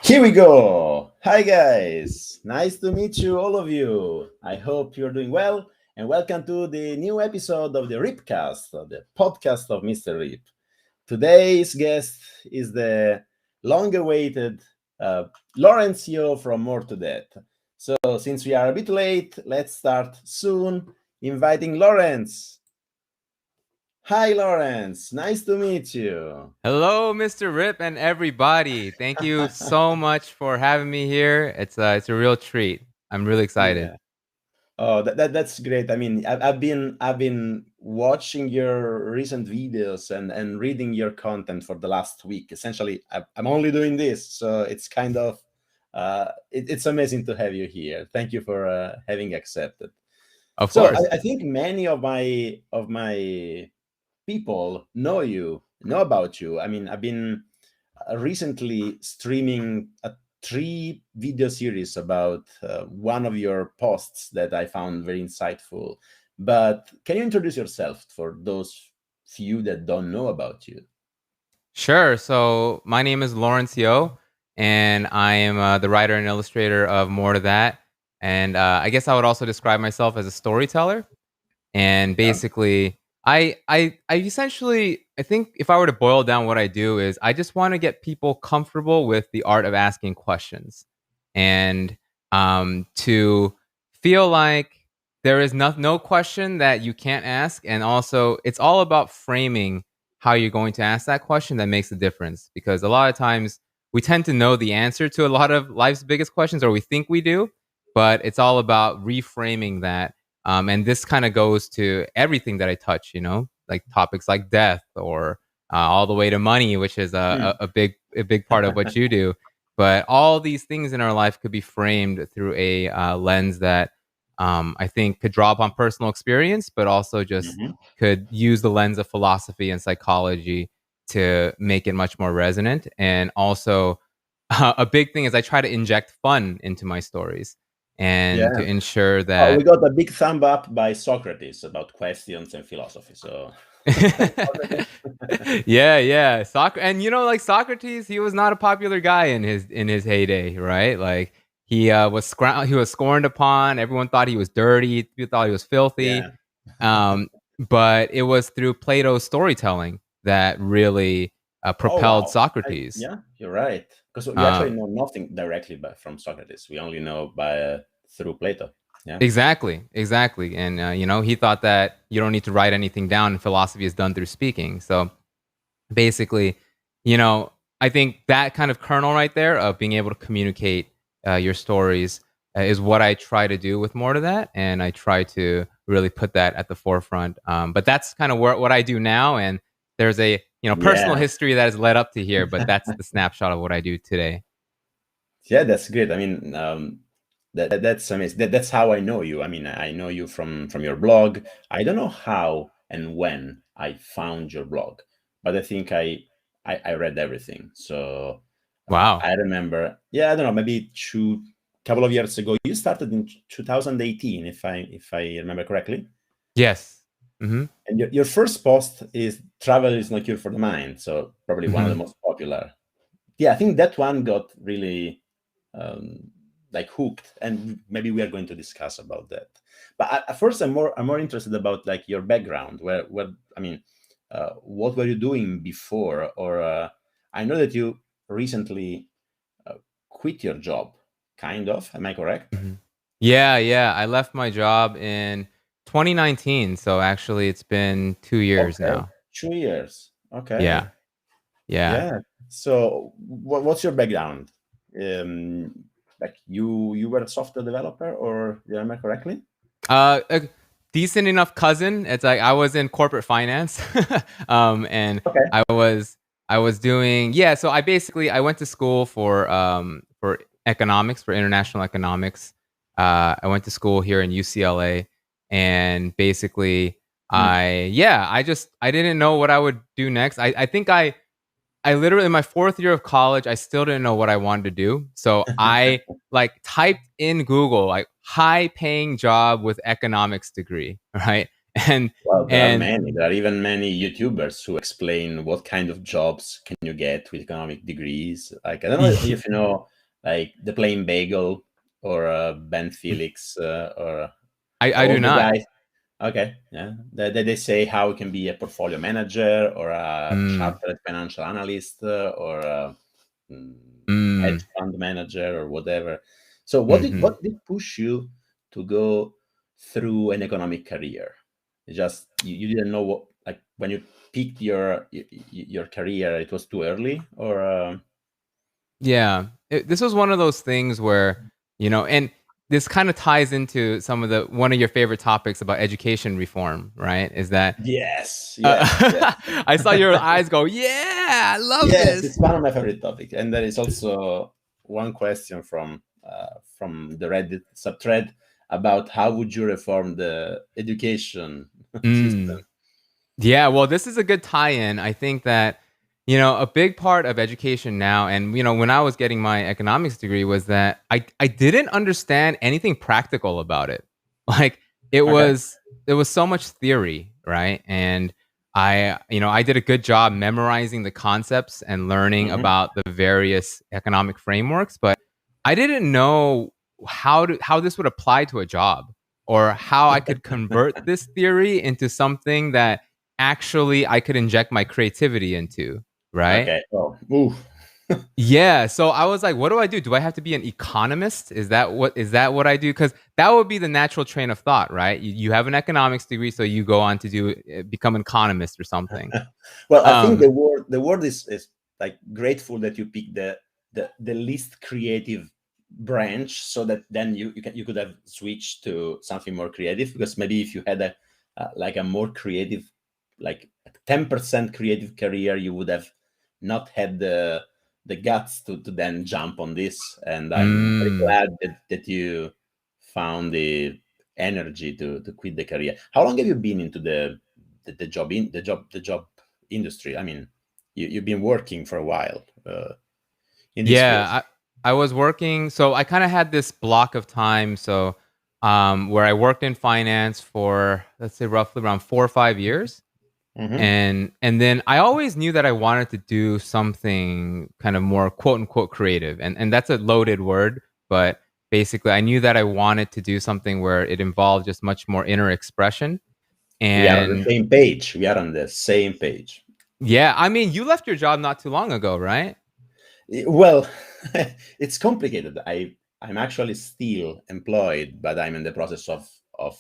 Here we go. Hi, guys. Nice to meet you, all of you. I hope you're doing well, and welcome to the new episode of the Ripcast, the podcast of Mr. Rip. Today's guest is the long awaited Lawrence Yeo from MoreToThat. So, since we are a bit late, let's start soon inviting Lawrence. Hi, Lawrence. Nice to meet you. Hello, Mr. Rip and everybody. Thank you so much for having me here. It's a real treat. I'm really excited. Yeah. Oh, that's great. I mean, I've been watching your recent videos and reading your content for the last week. Essentially, I'm only doing this, so it's kind of it's amazing to have you here. Thank you for having accepted. Of So course. I think many of my people know about you. I mean, I've been recently streaming a 3 video series about one of your posts that I found very insightful. But can you introduce yourself for those few that don't know about you? Sure. So my name is Lawrence Yeo, and I am the writer and illustrator of More to That. And I guess I would also describe myself as a storyteller. And Yeah. basically, I essentially, I think if I were to boil down what I do is I just want to get people comfortable with the art of asking questions, and to feel like there is no question that you can't ask, and also it's all about framing how you're going to ask that question that makes a difference. Because a lot of times we tend to know the answer to a lot of life's biggest questions, or we think we do, but it's all about reframing that. And this kind of goes to everything that I touch, like topics like death, or all the way to money, which is Hmm. a big part of what you do. But all these things in our life could be framed through a lens that I think could draw upon personal experience, but also just Hmm. could use the lens of philosophy and psychology to make it much more resonant. And also, a big thing is I try to inject fun into my stories and Yeah. to ensure Oh, we that. got a big thumb up by Socrates about questions and philosophy. So Yeah, yeah. And like Socrates, he was not a popular guy in his heyday, right? Like he was scorned upon. Everyone thought he was dirty. People thought he was filthy. yeah. Um, but it was through Plato's storytelling that really Oh propelled wow. Socrates. Yeah, you're right. Because we Uh, actually know nothing directly from Socrates. We only know by through Plato. Yeah. exactly, exactly. And he thought that you don't need to write anything down, and philosophy is done through speaking. So basically, I think that kind of kernel right there of being able to communicate your stories is what I try to do with More to That, and I try to really put that at the forefront. But that's kind of what I do now, and there's a personal Yeah. history that has led up to here, but that's the snapshot of what I do today. Yeah, that's great. I mean, that's amazing. That's how I know you. I mean, I know you from your blog. I don't know how and when I found your blog, but I think I read everything. So Wow. I remember. Yeah, I don't know. Maybe couple of years ago. You started in 2018, if I remember correctly. Yes. Hmm. And your first post is "Travel is no cure for the mind." So probably one of the Hmm. most popular. Yeah, I think that one got really um, like hooked, and maybe we are going to discuss about that. But at first, I'm more interested about like your background. Where I mean, what were you doing before? Or I know that you recently uh, quit your job, kind of. Am I correct? Hmm. Yeah, yeah. I left my job in 2019, so actually it's been 2 years Okay, now. 2 years. Yeah, Okay, yeah. yeah. So what's your background? Um, like you were a software developer, or did I remember correctly? A decent enough cousin. It's like I was in corporate finance, and Okay. I was doing, yeah. So I went to school for economics, for international economics. I went to school here in UCLA, and basically Hmm. I didn't know what I would do next. I think I literally, in my fourth year of college, I still didn't know what I wanted to do. So I like typed in Google like high paying job with economics degree, right? and Well, there are and many. There are even many YouTubers who explain what kind of jobs can you get with economic degrees. Like, I don't know if you know, like the Plain Bagel or Ben Felix or I do all the not. guys. Okay, yeah. They say how you can be a portfolio manager or a Mm, chartered financial analyst or a mm, hedge mm, fund manager or whatever. So hmm. what did push you to go through an economic career? You didn't know what, like when you picked your career, it was too early or Yeah, this was one of those things where, and this kind of ties into some of the one of your favorite topics about education reform, right? Is that yes, uh, yes, yes. I saw your eyes go, yeah, I love Yes, this. it's one of my favorite topics, and there is also one question from the Reddit subthread about how would you reform the education system. Mm. Yeah, well, this is a good tie-in. I think that, a big part of education now, and when I was getting my economics degree, was that I didn't understand anything practical about it. Like it Okay. was it was so much theory, right? And I did a good job memorizing the concepts and learning Hmm. about the various economic frameworks, but I didn't know how this would apply to a job or how I could convert this theory into something that actually I could inject my creativity into, right? Okay. Oh, oof. Yeah, so I was like, what do I do? Do I have to be an economist? Is that what I do? Because that would be the natural train of thought, right? You have an economics degree, so you go on to become an economist or something. Well, I think Um, the word is like grateful that you pick the least creative branch, so that then you could have switched to something more creative. Because maybe if you had a like a more creative, like 10% creative career, you would have not had the guts to then jump on this. And I'm very mm, glad that you found the energy to quit the career. How long have you been into the job industry? I mean, you've been working for a while in this field. yeah, I was working, so I kind of had this block of time, so where I worked in finance for, let's say, roughly around 4 or 5 years. Hmm. And then I always knew that I wanted to do something kind of more quote unquote creative. And that's a loaded word, but basically I knew that I wanted to do something where it involved just much more inner expression. We are on the And same page. We are on the same page. yeah, I mean, you left your job not too long ago, right? Well, it's complicated. I'm actually still employed, but I'm in the process of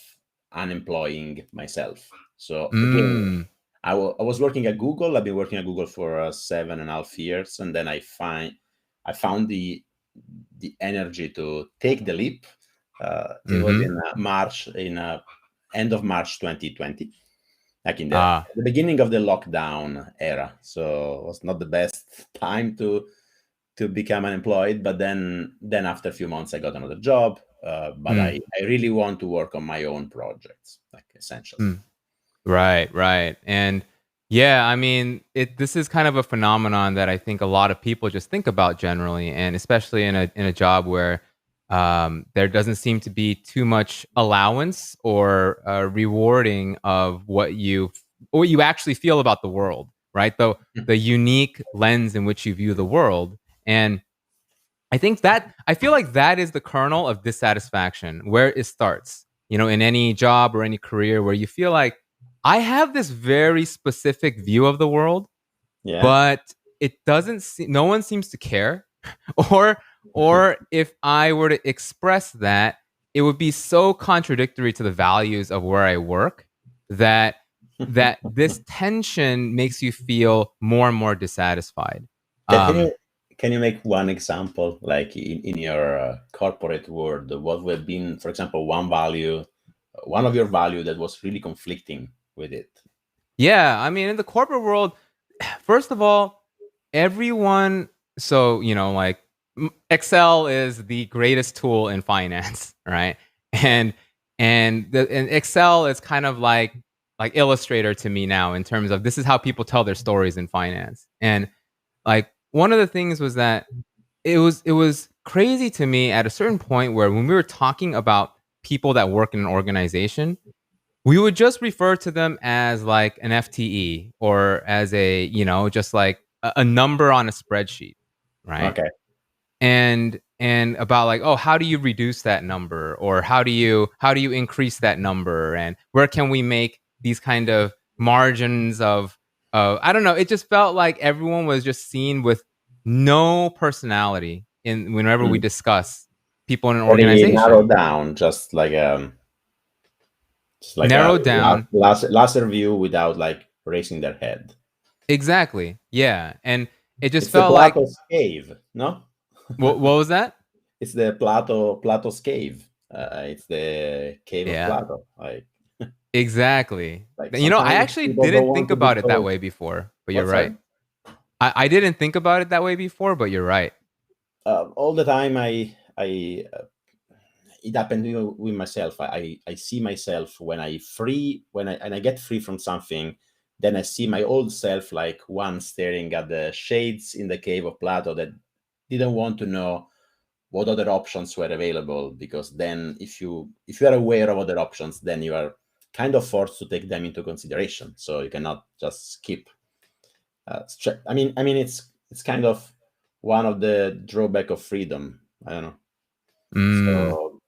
unemploying myself. So again, Mm, I was working at Google. I've been working at Google for 7.5 years, and then I found the energy to take the leap. It was mm-hmm. in March, in end of March 2020, like in Ah, the beginning of the lockdown era. So it was not the best time to become unemployed. But then after a few months, I got another job. But mm, I really want to work on my own projects, like essentially. mm. Right, right. And yeah, I mean, this is kind of a phenomenon that I think a lot of people just think about generally, and especially in a job where there doesn't seem to be too much allowance or rewarding of what you actually feel about the world, right? The unique lens in which you view the world. And I feel like that is the kernel of dissatisfaction, where it starts, in any job or any career where you feel like I have this very specific view of the world, Yeah. but no one seems to care. or or if I were to express that, it would be so contradictory to the values of where I work that this tension makes you feel more and more dissatisfied. Can Um, can you make one example, like in your corporate world, what would have been, for example, one of your value that was really conflicting with it? Yeah, I mean, in the corporate world, first of all, everyone, so, like Excel is the greatest tool in finance, right? And and Excel is kind of like Illustrator to me now in terms of this is how people tell their stories in finance. And like one of the things was that it was crazy to me at a certain point where when we were talking about people that work in an organization, We would just refer to them as like an FTE or as a, just like a number on a spreadsheet, right? Okay. And about like, oh, how do you reduce that number, or how do you increase that number, and where can we make these kind of margins of I don't know. It just felt like everyone was just seen with no personality in whenever we Mm. discuss people in an Very organization. narrowed down, just like a Narrowed down. laser view without like raising their head. Exactly. Yeah. And it just It's the felt like, Plato's cave, no? what was that? It's the Plato's cave. It's the cave of Yeah. Plato. Exactly. Like I sometimes actually people don't didn't want think to be about it that told. way before, but you're What, sorry? right. I didn't think about it that way before, but you're right. All the time, it happened with myself. I see myself when I get free from something, then I see my old self like one staring at the shades in the cave of Plato that didn't want to know what other options were available, because then if you are aware of other options, then you are kind of forced to take them into consideration, so you cannot just skip. It's kind of one of the drawback of freedom. I don't know. Mm, So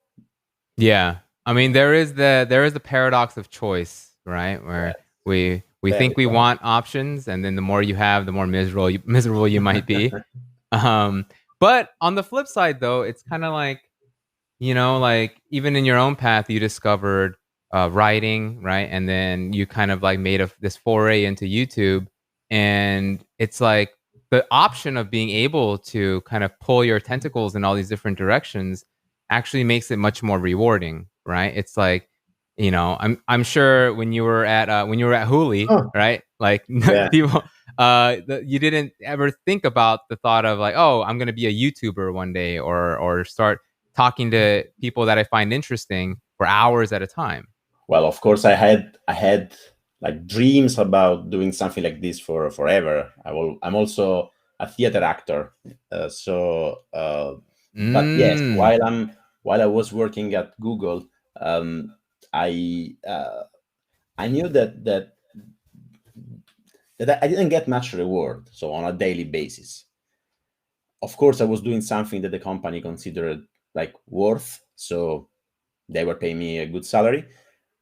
yeah. I mean, there is the paradox of choice, right? Where yeah, we very think we strong. want options, and then the more you have, the more miserable you might be. Um, but on the flip side, though, it's kind of like, like even in your own path, you discovered writing, right? And then you kind of like made this foray into YouTube. And it's like the option of being able to kind of pull your tentacles in all these different directions actually makes it much more rewarding, right? It's like, I'm sure when you were at Hooli, Oh, right? Like yeah. people, you didn't ever think about the thought of like, oh, I'm gonna be a YouTuber one day, or start talking to people that I find interesting for hours at a time. Well, of course, I had like dreams about doing something like this for forever. I'm also a theater actor, but yes, Mm. while I was working at Google, um, I knew that I didn't get much reward. So on a daily basis, of course, I was doing something that the company considered like worth. So they were paying me a good salary,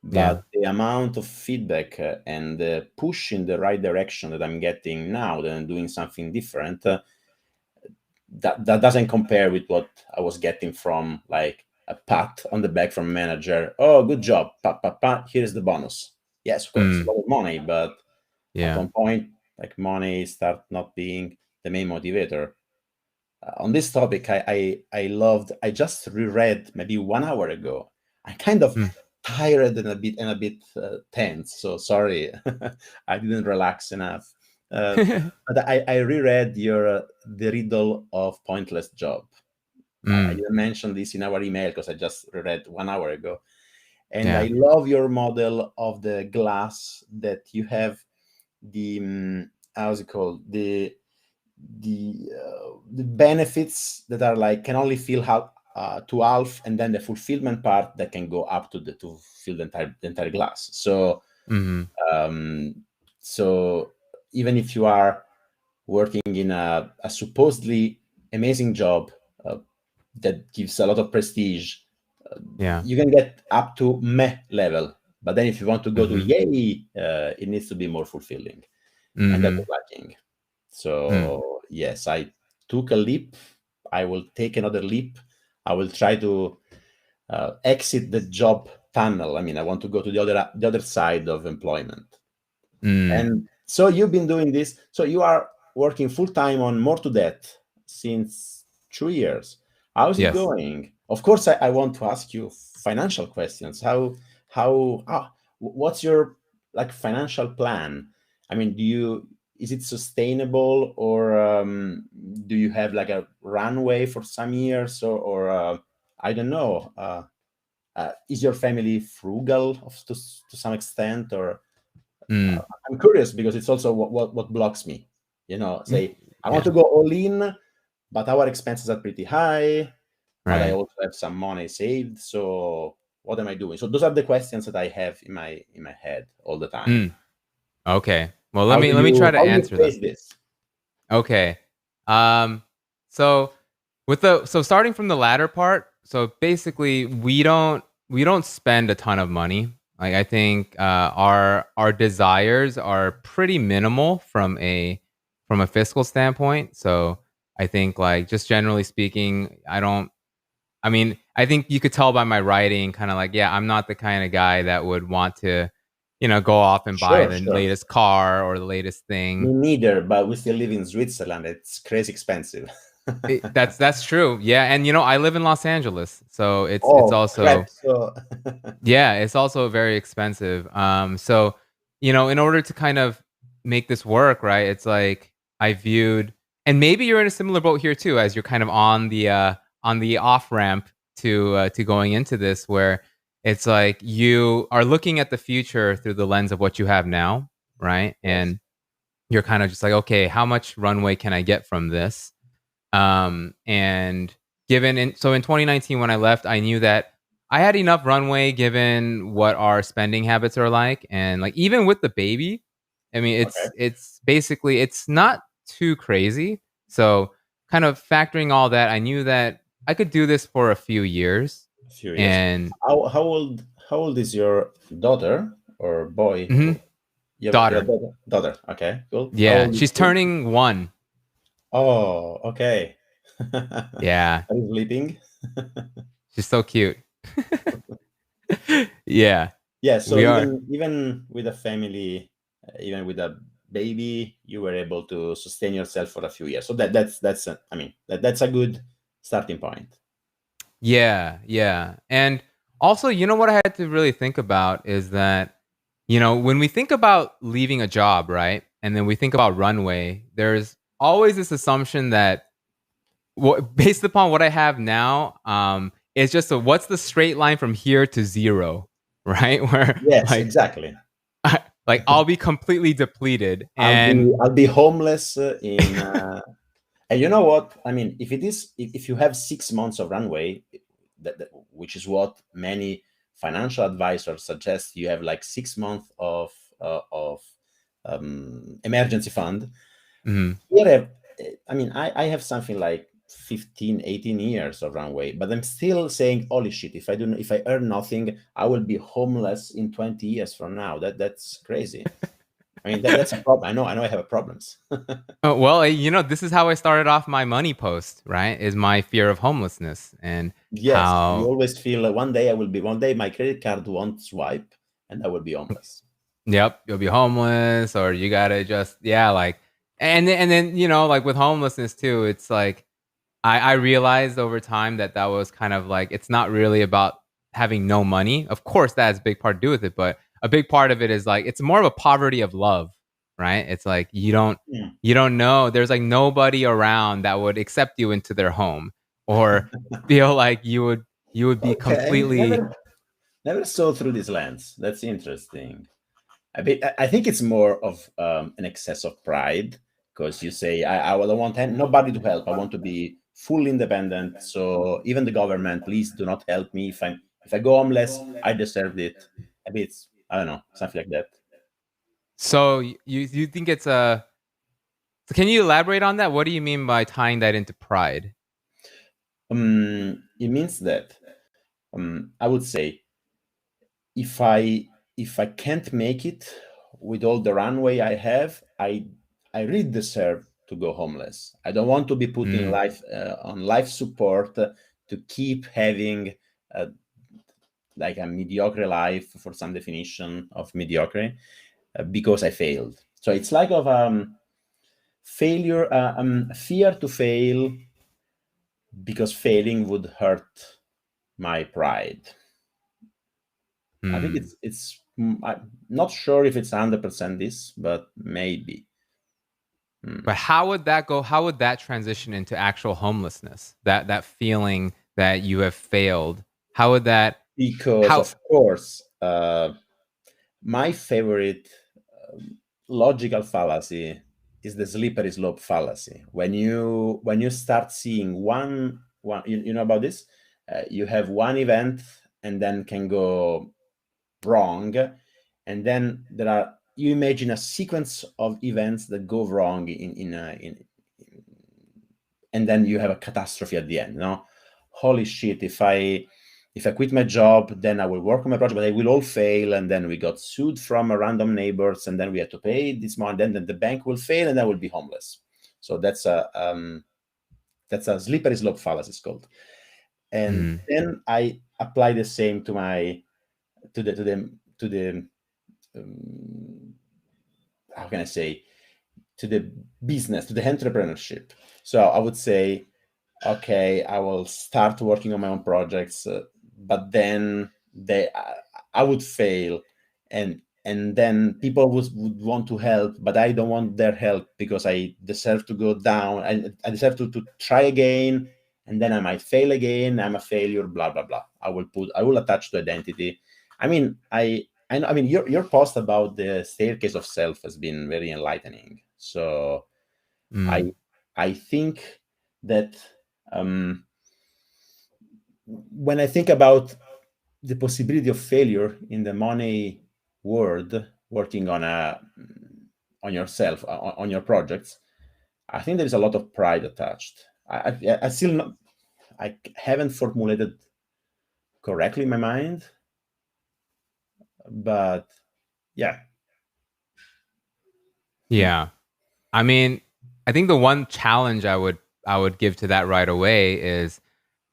Yeah. but the amount of feedback and the push in the right direction that I'm getting now that I'm doing something different, that doesn't compare with what I was getting from like a pat on the back from manager. Oh, good job, pat pat pat. Here's the bonus. Yes, of course, a Mm. lot of money, but at Yeah. one point, like money start not being the main motivator. On this topic, I just reread maybe 1 hour ago. I'm kind of Mm. tired and a bit tense. So sorry, I didn't relax enough. Uh, but I reread your the riddle of pointless job. I Mm. didn't mention this in our email because I just read 1 hour ago, and Yeah. I love your model of the glass that you have the how's it called, the benefits that are like can only fill half to half, and then the fulfillment part that can go up to fill the entire glass. So Mm. um, so even if you are working in a supposedly amazing job that gives a lot of prestige, uh, Yeah. you can get up to meh level. But then if you want to go to Mm-hmm. yay, it needs to be more fulfilling, and that Mm-hmm. was lacking. Mm. So yes, I took a leap. I will take another leap. I will try to exit the job tunnel. I mean, I want to go to the other side of employment. Mm. And so you've been doing this. So you are working full time on More to That since 2 years. How's it Yes. going? Of course, I want to ask you financial questions. What's your like financial plan? I mean, is it sustainable, or do you have like a runway for some years, or I don't know. Is your family frugal to some extent, or Mm. I'm curious because it's also what blocks me. Mm. Say I want Yeah. to go all in, but our expenses are pretty high, but I Right. also have some money saved. So what am I doing? So those are the questions that I have in my head all the time. Okay. Well, let me try to How do you answer that. face this? Okay. So so starting from the latter part, so basically we don't spend a ton of money. Like I think our desires are pretty minimal from a fiscal standpoint. So I think like just generally speaking, I mean, I think you could tell by my writing kind of like, yeah, I'm not the kind of guy that would want to, go off and buy Sure, the sure. latest car or the latest thing. Me neither, but we still live in Switzerland. It's crazy expensive. That's true. Yeah, and I live in Los Angeles, so it's Oh, crap. also So, yeah, it's also very expensive. So in order to kind of make this work, right? It's like I viewed, and maybe you're in a similar boat here too, as you're kind of on the off ramp to going into this, where it's like you are looking at the future through the lens of what you have now, right? yes. And you're kind of just like, okay, how much runway can I get from this? And so in 2019 when I left, I knew that I had enough runway given what our spending habits are like, and like even with the baby, I mean Okay. it's basically it's not too crazy. So kind of factoring all that, I knew that I could do this for a few years, A few years. and How old is your daughter or boy? mhm, You have daughter, a daughter. Okay, cool. How yeah, old is she's she? turning 1. Oh, okay. Yeah, Are you sleeping? she's so cute. Yeah, Yeah, so we are. even with a family, even with a baby, you were able to sustain yourself for a few years. So I mean that's a good starting point. Yeah, yeah. And also, what I had to really think about is that, when we think about leaving a job, right? And then we think about runway, there's always this assumption that based upon what I have now, it's just what's the straight line from here to zero, right? Where Yes, exactly. like I'll be completely depleted. I'll And be I'll be homeless in and you know what? I mean, if you have 6 months of runway, which is what many financial advisors suggest, you have like 6 months of emergency fund. mhm. Here, I mean, I have something like 15, 18 years of runway, but I'm still saying, holy shit, if I earn nothing, I will be homeless in 20 years from now. That's crazy. I mean, that's a problem. I know I have problems. Well, this is how I started off my money post, right? Is my fear of homelessness and Yes, you how, always feel like one day my credit card won't swipe and I will be homeless. yep, you'll be homeless, or you gotta just, yeah, like, and then like with homelessness too, it's like I realized over time that that was kind of like it's not really about having no money. Of course, that has a big part to do with it, but a big part of it is like it's more of a poverty of love, right? It's like Hmm. you don't know. There's like nobody around that would accept you into their home or feel like you would be Okay, completely. never saw through this lens. That's interesting. I think it's more of an excess of pride because you say I don't want nobody to help. I want to be fully independent. So even the government, please do not help me. If I go homeless, I deserved it. A bit, I don't know, something like that. So you think it's a? So can you elaborate on that? What do you mean by tying that into pride? It means that I would say if I can't make it with all the runway I have, I really deserve to go homeless. I don't want to be put in Mm. life on life support to keep having uh, like a mediocre life for some definition of mediocre because I failed. So it's like of failure, fear to fail because failing would hurt my pride. I think Mm. I'm not sure if it's 100% this, but maybe. But how would that go? How would that transition into actual homelessness? That feeling that you have failed. How would that? Because How? of course, my favorite logical fallacy is the slippery slope fallacy. When you start seeing one you know about this, you have one event and then can go wrong. And then you imagine a sequence of events that go wrong and then you have a catastrophe at the end. Holy shit, if I quit my job, then I will work on my project, but they will all fail, and then we got sued from a random neighbors, and then we had to pay this money, then the bank will fail, and I will be homeless. So that's a slippery slope fallacy, it's called. And then I apply the same to the how can I say, to the business, to the entrepreneurship. So I would say, okay, I will start working on my own projects, but then I would fail, and then people would want to help, but I don't want their help because I deserve to go down. I deserve to try again, and then I might fail again. I'm a failure. Blah blah blah. I will attach to identity. I mean, I mean, your post about the staircase of self has been very enlightening. So I think that when I think about the possibility of failure in the money world, working on yourself, on your projects, I think there is a lot of pride attached. I still not, I haven't formulated correctly in my mind, but yeah. Yeah. I mean, I think the one challenge I would give to that right away is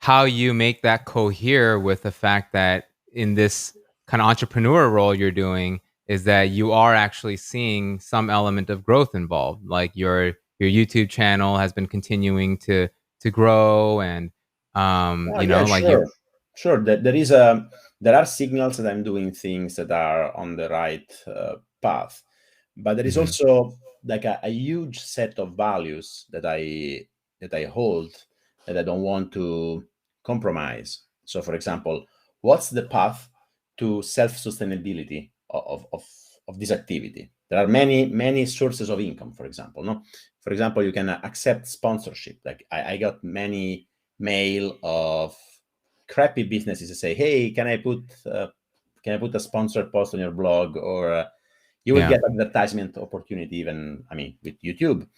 how you make that cohere with the fact that in this kind of entrepreneur role you're doing is that you are actually seeing some element of growth involved. Like your YouTube channel has been continuing to grow, and Oh, you yeah, know, like you. sure. There are signals that I'm doing things that are on the right path, but there is Mhm. also like a huge set of values that I hold that I don't want to compromise. So, for example, what's the path to self sustainability of this activity? There are many sources of income. For example, no. For example, you can accept sponsorship. Like I got many mail of crappy businesses to say, "Hey, can I put a sponsored post on your blog?" Or you will Yeah. get advertisement opportunity, even I mean with YouTube.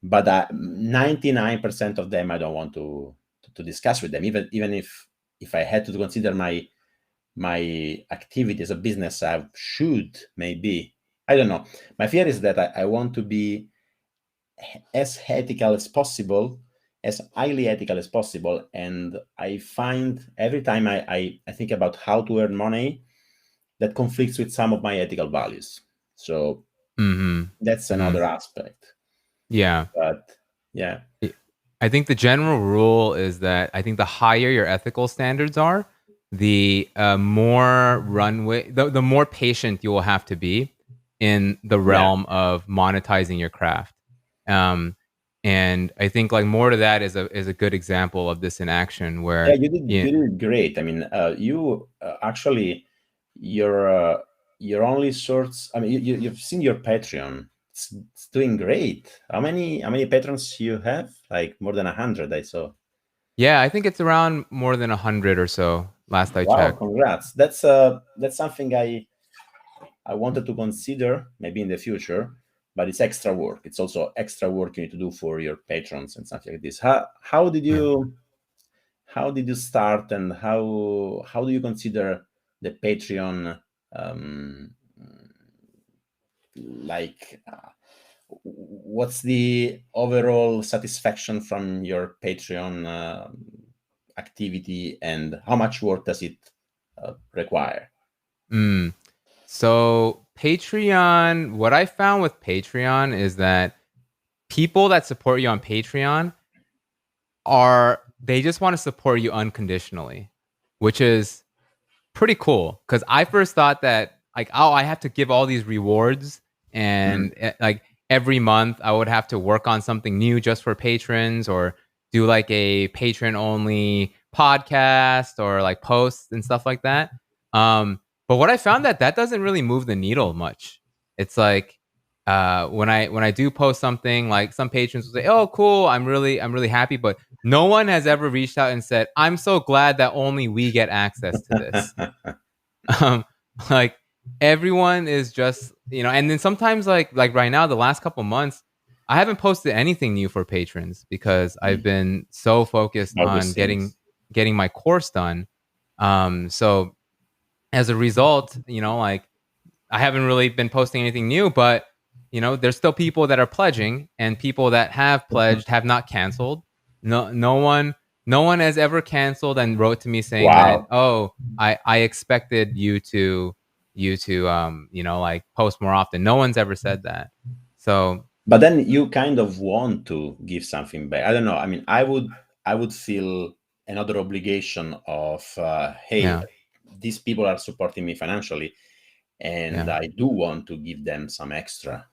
But 99% of them I don't want to discuss with them, even if I had to consider my activity as a business, I should maybe. I don't know. My fear is that I want to be as ethical as possible, as highly ethical as possible. And I find every time I think about how to earn money, that conflicts with some of my ethical values. So Mhm. that's Mhm. another aspect. Yeah. But yeah, I think the general rule is that I think the higher your ethical standards are, the more runway, the more patient you will have to be in the yeah, realm of monetizing your craft. Um, and I think like more to that is a good example of this in action, yeah. where You yeah, did great. I mean, you actually your only source. I mean, you've seen your Patreon. It's doing great. How many patrons you have? Like more than 100, I saw. yeah, I think it's around more than 100 or so. Last I Wow, checked. congrats. That's something I wanted to consider maybe in the future, but it's extra work. It's also extra work you need to do for your patrons and something like this. Yeah. How did you start, and how do you consider the Patreon um, like what's the overall satisfaction from your Patreon activity, and how much work does it require? Mm. So Patreon, what I found with Patreon is that people that support you on Patreon are they just want to support you unconditionally, which is pretty cool. Because I first thought that like, oh, I have to give all these rewards, Mm. and like every month I would have to work on something new just for patrons, or do like a patron only podcast or like posts and stuff like that. But what I found that doesn't really move the needle much. It's like when I do post something, like some patrons will say, "Oh, cool, I'm really happy," but No one has ever reached out and said, I'm so glad that only we get access to this. um, like everyone is just, and then sometimes like right now, the last couple months, I haven't posted anything new for patrons because I've been so focused All on these things. getting my course done. So as a result, like I haven't really been posting anything new, but there's still people that are pledging, and people that have pledged have not canceled. No one has ever canceled and wrote to me saying that, Wow. oh, I expected you to like post more often. No one's ever said that. So But then you kind of want to give something back. I don't know. I mean, I would feel another obligation of, hey, yeah, these people are supporting me financially, and yeah. I do want to give them some extra.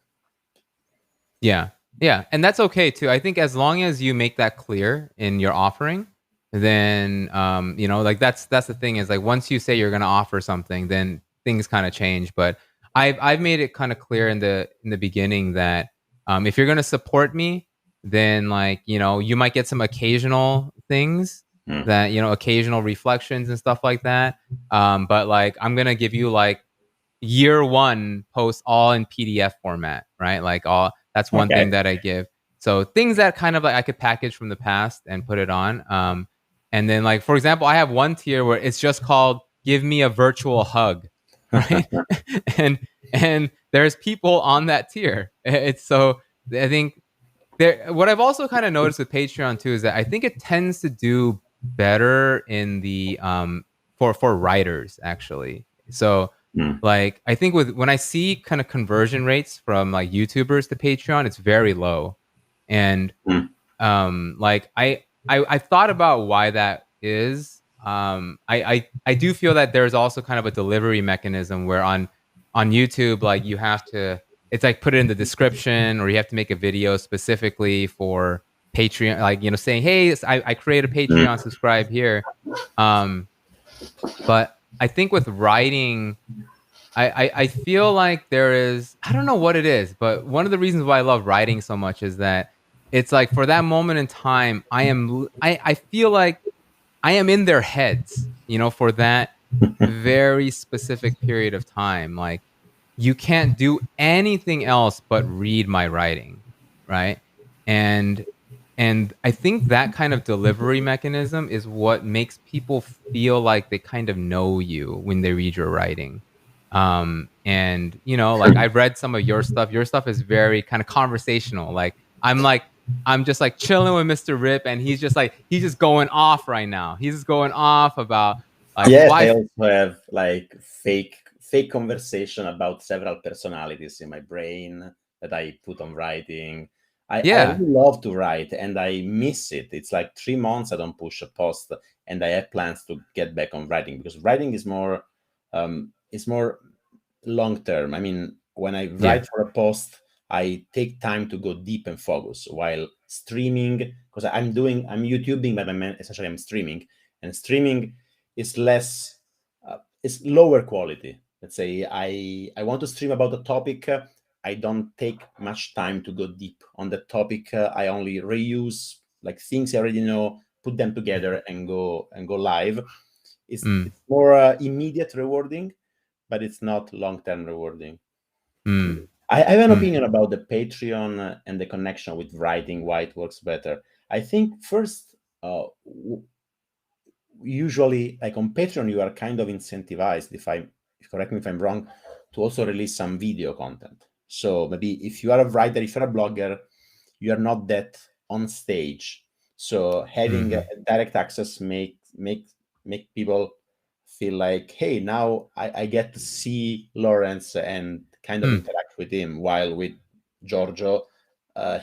Yeah. Yeah. And that's okay too. I think as long as you make that clear in your offering, then like that's the thing is like once you say you're gonna offer something, then things kind of change. But I've made it kind of clear in the beginning that if you're gonna support me, then like, you might get some occasional things Hmm. that, occasional reflections and stuff like that. But like I'm gonna give you like year one posts all in PDF format, right? Like all that's one thing Okay. that I give. So things that kind of like I could package from the past and put it on. And then like for example, I have one tier where it's just called "Give Me a Virtual Hug," right? and and there's people on that tier. It's so I think there. What I've also kind of noticed with Patreon too is that I think it tends to do better in the for writers actually. So Hmm. like I think with when I see kind of conversion rates from like YouTubers to Patreon, it's very low. And Hmm. like I thought about why that is. I do feel that there's also kind of a delivery mechanism where on YouTube, like you have to it's like put it in the description, or you have to make a video specifically for Patreon, like saying, hey, I create a Hmm. Patreon, subscribe here. Um, but I think with writing, I feel like there is, I don't know what it is, but one of the reasons why I love writing so much is that it's like for that moment in time, I feel like I am in their heads, for that very specific period of time. Like you can't do anything else but read my writing, right? And I think that kind of delivery mechanism is what makes people feel like they kind of know you when they read your writing. And like I've read some of your stuff. Your stuff is very kind of conversational. Like I'm just like chilling with Mr. Rip, and he's just going off right now. He's just going off about like Yes, I why. also have like fake conversation about several personalities in my brain that I put on writing. I Yeah. really love to write, and I miss it. It's like 3 months I don't push a post, and I have plans to get back on writing because writing is more long term. I mean, when I Yeah. write for a post, I take time to go deep and focus. While streaming, because I'm YouTubing, but essentially I'm streaming, and streaming is less, is lower quality. Let's say I want to stream about a topic. I don't take much time to go deep on the topic. I only reuse like things I already know, put them together, and go live. Mm, It's more immediate rewarding, but it's not long-term rewarding. mm, I have an mm, opinion about the Patreon and the connection with writing, why it works better. I think first, usually, like on Patreon, you are kind of incentivized, if correct me if I'm wrong, to also release some video content. So maybe if you are a writer, if you're a blogger, you are not that on stage. So having mhm, direct access make people feel like, hey, now I get to see Lawrence and kind of mm. interact with him. While with Giorgio,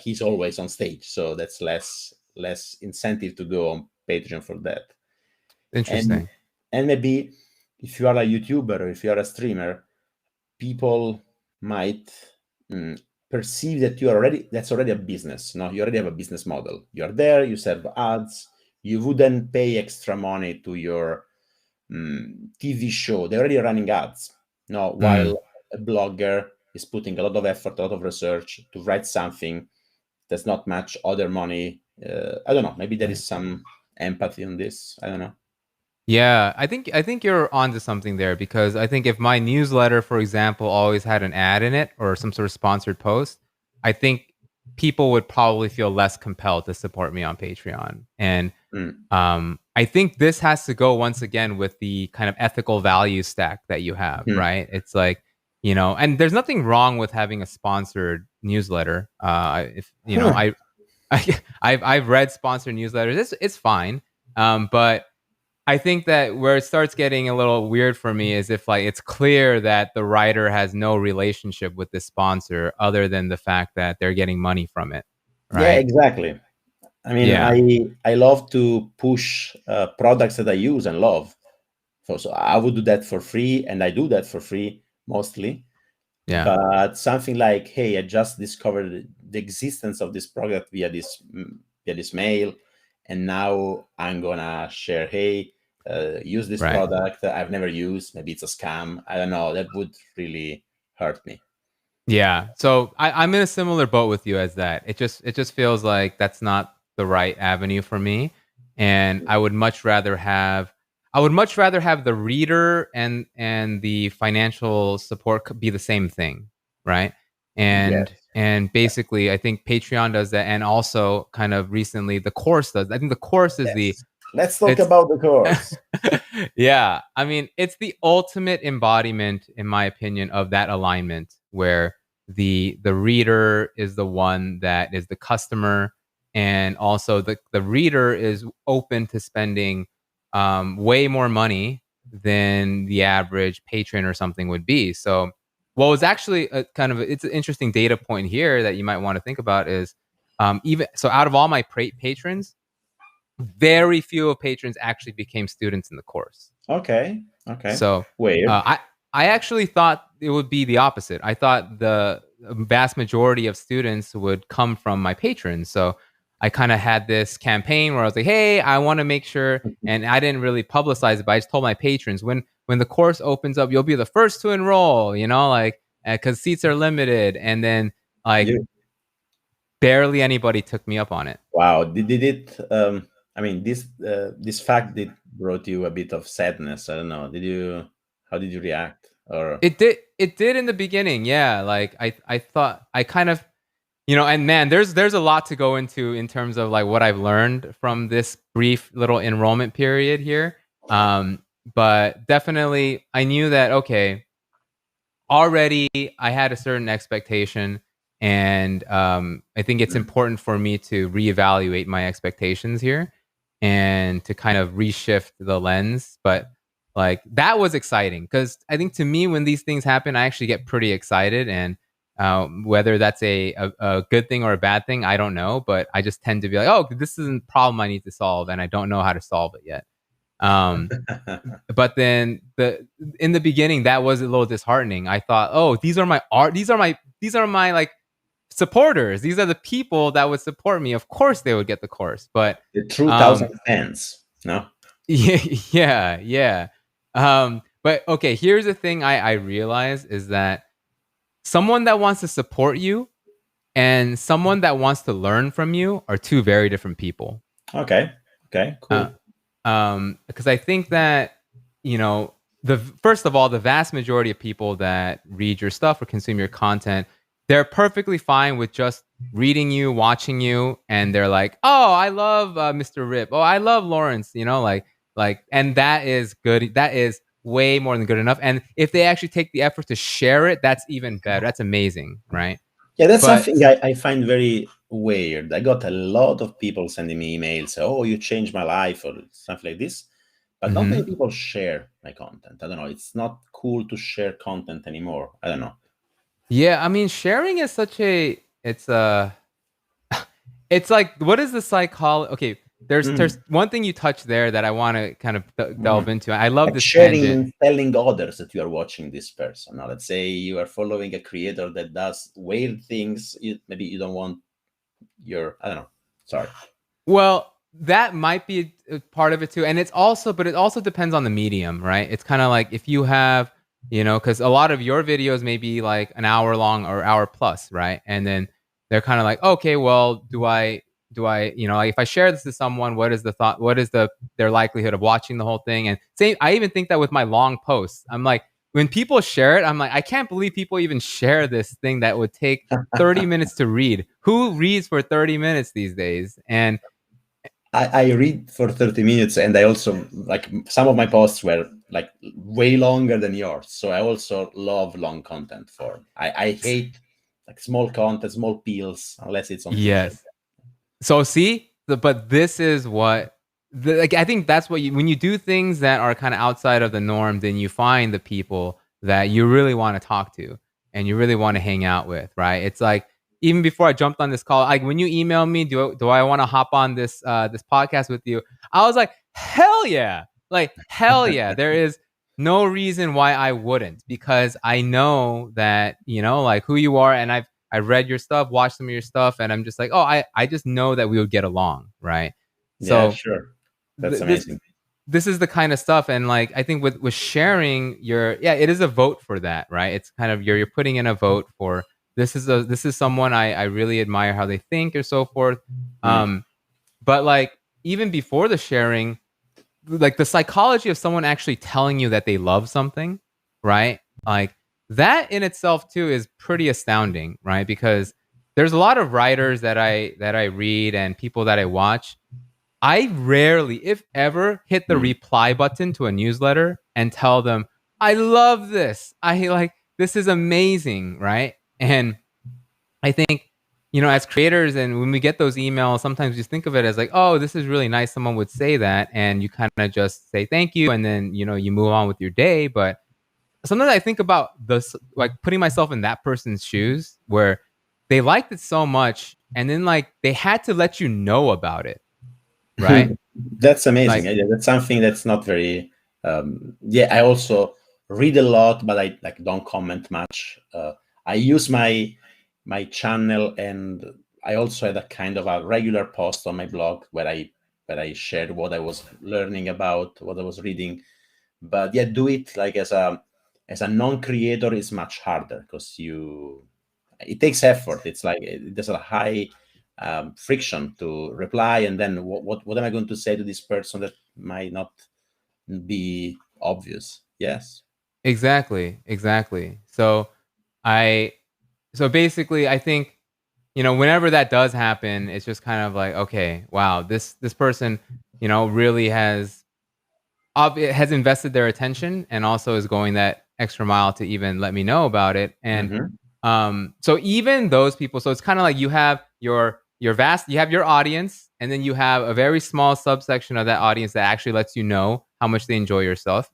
he's always on stage, so that's less incentive to go on Patreon for that. And Interesting. maybe if you are a YouTuber or if you are a streamer, people might mm, perceive that that's already a business. No, you already have a business model. You are there, you serve ads, you wouldn't pay extra money to your TV show. They're already running ads. No, Mm, while a blogger is putting a lot of effort, a lot of research to write something, does not match other money I don't know. Maybe there is some empathy on this. I don't know. Yeah, I think you're onto something there, because I think if my newsletter, for example, always had an ad in it or some sort of sponsored post, I think people would probably feel less compelled to support me on Patreon. And Mm. I think this has to go once again with the kind of ethical value stack that you have, Mm. right? It's like, and there's nothing wrong with having a sponsored newsletter. If Huh. I've read sponsored newsletters. It's fine. But I think that where it starts getting a little weird for me is if like it's clear that the writer has no relationship with the sponsor other than the fact that they're getting money from it, Yeah, right? exactly. I mean, Yeah, I love to push products that I use and love. So I would do that for free, and I do that for free mostly. yeah, But something like, hey, I just discovered the existence of this product via this mail, and now I'm gonna share, hey, use this right. product that I've never used. Maybe it's a scam. I don't know. That would really hurt me. Yeah. So I'm in a similar boat with you as that. It just feels like that's not the right avenue for me. And I would much rather have the reader and the financial support be the same thing. Right. Yes. And basically I think Patreon does that, and also kind of recently the course does. I think the course is the Yes. Let's talk it's about the course. yeah, I mean, it's the ultimate embodiment, in my opinion, of that alignment where the reader is the one that is the customer, and also the reader is open to spending way more money than the average patron or something would be. So, what was actually a kind of it's an interesting data point here that you might want to think about is even so, out of all my patrons, very few of patrons actually became students in the course. Okay. Okay. So Weird. I actually thought it would be the opposite. I thought the vast majority of students would come from my patrons. So I kind of had this campaign where I was like, "Hey, I want to make sure," and I didn't really publicize it, but I just told my patrons when the course opens up, you'll be the first to enroll. Like because seats are limited, and then like You, barely anybody took me up on it. wow. Did it? I mean, this fact did brought you a bit of sadness. I don't know. Did you? How did you react? Or It did in the beginning, yeah. Like I thought I kind of and man, there's a lot to go into in terms of like what I've learned from this brief little enrollment period here. But definitely I knew that okay, already I had a certain expectation, and I think it's mm, important for me to reevaluate my expectations here and to kind of reshift the lens. But like that was exciting because I think to me when these things happen, I actually get pretty excited, and whether that's a good thing or a bad thing, I don't know. But I just tend to be like, oh, this is a problem I need to solve, and I don't know how to solve it yet. Um, but then in the beginning that was a little disheartening. I thought, oh, these are my like supporters. These are the people that would support me. Of course they would get the course. But the true um 1,000 fans. No. yeah, yeah. But okay, here's the thing I realize is that someone that wants to support you and someone that wants to learn from you are two very different people. Okay. Okay. Uh, Cool. because I think that you know the first of all, the vast majority of people that read your stuff or consume your content, they're perfectly fine with just reading you, watching you, and they're like, "Oh, I love Mr. Rip. Oh, I love Lawrence." And that is good. That is way more than good enough. And if they actually take the effort to share it, that's even better. That's amazing, right? Yeah, that's But something I find very weird. I got a lot of people sending me emails, oh, you changed my life, or stuff like this. But not many mhm. people share my content. I don't know. It's not cool to share content anymore. I don't know. Yeah, I mean, sharing is such a it's like what is the psychology? Okay, there's Mm, one thing you touch there that I want to kind of delve mm. into. I love Like this sharing tangent. means telling others that you are watching this person. Now, let's say you are following a creator that does weird things. Maybe you don't want I don't know. Sorry. Well, that might be a part of it too, and but it also depends on the medium, right? It's kind of like if you have, because a lot of your videos may be like an hour long or hour plus, right? And then they're kind of like, okay, well, do I, like if I share this to someone, what is the thought? What is their likelihood of watching the whole thing? And same, I even think that with my long posts, I'm like, when people share it, I'm like, I can't believe people even share this thing that would take 30 minutes to read. Who reads for 30 minutes these days? And I read for 30 minutes, and I also like some of my posts were like way longer than yours. So I also love long content form. I hate like small content, small peels, unless it's on feature. yes. So see, but this is what, like I think that's what when you do things that are kind of outside of the norm, then you find the people that you really want to talk to and you really want to hang out with, right? It's like even before I jumped on this call, like when you email me, do I want to hop on this podcast with you? I was like, hell yeah, like hell yeah. There is no reason why I wouldn't, because I know that like who you are, and I read your stuff, watched some of your stuff, and I'm just like, oh, I just know that we would get along, right? Yeah, So sure. That's th- this amazing. this is the kind of stuff, and like I think with sharing your, yeah, it is a vote for that, right? It's kind of you're putting in a vote for this is someone I really admire how they think or so forth. Mm. But like even before the sharing, like the psychology of someone actually telling you that they love something, right? Like that in itself too is pretty astounding, right? Because there's a lot of writers that I read and people that I watch. I rarely, if ever, hit the Mm. reply button to a newsletter and tell them, I love this. I like this is amazing, right? And I think, as creators, and when we get those emails, sometimes we just think of it as like, oh, this is really nice. Someone would say that. And you kind of just say thank you. And then, you move on with your day. But sometimes I think about this, like putting myself in that person's shoes where they liked it so much. And then like they had to let you know about it, right? That's amazing. Like, That's something that's not very. Yeah, I also read a lot, but I like don't comment much. I use my channel, and I also had a kind of a regular post on my blog where I shared what I was learning about, what I was reading. But yeah, do it like as a non-creator is much harder because it takes effort. It's like there's a high friction to reply, and then what am I going to say to this person that might not be obvious? Yes. exactly. I, so basically, I think, whenever that does happen, it's just kind of like, okay, wow, this person, really has invested their attention and also is going that extra mile to even let me know about it. And Hmm. so even those people, so it's kind of like you have you have your audience, and then you have a very small subsection of that audience that actually lets you know how much they enjoy your stuff.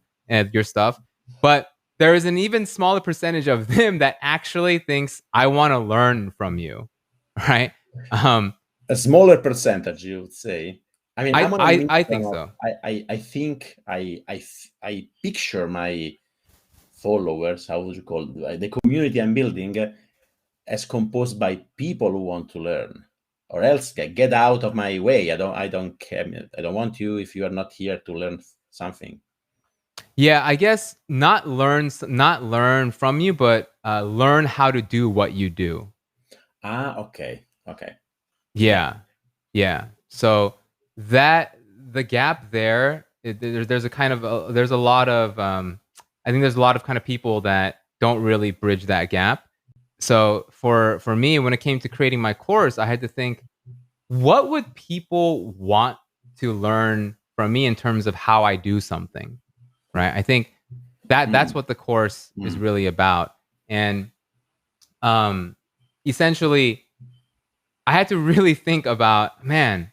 But there is an even smaller percentage of them that actually thinks I want to learn from you, right? Um, A smaller percentage, you would say. I mean, I I'm on a I mission I think of. so. I think I picture my followers. How would you call it? The community I'm building as composed by people who want to learn, or else get out of my way. I don't care. I don't want you if you are not here to learn something. Yeah, I guess not learn from you, but learn how to do what you do. Okay. Yeah. Yeah, yeah. So that the gap there, there's a kind of there's a lot of I think there's a lot of kind of people that don't really bridge that gap. So for me, when it came to creating my course, I had to think, what would people want to learn from me in terms of how I do something, right? I think that's Mm, what the course is mm, really about. And um essentially I had to really think about, man,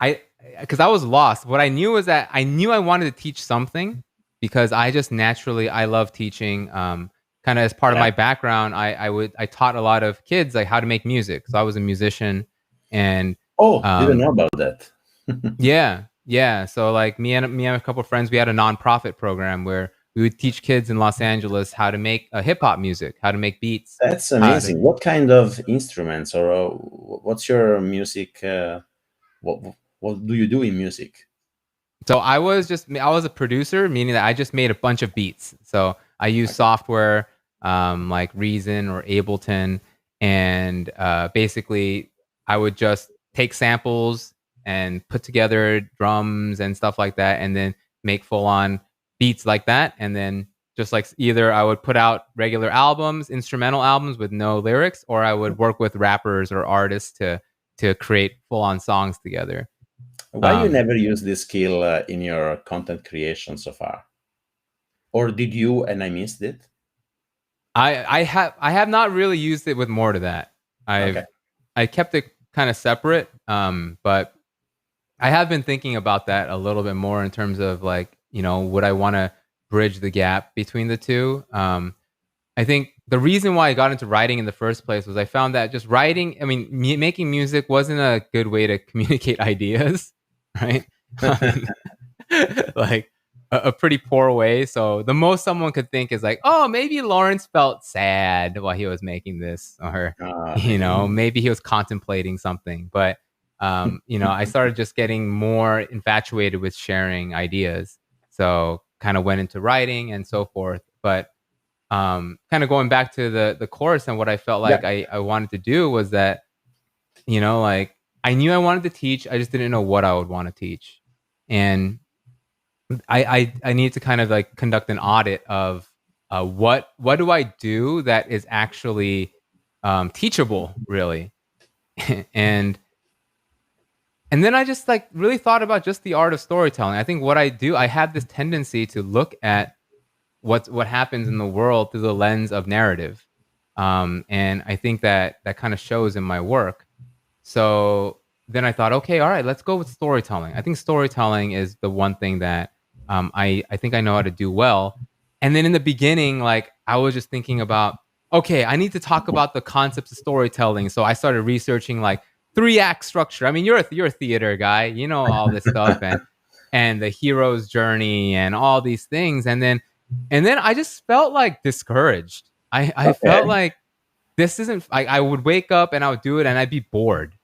I because I was lost. What I knew was that I knew I wanted to teach something because I just naturally I love teaching. Kind of as part of yeah. my background, I taught a lot of kids like how to make music. So I was a musician, and Oh, didn't um, know about that. yeah. So like me and a couple of friends, we had a nonprofit program where we would teach kids in Los Angeles how to make hip hop music, how to make beats, That's how to. amazing. What kind of instruments, or what's your music? What what do you do in music? So I was a producer, meaning that I just made a bunch of beats. So I use Okay. software like Reason or Ableton, and basically I would just take samples and put together drums and stuff like that, and then make full on beats like that. And then just like either I would put out regular albums, instrumental albums with no lyrics, or I would work with rappers or artists to create full on songs together. Why you never use this skill in your content creation so far? Or did you and I missed it? I have not really used it with More to That. I kept it kind of separate, but I have been thinking about that a little bit more in terms of like, would I want to bridge the gap between the two? I think the reason why I got into writing in the first place was I found that just writing, I mean, making music wasn't a good way to communicate ideas, right? I mean, like a pretty poor way. So the most someone could think is like, oh, maybe Lawrence felt sad while he was making this, or maybe he was contemplating something. But I started just getting more infatuated with sharing ideas. So kind of went into writing and so forth. But kind of going back to the course, and what I felt like I wanted to do was that, like I knew I wanted to teach, I just didn't know what I would want to teach. And I need to kind of like conduct an audit of what do I do that is actually teachable, really. and then I just like really thought about just the art of storytelling. I think what I do, I have this tendency to look at what happens in the world through the lens of narrative, and I think that kind of shows in my work. So then I thought, okay, all right, let's go with storytelling. I think storytelling is the one thing that I think I know how to do well. And then in the beginning, like I was just thinking about, okay, I need to talk about the concepts of storytelling. So I started researching like 3-act structure. I mean, you're a theater guy, you know all this stuff, and the hero's journey and all these things. And then I just felt like discouraged. I felt like this isn't. I would wake up and I would do it and I'd be bored.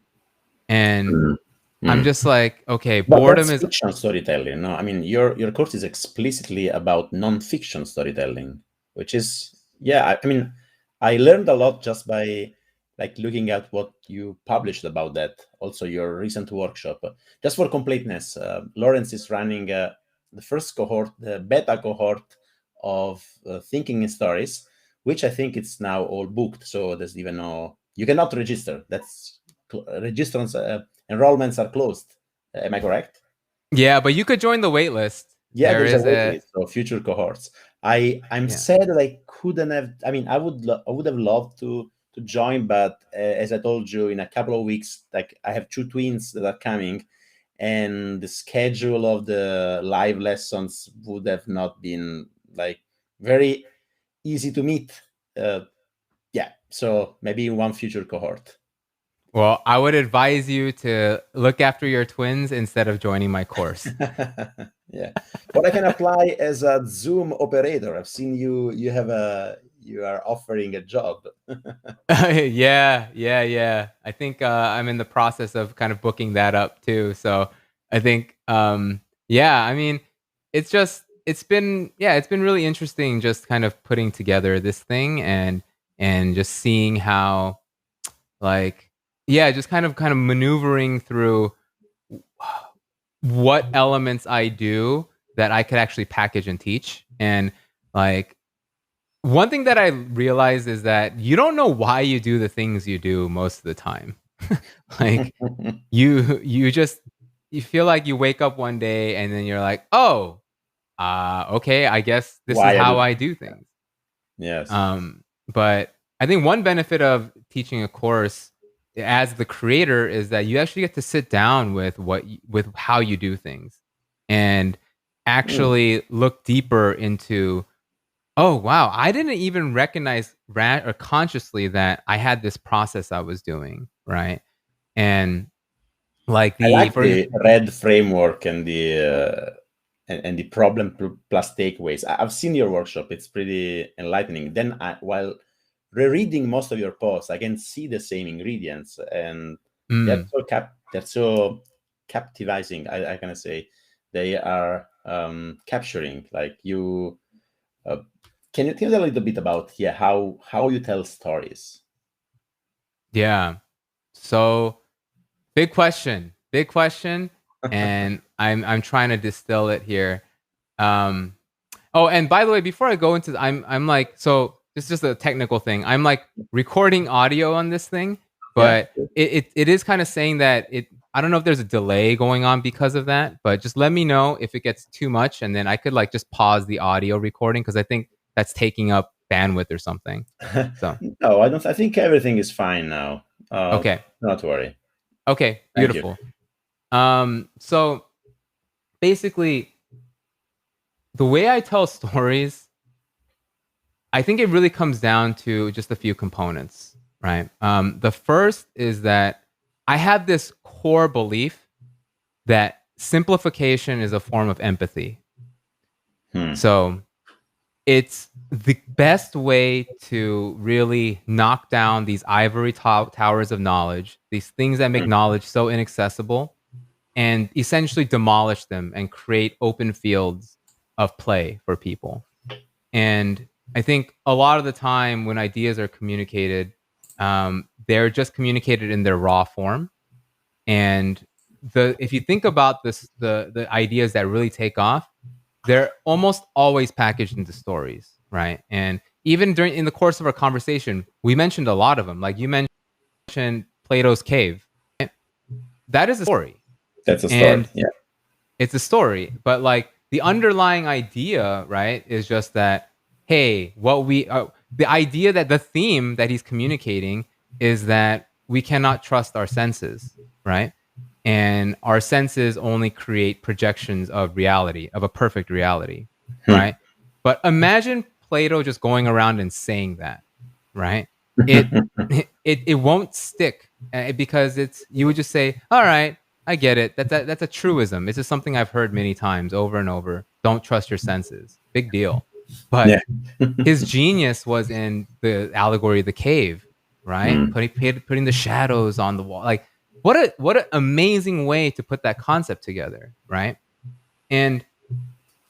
And I'm just like, okay, boredom that's is fiction storytelling. No, I mean your course is explicitly about non-fiction storytelling, which is I mean, I learned a lot just by like looking at what you published about that. Also, your recent workshop. Just for completeness, Lawrence is running the first cohort, the beta cohort of Thinking in Stories, which I think it's now all booked. So there's even no, you cannot register. That's registrants. Enrollments are closed. Am I correct? Yeah, but you could join the wait list. Yeah, there's a wait list of future cohorts. I'm sad that I couldn't have. I mean, I would have loved to join, but as I told you, in a couple of weeks, like I have 2 twins that are coming, and the schedule of the live lessons would have not been like very easy to meet. So maybe in one future cohort. Well, I would advise you to look after your twins instead of joining my course. Yeah, but I can apply as a Zoom operator. I've seen you are offering a job. Yeah. I think I'm in the process of kind of booking that up too. So I think I mean, it's been really interesting just kind of putting together this thing and just seeing how like just kind of maneuvering through what elements I do that I could actually package and teach. And like one thing that I realized is that you don't know why you do the things you do most of the time. Like you just you feel like you wake up one day and then you're like, oh, okay, I guess this is how I do things. Yes. But I think one benefit of teaching a course as the creator is that you actually get to sit down with with how you do things and actually look deeper into, oh wow, I didn't even recognize or consciously that I had this process I was doing, right? And like the red framework and the problem plus takeaways. I've seen your workshop. It's pretty enlightening. Then while rereading most of your posts, I can see the same ingredients, and they're so captivating. I can say they are capturing. Like you, can you tell a little bit about how you tell stories? Yeah. So Big question. Big question. And I'm trying to distill it here. Um, oh, and by the way, before I go into, I'm like, so this is just a technical thing. I'm like recording audio on this thing, Yeah. but it is kind of saying that it. I don't know if there's a delay going on because of that, but just let me know if it gets too much, and then I could like just pause the audio recording because I think that's taking up bandwidth or something. So No, I don't. I think everything is fine now. okay, Not worry. okay, Thank you. beautiful. So basically, the way I tell stories, I think it really comes down to just a few components, right? The first is that I have this core belief that simplification is a form of empathy. Hmm. So it's the best way to really knock down these ivory towers of knowledge, these things that make Hmm. knowledge so inaccessible, and essentially demolish them and create open fields of play for people. And I think a lot of the time when ideas are communicated, they're just communicated in their raw form. And if you think about this, the ideas that really take off, they're almost always packaged into stories, right? And even during in the course of our conversation, we mentioned a lot of them. Like you mentioned Plato's cave. Right? That is a story, That's a story. and Yeah. it's a story, but like the underlying idea, right, is just that hey, the idea that the theme that he's communicating is that we cannot trust our senses, right? And our senses only create projections of reality, of a perfect reality, Hmm. right? But imagine Plato just going around and saying that, right? It it won't stick because it's you would just say, all right, I get it. That's a truism. It's just something I've heard many times over and over. Don't trust your senses. Big deal. But Yeah. his genius was in the allegory of the cave, right? Hmm. Putting the shadows on the wall. Like what an amazing way to put that concept together, right? And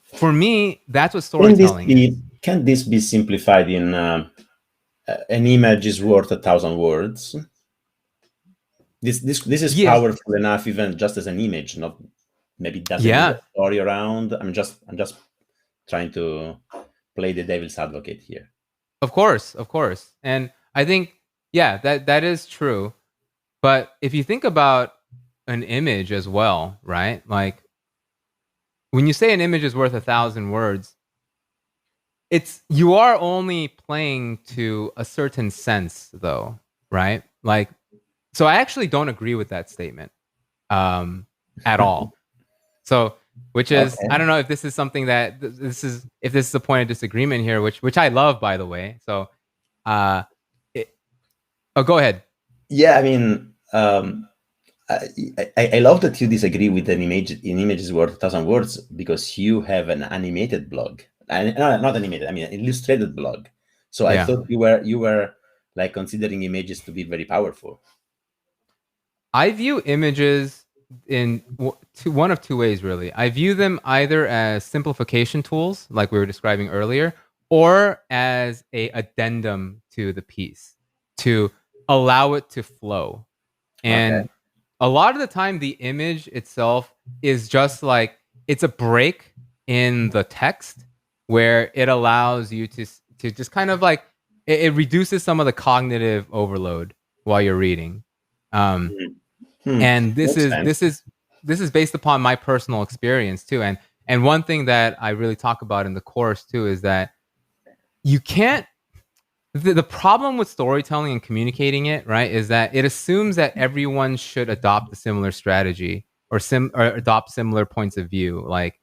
for me, that's what Can this storytelling is. be? Can this be simplified in an image is worth 1,000 words? This is Yes. powerful enough, even just as an image. Not maybe it doesn't need a Yeah. story around. I'm just trying to play the devil's advocate here. Of course. Of course. And I think yeah, that is true. But if you think about an image as well, right? Like when you say an image is worth 1,000 words, it's you are only playing to a certain sense though, right? Like so I actually don't agree with that statement at all. So which is I Okay. don't know if this is something that this is a point of disagreement here, which I love by the way. So uh it, oh go ahead. Yeah, I mean, I love that you disagree with an image. An image is worth 1,000 words because you have an animated blog, and no, not animated. I mean, an illustrated blog. So I Yeah. thought you were like considering images to be very powerful. I view images in one of two ways, really. I view them either as simplification tools, like we were describing earlier, or as a addendum to the piece to allow it to flow. Okay. And a lot of the time, the image itself is just like it's a break in the text where it allows you to just kind of like it reduces some of the cognitive overload while you're reading. Um, Hmm. Hmm. and Makes sense. this is based upon my personal experience too and one thing that I really talk about in the course too is that you can't the problem with storytelling and communicating it right is that it assumes that everyone should adopt a similar strategy or adopt similar points of view like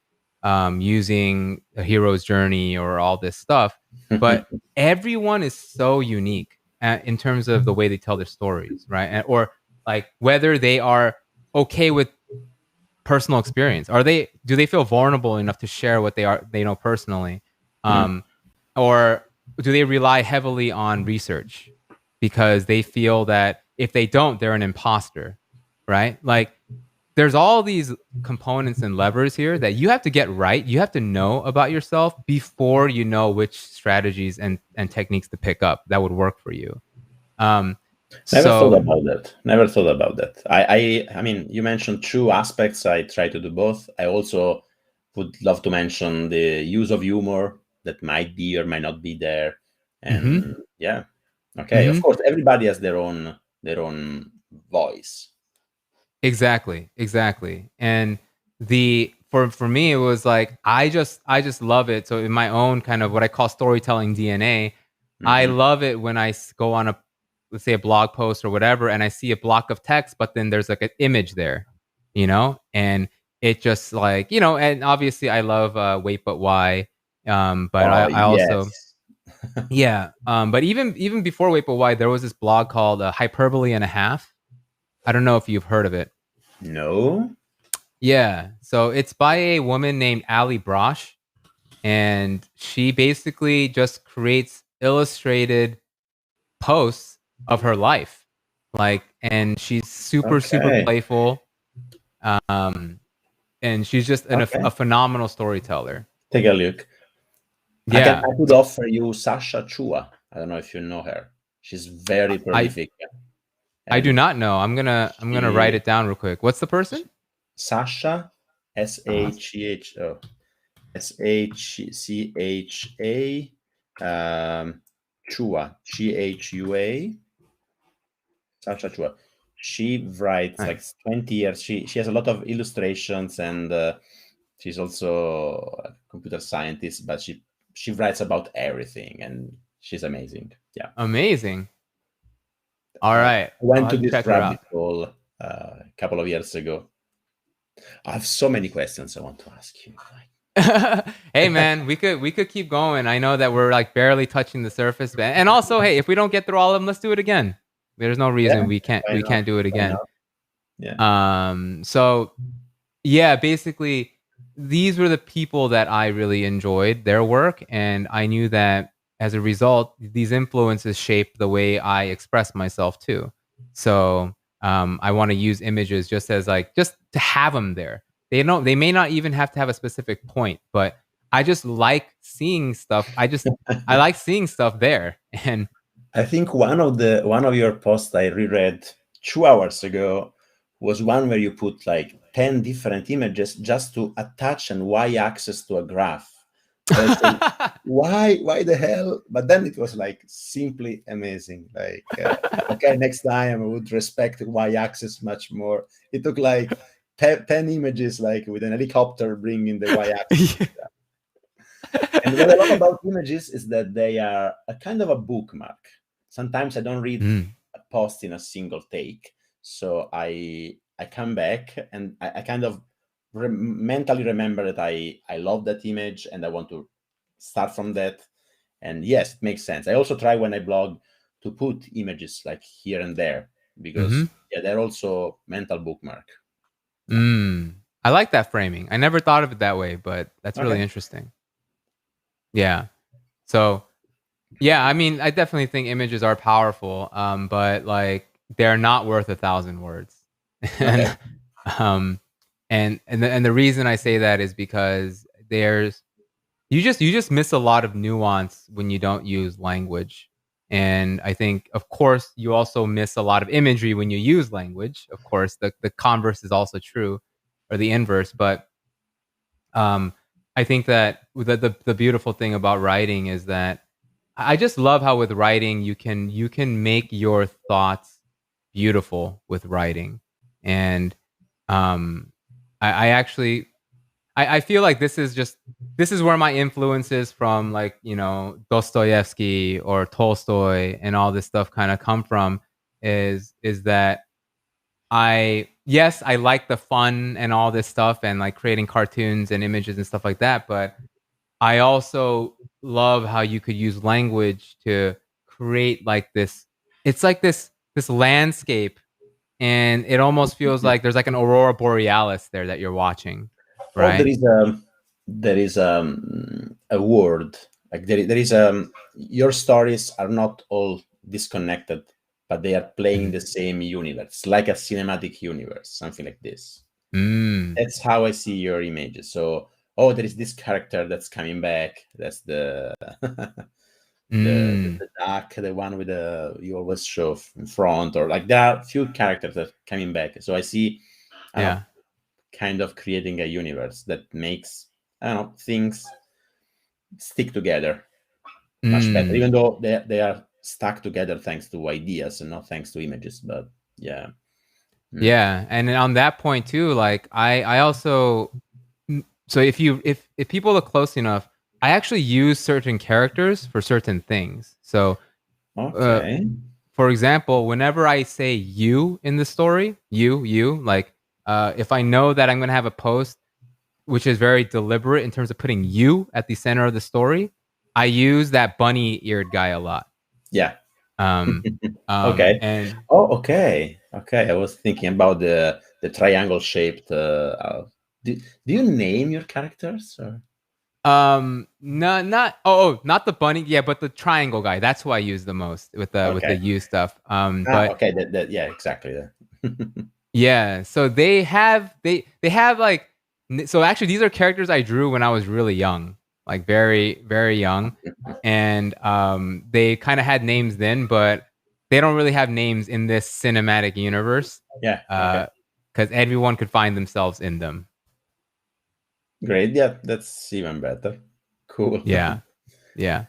using a hero's journey or all this stuff but everyone is so unique in terms of the way they tell their stories right or like whether they are okay with personal experience are they do they feel vulnerable enough to share what they know personally Hmm. um, or do they rely heavily on research because they feel that if they don't they're an imposter right like there's all these components and levers here that you have to get right you have to know about yourself before you know which strategies and techniques to pick up that would work for you um, Never thought So, about that. Never thought about that. I mean, you mentioned two aspects. I try to do both. I also would love to mention the use of humor that might be or might not be there. mhm, And yeah, okay. Of mhm. course, everybody has their own voice. Exactly, exactly. And the for me it was like I just love it. So in my own kind of what I call storytelling DNA, I Hmm. love it when go on a, let's say, a blog post or whatever, and I see a block of text, but then there's like an image there, and it just like, and obviously I love Wait But Why, but Oh I also, yes. yeah, but even before Wait But Why, there was this blog called Hyperbole and a Half. I don't know if you've heard of it. No. Yeah. So it's by a woman named Ali Brosh, and she basically just creates illustrated posts of her life. Like, and she's super, super Okay. playful. Um, and she's just a Okay. phenomenal storyteller. Take a look. Yeah. I could offer you Sasha Chua. I don't know if you know her. She's very I prolific, I do and not know. I'm gonna write she it down real quick. What's the person? Sasha Uh-huh. Sachcha Chua Chua. Sasha Chua. She writes like Nice. 20 years. She has a lot of illustrations, and she's also a computer scientist, but she writes about everything, and she's amazing. Yeah. Amazing. All I right. I'll went to have to this check her rabbit out. hole a couple of years ago. I have so many questions I want to ask you. Hey man, we could keep going. I know that we're like barely touching the surface, and also, hey, if we don't get through all of them, let's do it again. There's no Yeah, reason we can't why we not? can't do it Why again. not? Yeah. So yeah, basically, these were the people that I really enjoyed their work, and I knew that as a result, these influences shape the way I express myself too. So I want to use images just as like just to have them there. They may not even have to have a specific point, but I just like seeing stuff. I like seeing stuff there, and I think one of your posts I reread 2 hours ago was one where you put like 10 different images just to attach and y-axis to a graph. I was saying, why the hell? But then it was like simply amazing. Like, okay, next time I would respect y-axis much more. It took like 10 images, like with an helicopter bringing the y-axis. And what I love about images is that they are a kind of a bookmark. Sometimes I don't read Mm, a post in a single take, so I come back and I kind of mentally remember that I love that image and I want to start from that. And yes, it makes sense. I also try when I blog to put images like here and there because hmm yeah, they're also mental bookmark. Yeah. I like that framing. I never thought of it that way, but that's really Okay. interesting. Yeah. So, yeah, I mean, I definitely think images are powerful, but like they're not worth 1,000 words. Okay. and um and the reason I say that is because there's you just miss a lot of nuance when you don't use language. And I think, of course, you also miss a lot of imagery when you use language. Of course, the converse is also true, or the inverse. But um, I think that the beautiful thing about writing is that I just love how with writing you can make your thoughts beautiful with writing. And um, I actually I feel like this is where my influences from, like, Dostoevsky or Tolstoy and all this stuff kind of come from, is that I like the fun and all this stuff and like creating cartoons and images and stuff like that, but I also love how you could use language to create like this, it's like this landscape, and it almost feels like there's like an aurora borealis there that you're watching, Oh, right? there is a word like there is your stories are not all disconnected, but they are playing in Mhm. the same universe, like a cinematic universe, something like this. Mm. That's how I see your images. So, oh, there is this character that's coming back. That's the Mm. the duck, the one with the you always show in front, or like there are few characters that coming back. So I see, I don't know, Yeah. kind of creating a universe that makes, I don't know, things stick together much better, Mm. even though they are stuck together thanks to ideas and not thanks to images. But yeah. Mm. Yeah, and then on that point too, like I also so if people look close enough, I actually use certain characters for certain things. So, uh, Okay. for example, whenever I say you in the story, you, like if I know that I'm gonna have a post which is very deliberate in terms of putting you at the center of the story, I use that bunny-eared guy a lot. Yeah. Um, Okay. and Oh, okay. Okay. I was thinking about the triangle shaped. Do you name your characters? Or? not not the bunny, yeah, but the triangle guy. That's who I use the most with the Okay. you stuff. Ah, But okay. That yeah, exactly. yeah, so they have like so actually these are characters I drew when I was really young, like very very young, and they kind of had names then, but they don't really have names in this cinematic universe, Yeah. Okay. because everyone could find themselves in them. Great. Yeah, that's even better. Cool. Yeah, yeah.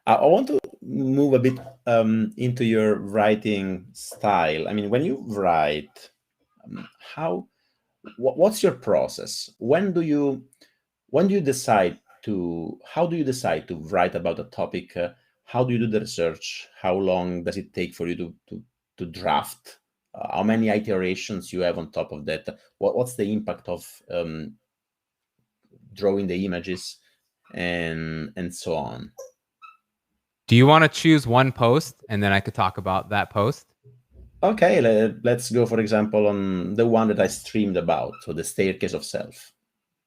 I want to move a bit into your writing style. I mean, when you write, how what's your process? When do you decide to how do you decide to write about a topic? How do you do the research? How long does it take for you to draft? How many iterations you have on top of that? What's the impact of drawing the images and so on? Do you want to choose one post and then I could talk about that post? Okay, let's go, for example, on the one that I streamed about, so the staircase of self.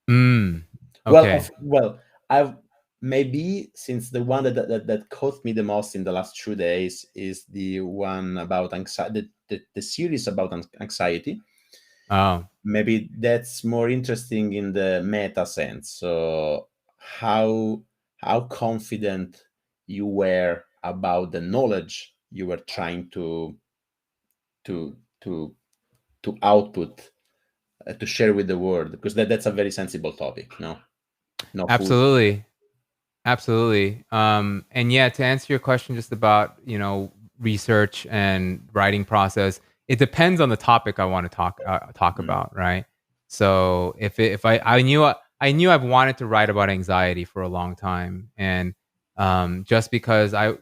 Mm. Well, Okay. I've maybe since the one that caught me the most in the last 2 days is the one about anxiety, the series about anxiety. Oh. Maybe that's more interesting in the meta sense. So how how confident you were about the knowledge you were trying to to to output, to share with the world, because that's a very sensible topic. No who. Absolutely. Absolutely. And yeah, to answer your question just about, research and writing process, it depends on the topic I want to talk Mm, about, right? So if I knew I've wanted to write about anxiety for a long time, and just because I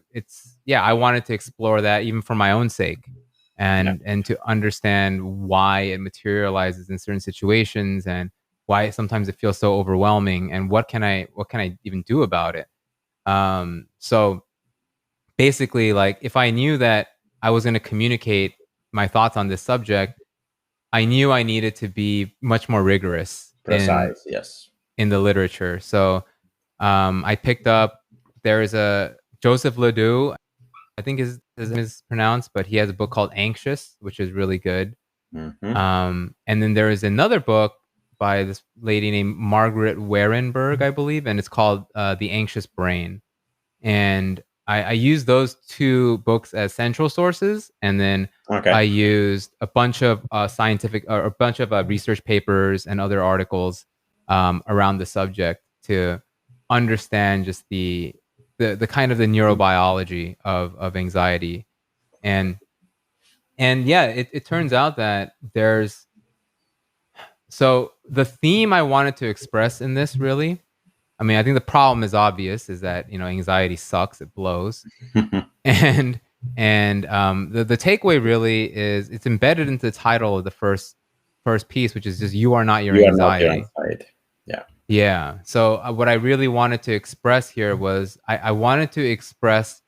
wanted to explore that even for my own sake, yeah. and to understand why it materializes in certain situations, and why sometimes it feels so overwhelming, and what can I even do about it. So basically, like, if I knew that I was going to communicate my thoughts on this subject, I knew I needed to be much more rigorous Precise, yes. in the literature. So I picked up, there is a Joseph Ledoux, I think his name is pronounced, but he has a book called Anxious, which is really good. Hmm. And then there is another book by this lady named Margaret Warenberg, I believe, and it's called The Anxious Brain. And I used those two books as central sources, and then I Okay. used a bunch of scientific, or a bunch of research papers and other articles around the subject to understand just the kind of the neurobiology of anxiety. And yeah, it turns out that there's so the theme I wanted to express in this, really, I mean, I think the problem is obvious, is that, anxiety sucks, it blows. And the takeaway really is, it's embedded into the title of the first piece, which is just, you are not your You are not your anxiety. anxiety. Yeah. Yeah. So what I really wanted to express here was, I wanted to express,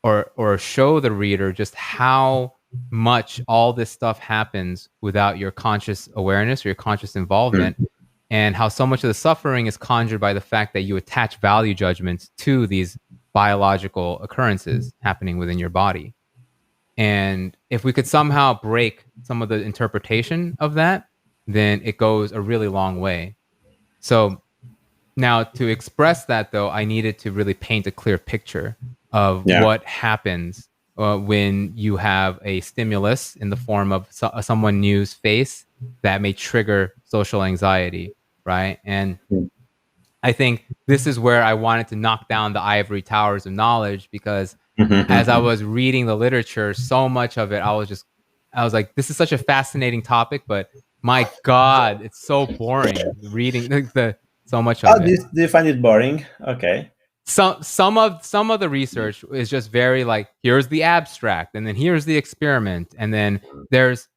or show the reader just how much all this stuff happens without your conscious awareness or your conscious involvement, Mm. and how so much of the suffering is conjured by the fact that you attach value judgments to these biological occurrences happening within your body. And if we could somehow break some of the interpretation of that, then it goes a really long way. So now, to express that, though, I needed to really paint a clear picture of Yeah. what happens when you have a stimulus in the form of someone new's face that may trigger social anxiety, right? And Mm. I think this is where I wanted to knock down the ivory towers of knowledge, because as I Mhm. was reading the literature, so much of it, I was like, this is such a fascinating topic, but my God, it's so boring reading the so much Oh, of it. do you find it boring? Okay. Some of the research is just very like, here's the abstract, and then here's the experiment, and then there's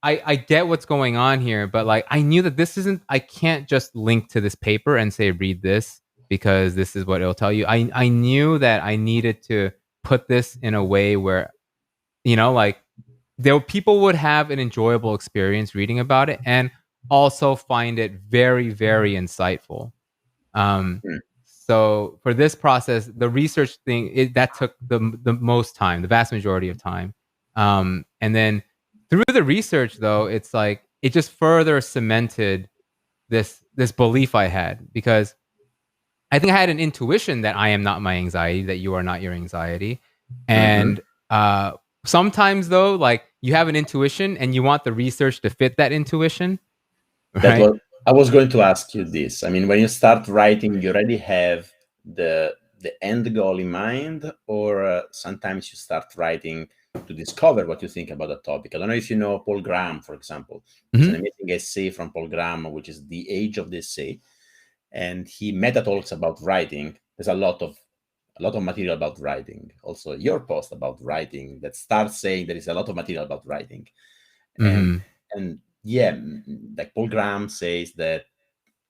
I get what's going on here, but like I knew that this isn't I can't just link to this paper and say read this because this is what it'll tell you. I knew that I needed to put this in a way where, like people would have an enjoyable experience reading about it and also find it very, very insightful. Um, Mm. so for this process, the research thing that took the most time, the vast majority of time. And then through the research, though, it's like it just further cemented this belief I had, because I think I had an intuition that I am not my anxiety, that you are not your anxiety, Mhm. and uh, sometimes though, like you have an intuition and you want the research to fit that intuition, That right? was I was going to ask you this. I mean, when you start writing, you already have the end goal in mind, or sometimes you start writing to discover what you think about a topic. I don't know if you know Paul Graham, for example. There's an Hmm. amazing essay from Paul Graham, which is The Age of the Essay, and he meta talks about writing. There's a lot of material about writing. Also, your post about writing that starts saying there is a lot of material about writing, and Hmm. and yeah, like Paul Graham says that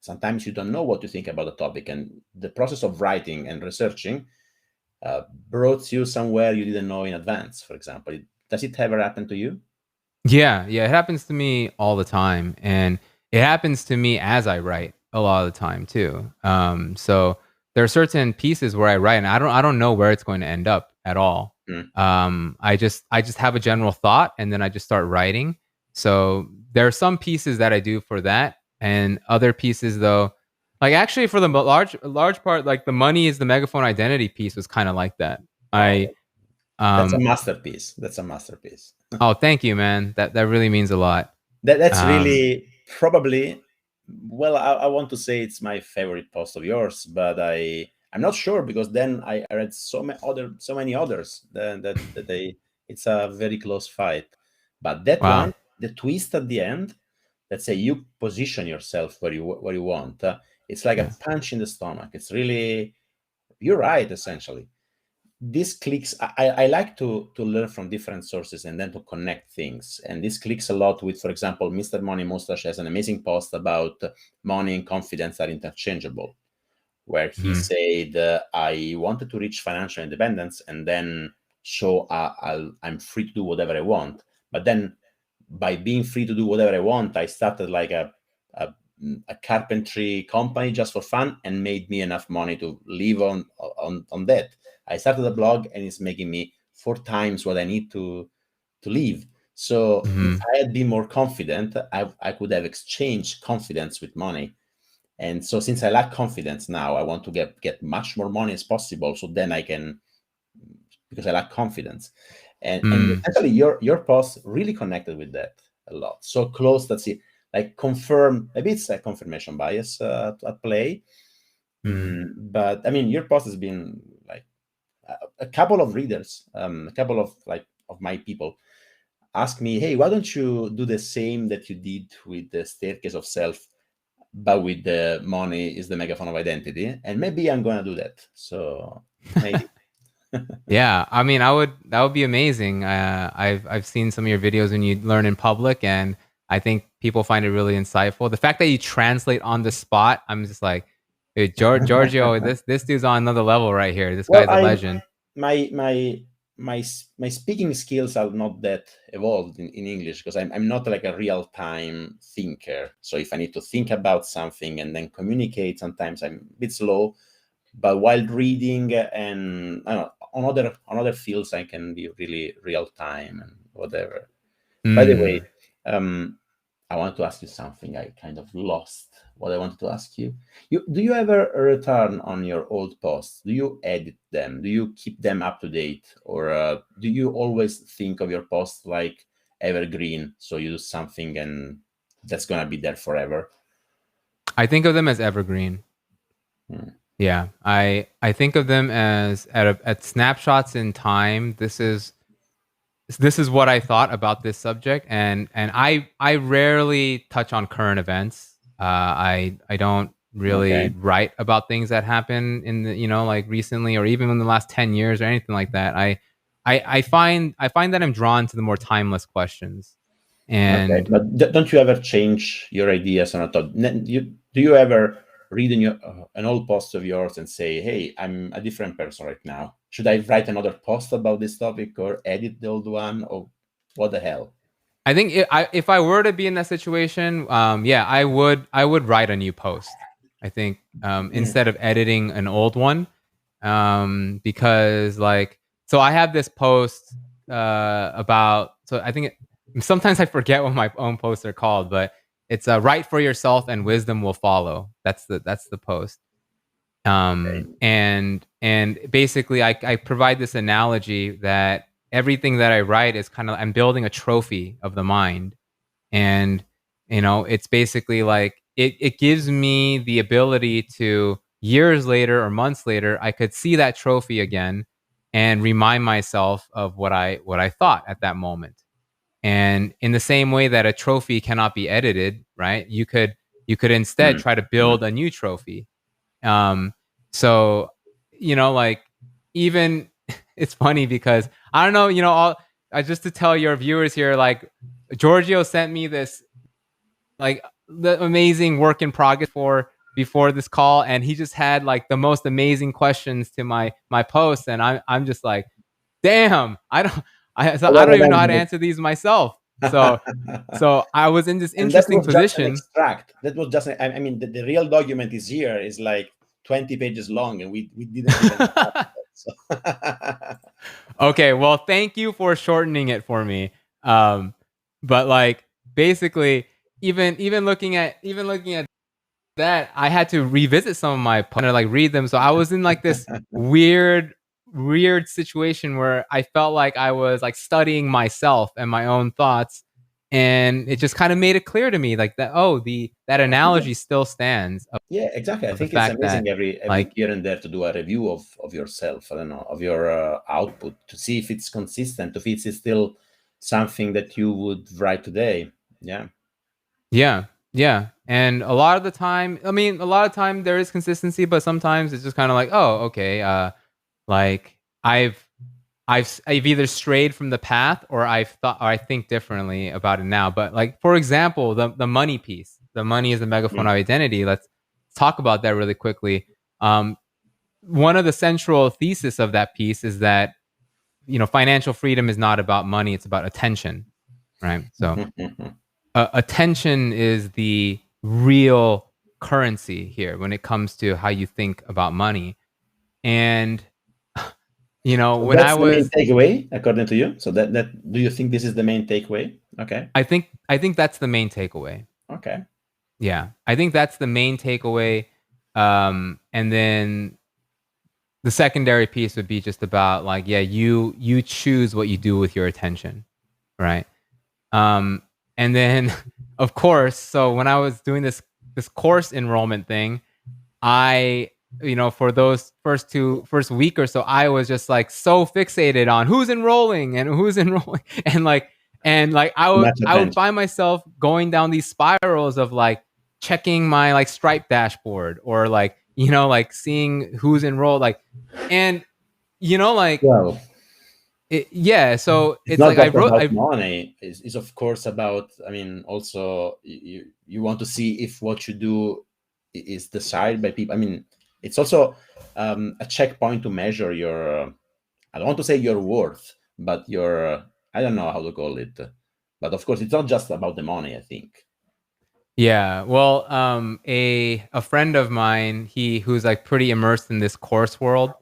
sometimes you don't know what to think about a topic, and the process of writing and researching brought you somewhere you didn't know in advance. For example, does it ever happen to you? Yeah, yeah, it happens to me all the time, and it happens to me as I write a lot of the time too. So there are certain pieces where I write, and I don't know where it's going to end up at all. Mm. I just have a general thought, and then I just start writing. So there are some pieces that I do for that, and other pieces though, like actually for the large part, like the money is the megaphone identity piece was kind of like that. I Oh, that's a um masterpiece. That's a masterpiece. Oh, thank you, man. That really means a lot. That's Um, really probably, well, I want to say it's my favorite post of yours, but I'm not sure, because then I read so many others that they it's a very close fight. But that wow. one, the twist at the end, let's say you position yourself where you want, it's like a Yes. punch in the stomach. It's really, you're right, essentially. This clicks. I like to learn from different sources and then to connect things, and this clicks a lot with, for example, Mr. Money Mustache has an amazing post about money and confidence are interchangeable, where he Mhm. said, I wanted to reach financial independence and then show I'm free to do whatever I want. But then by being free to do whatever I want, I started like a, a carpentry company just for fun, and made me enough money to live on that. I started a blog and it's making me 4 times what I need to live. So if Mhm. I had been more confident, I could have exchanged confidence with money. And so since I lack confidence now, I want to get much more money as possible. So then I can, because I lack confidence. And Mm. essentially your post really connected with that a lot. So close, that's it. Like confirm, maybe it's a confirmation bias at play. Mhm. But I mean, your post has been like a couple of readers, a couple of like of my people ask me, hey, why don't you do the same that you did with the staircase of self, but with the money is the megaphone of identity? And maybe I'm gonna do that. So maybe. Yeah, I mean, that would be amazing. I've seen some of your videos when you learn in public, and I think people find it really insightful. The fact that you translate on the spot, I'm just like, hey, Giorgio, this dude's on another level right here. This Well, guy's a legend. my speaking skills are not that evolved in English, because I'm not like a real time thinker. So if I need to think about something and then communicate, sometimes I'm a bit slow. But while reading and I don't know, on other fields, I can be really real time and whatever. By the way, Mm. um, I want to ask you something I kind of lost what I wanted to ask you. Do you ever return on your old posts? Do you edit them? Do you keep them up to date, or do you always think of your posts like evergreen? So you do something and that's gonna be there forever. I think of them as evergreen. Yeah, I think of them as at snapshots in time. This is what I thought about this subject, and I rarely touch on current events. I don't really Okay. write about things that happen in the like recently or even in the last 10 years or anything like that. I find that I'm drawn to the more timeless questions, Okay, and but don't you ever change your ideas on a thought? Do you ever read in your an old post of yours and say, "Hey, I'm a different person right now. Should I write another post about this topic or edit the old one, or what the hell?" I think if I were to be in that situation, yeah, I would write a new post. I think instead of editing an old one, because so I have this post about so I think sometimes I forget what my own posts are called, but it's write for yourself and wisdom will follow. That's the post. Okay. And basically I provide this analogy that everything that I write is kind of I'm building a trophy of the mind. And it's basically like it gives me the ability to years later or months later I could see that trophy again and remind myself of what I thought at that moment. And in the same way that a trophy cannot be edited, right? You could instead Hmm. try to Hmm. build a new trophy. um, so like even it's funny because I don't know, just to tell your viewers here, like Giorgio sent me this like the amazing work in progress for before this call, and he just had like the most amazing questions to my posts, and I'm just like, damn, so I Well, don't even know how to well, answer these myself. So well. so I was in this And that interesting was just an position. extract. That was just, I mean, the real document is here, is like 20 pages long, and we didn't even start that. So. Okay, well, thank you for shortening it for me. But like basically, even looking at that, I had to revisit some of my poems and like read them. So I was in like this weird situation where I felt like I was like studying myself and my own thoughts, and it just kind of made it clear to me like that. Oh, that I think analogy still stands Yeah, exactly. I of the think it's fact that amazing every like here and there to do a review of yourself. I don't know, of your output, to see if it's consistent, if it's still something that you would write today. Yeah. yeah, yeah. And a lot of the time, I mean, a lot of time there is consistency, but sometimes it's just kind of like, oh, okay, like I've either strayed from the path or I think differently about it now. But like for example, the money piece, the money is the megaphone Mm. of identity. Let's talk about that really quickly. Um, One of the central thesis of that piece is that financial freedom is not about money; it's about attention, right? So attention is the real currency here when it comes to how you think about money. And So when I that's the main was takeaway, according to you. So that do you think this is the main takeaway? Okay. I think that's the main takeaway. Okay. Yeah, I think that's the main takeaway. And then the secondary piece would be just about like, yeah, you choose what you do with your attention, right? Um, and then of course, so when I was doing this course enrollment thing, I for those first week or so, I was just like so fixated on who's enrolling and who's enrolling, and like I Too would much I would attention. find myself going down these spirals of like checking my like Stripe dashboard or like like seeing who's enrolled, like, and like Well, yeah, so it's it's not like I just wrote about I money. It's of course about, I mean, also you want to see if what you do is desired by people. I mean, it's also a checkpoint to measure your I don't want to say your worth, but your I don't know how to call it. But of course, it's not just about the money, I think. Yeah, well, a friend of mine, who's like pretty immersed in this course world,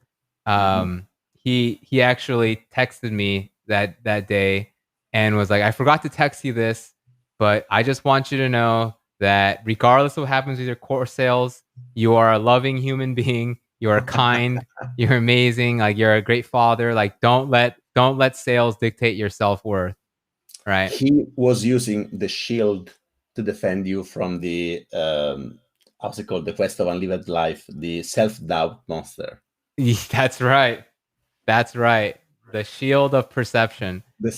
Hmm. he actually texted me that day and was like, "I forgot to text you this, but I just want you to know that regardless of what happens with your course sales, you are a loving human being. You are kind. You're amazing. Like you're a great father. Like don't let sales dictate your self-worth. Right. He was using the shield to defend you from the how's it called? The quest of unlived life, the self-doubt monster. That's right. That's right. The shield of perception. The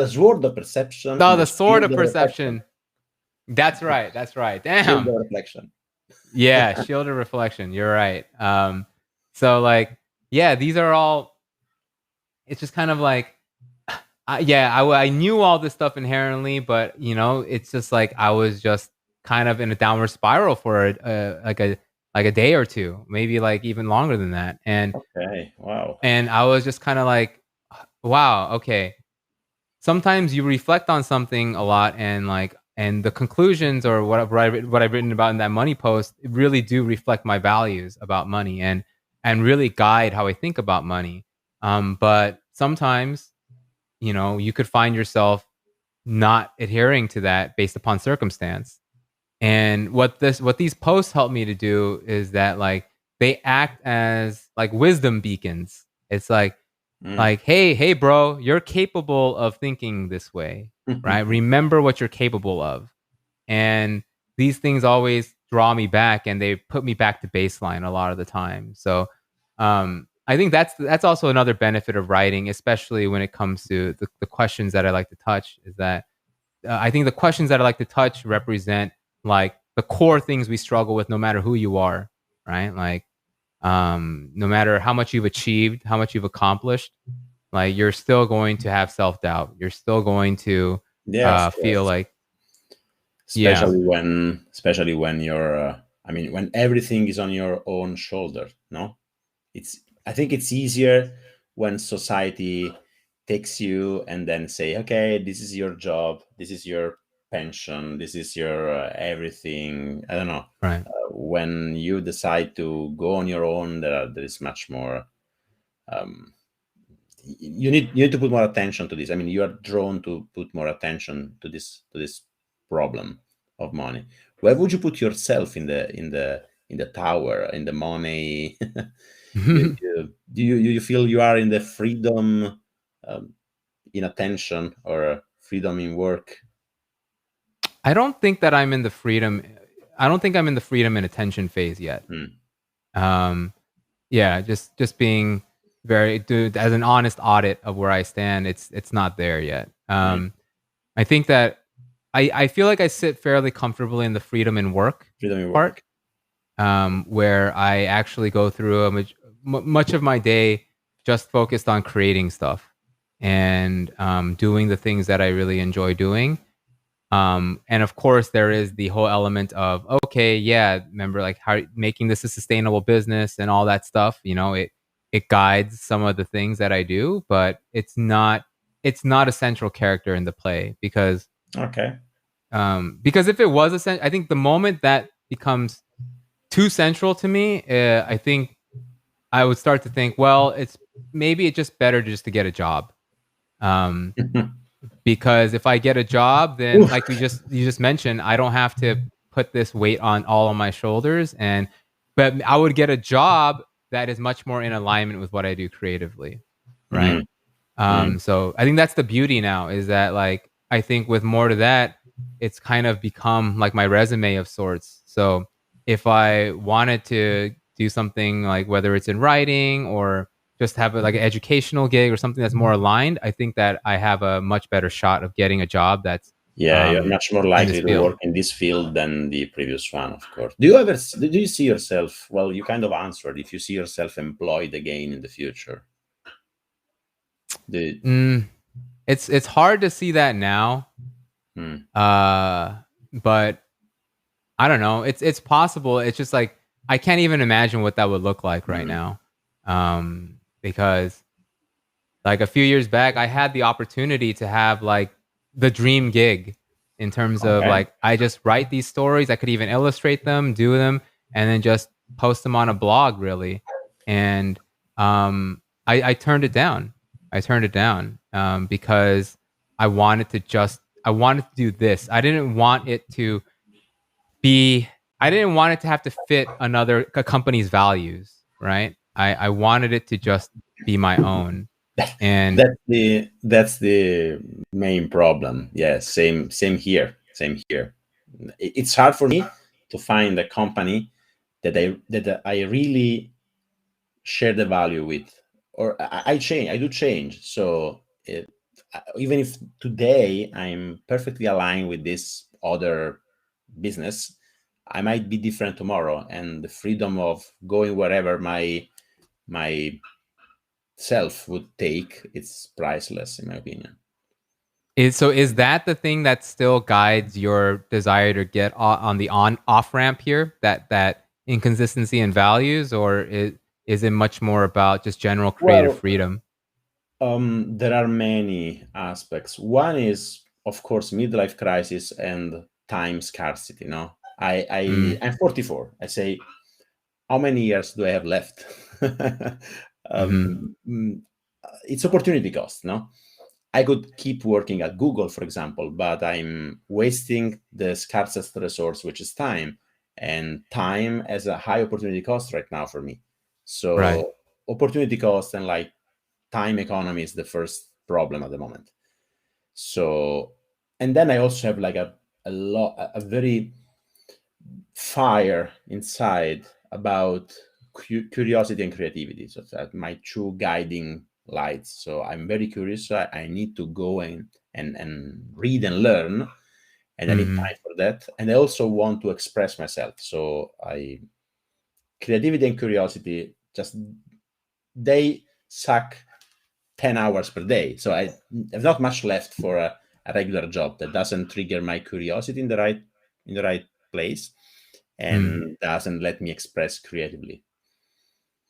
sword of perception No, and the the sword shield of of reflection. perception. That's right. That's right. Shield Damn. of reflection. Yeah, shield of reflection. You're right. So like, yeah, these are all. It's just kind of like, I knew all this stuff inherently, but it's just like I was just kind of in a downward spiral for like a day or two, maybe like even longer than that, Okay. Wow. and I was just kind of like, wow, okay. Sometimes you reflect on something a lot, and the conclusions or what I've written about in that money post really do reflect my values about money and really guide how I think about money. But sometimes you could find yourself not adhering to that based upon circumstance. And what these posts help me to do is that like they act as like wisdom beacons. It's like, hey, bro, you're capable of thinking this way, right? Remember what you're capable of. And these things always draw me back and they put me back to baseline a lot of the time. So I think that's also another benefit of writing, especially when it comes to the questions that I like to touch, is that I think the questions that I like to touch represent like the core things we struggle with no matter who you are, right? Like no matter how much you've achieved, how much you've accomplished, like you're still going to have self-doubt. You're still going to Yeah, of feel course. like, yeah, Especially when you're I mean, when everything is on your own shoulder. No, I think it's easier when society takes you and then say, okay, this is your job, this is your pension, this is your everything. I don't know. right. When you decide to go on your own, there is much more. um, you need to put more attention to this. I mean, you are drawn to put more attention to this problem of money. Where would you put yourself in the tower, in the money? Do you feel you are in the freedom, um, in attention, or freedom in work? I don't think that I'm in the freedom. I don't think I'm in the freedom and attention phase yet. Hmm. Um, yeah, just being as an honest audit of where I stand, it's not there yet. Hmm. I think that I feel like I sit fairly comfortably in the freedom in work Freedom in part, work. where I actually go through much of my day just focused on creating stuff and doing the things that I really enjoy doing. And of course, there is the whole element of, okay, yeah, remember like how making this a sustainable business and all that stuff. It guides some of the things that I do, but it's not a central character in the play Okay. because if it was I think the moment that becomes too central to me, I think I would start to think, well, it's just better just to get a job. Um, because if I get a job, then Oof. like you just mentioned, I don't have to put this weight on all of my shoulders, but I would get a job that is much more in alignment with what I do creatively, right? Mm, mm. So I think that's the beauty now, is that like I think with more to that, it's kind of become like my resume of sorts. So if I wanted to do something like whether it's in writing or just have like an educational gig or something that's more aligned, I think that I have a much better shot of getting a job that's Yeah, you're much more in this likely to field. work in this field than the previous one, of course. Do you see yourself? Well, you kind of answered. If you see yourself employed again in the future, the Mm, it's hard to see that now, hmm, uh, but I don't know. It's possible. It's just like I can't even imagine what that would look like right hmm, now, because like a few years back, I had the opportunity to have like the dream gig in terms of okay, like I just write these stories. I could even illustrate them, do them, and then just post them on a blog, really. And I turned it down. I turned it down because I wanted to do this. I didn't want it to be, I didn't want it to have to fit a company's values, right? I wanted it to just be my own. And That's the main problem. Yeah, same here. Same here. It's hard for me to find a company that I really share the value with, or I do change. So even if today I'm perfectly aligned with this other business, I might be different tomorrow, and the freedom of going wherever my self would take, it's priceless in my opinion. is that the thing that still guides your desire to get on the on off ramp here? That inconsistency in values, or is it much more about just general creative Well, freedom? there are many aspects. One is, of course, midlife crisis and time scarcity. Mm, I'm 44. I say, how many years do I have left? mm-hmm. It's opportunity cost. No, I could keep working at Google, for example, but I'm wasting the scarcest resource, which is time, and time has a high opportunity cost right now for me. Right. So opportunity cost and like time economy is the first problem at the moment. So, and then I also have like a very fire inside about curiosity and creativity. So that's my two guiding lights. So I'm very curious. So I need to go and read and learn, and I need Mm-hmm. time for that. And I also want to express myself. So I creativity and curiosity just they suck 10 hours per day. So I have not much left for a regular job that doesn't trigger my curiosity in the right place Mm, and doesn't let me express creatively.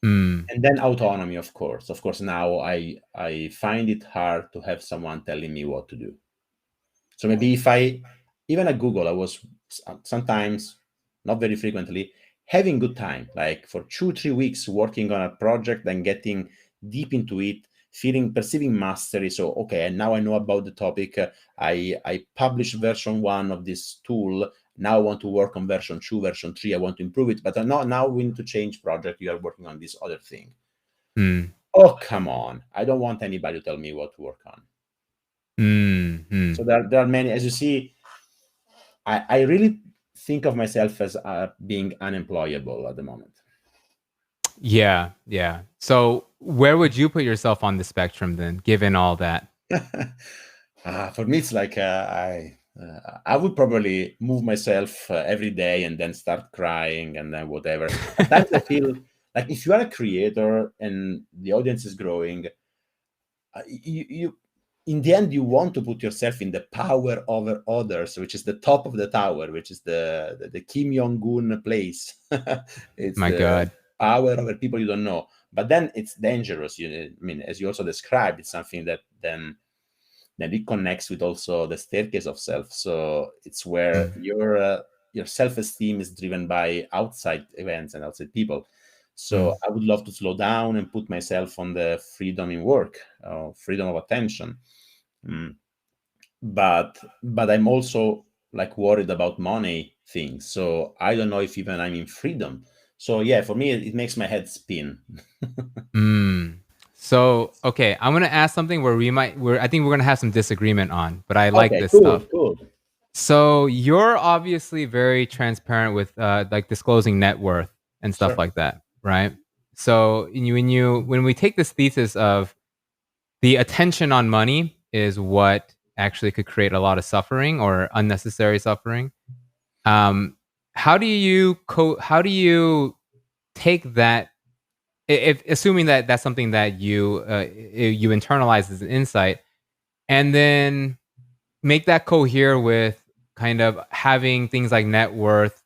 mm, And then autonomy, of course now I find it hard to have someone telling me what to do. So maybe if I, even at Google, I was sometimes, not very frequently, having good time, like for 2 3 weeks working on a project and getting deep into it, perceiving mastery. So okay, and now I know about the topic. I published version 1 of this tool. Now I want to work on version 2, version 3. I want to improve it, but now we need to change project. You are working on this other thing. mm, Oh, come on! I don't want anybody to tell me what to work on. mm, So mm. there are many, as you see. I really think of myself as being unemployable at the moment. Yeah, yeah. So where would you put yourself on the spectrum then, given all that? For me, it's like I would probably move myself every day and then start crying and then whatever. At times, I feel like if you are a creator and the audience is growing, you in the end you want to put yourself in the power over others, which is the top of the tower, which is the Kim Jong-un place. It's My the God. power over people you don't know, but then it's dangerous. I mean, as you also described, it's something that then it connects with also the staircase of self. So it's where Mm, your self-esteem is driven by outside events and outside people. So mm, I would love to slow down and put myself on the freedom in work, freedom of attention. Mm. But I'm also like worried about money things. So I don't know if even I'm in freedom. So yeah, for me it makes my head spin. mm. So, okay, I'm gonna ask something where I think we're gonna have some disagreement on, but I like Okay, this cool, stuff. cool. So you're obviously very transparent with like disclosing net worth and stuff Sure. like that, right? So when we take this thesis of the attention on money is what actually could create a lot of suffering or unnecessary suffering. Um, how do you take that, if assuming that that's something that you internalize as an insight, and then make that cohere with kind of having things like net worth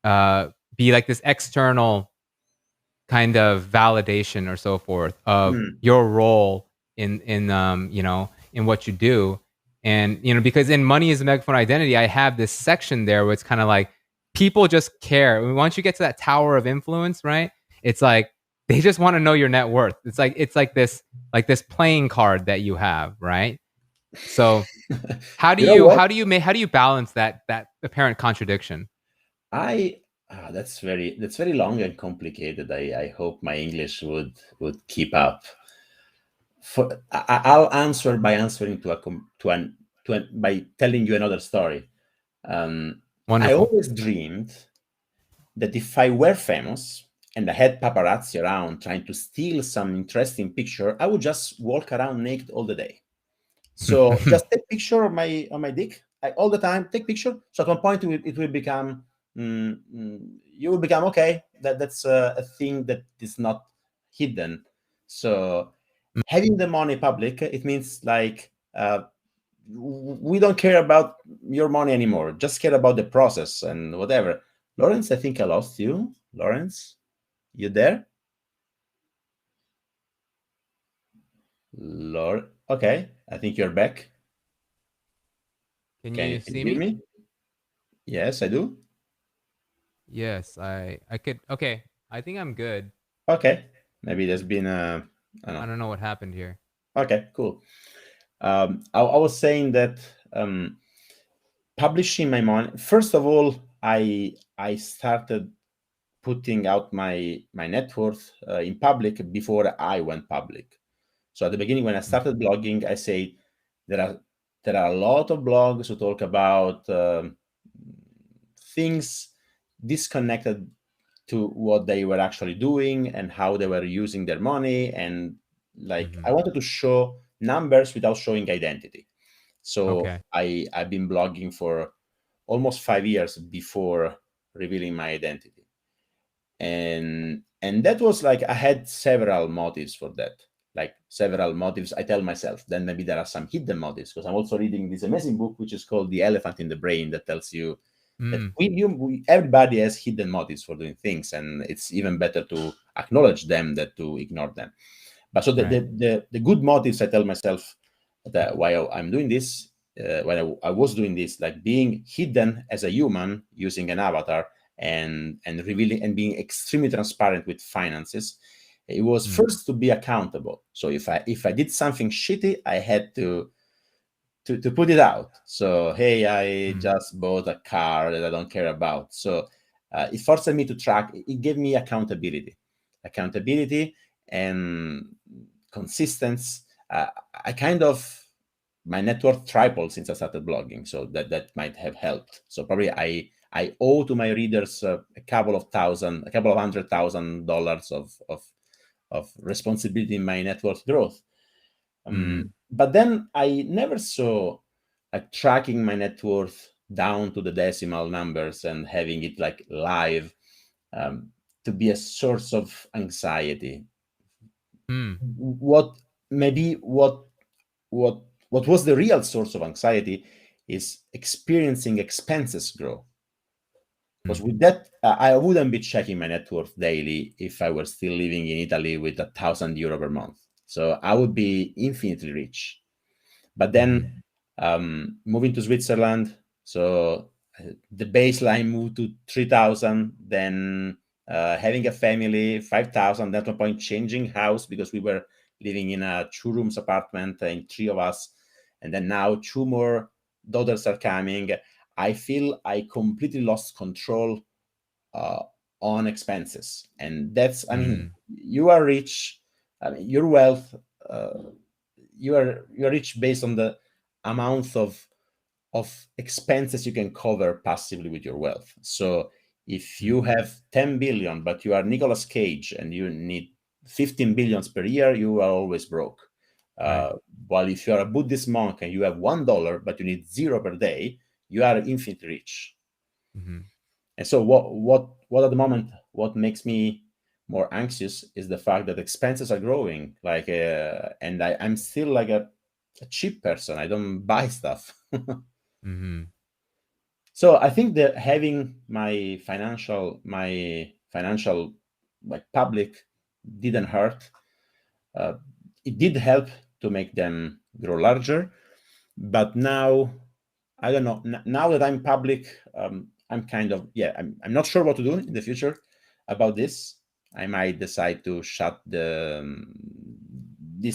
be like this external kind of validation or so forth of Mm. your role in what you do. And because in Money is a Megaphone Identity, I have this section there where it's kind of like people just care. I mean, once you get to that tower of influence, right? It's like they just want to know your net worth. It's like this playing card that you have, right? So You know what? how do you balance that apparent contradiction? That's very long and complicated. I hope my English would keep up. I'll answer by answering by telling you another story. I Wonderful. always dreamed that if I were famous and I had paparazzi around trying to steal some interesting picture, I would just walk around naked all the day. So just take picture of my dick all the time. Take picture. So at one point it will become you will become okay. That's a thing that is not hidden. So having the money public, it means like we don't care about your money anymore. Just care about the process and whatever. Lawrence, I think I lost you. Lawrence, you there? Okay, I think you're back. Can Can you you see hear me? me? Yes, I do. Yes, I could. Okay, I think I'm good. Okay, maybe there's been I don't I know. don't know what happened here. Okay, cool. I was saying that publishing my money. First of all, I started putting out my net worth in public before I went public. So at the beginning, when I Mm. started blogging, I say there are there are a lot of blogs who talk about things disconnected to what they were actually doing and how they were using their money. And like Mm-hmm. I wanted to show numbers without showing identity. So Okay. I've been blogging for almost 5 years before revealing my identity. And that was like I had several motives for that, like several motives I tell myself. Then maybe there are some hidden motives, because I'm also reading this amazing book which is called The Elephant in the Brain, that tells you that Mm. everybody has hidden motives for doing things, and it's even better to acknowledge them than to ignore them. But so Right. the good motives I tell myself that while I'm doing this, when I was doing this, like being hidden as a human using an avatar, and revealing and being extremely transparent with finances, it was Mm. first to be accountable. So if I did something shitty, I had to put it out. So hey, I Mm. just bought a car that I don't care about. So it forced me to track. It gave me accountability and consistency. I kind of my net worth tripled since I started blogging, so that might have helped. So probably I owe to my readers a couple of $100,000 of responsibility in my net worth growth. Mm. But then I never saw like tracking my net worth down to the decimal numbers and having it like live um, to be a source of anxiety. Mm. What maybe what was the real source of anxiety is experiencing expenses grow. Because Mm. with that, I wouldn't be checking my net worth daily if I were still living in Italy with €1,000 per month. So I would be infinitely rich. But Mm-hmm. then moving to Switzerland, so the baseline moved to 3,000, then having a family, 5,000, at one point changing house because we were living in a 2 rooms apartment and three of us. And then now two more daughters are coming. I feel I completely lost control uh, on expenses. And that's, I mean, Mm. you are rich, I mean, your wealth, uh, you're rich based on the amount of expenses you can cover passively with your wealth. So if Mm. you have 10 billion but you are Nicolas Cage and you need 15 billions per year, you are always broke. Right. uh, while if you are a Buddhist monk and you have $1 but you need zero per day, you are infinitely rich. Mm-hmm. And so what at the moment what makes me more anxious is the fact that expenses are growing, like and I'm still like a cheap person. I don't buy stuff. Mm-hmm. So I think that having my financial like public didn't hurt. uh, it did help to make them grow larger. But now I don't know. Now that I'm public, I'm kind of yeah. I'm not sure what to do in the future about this. I might decide to shut this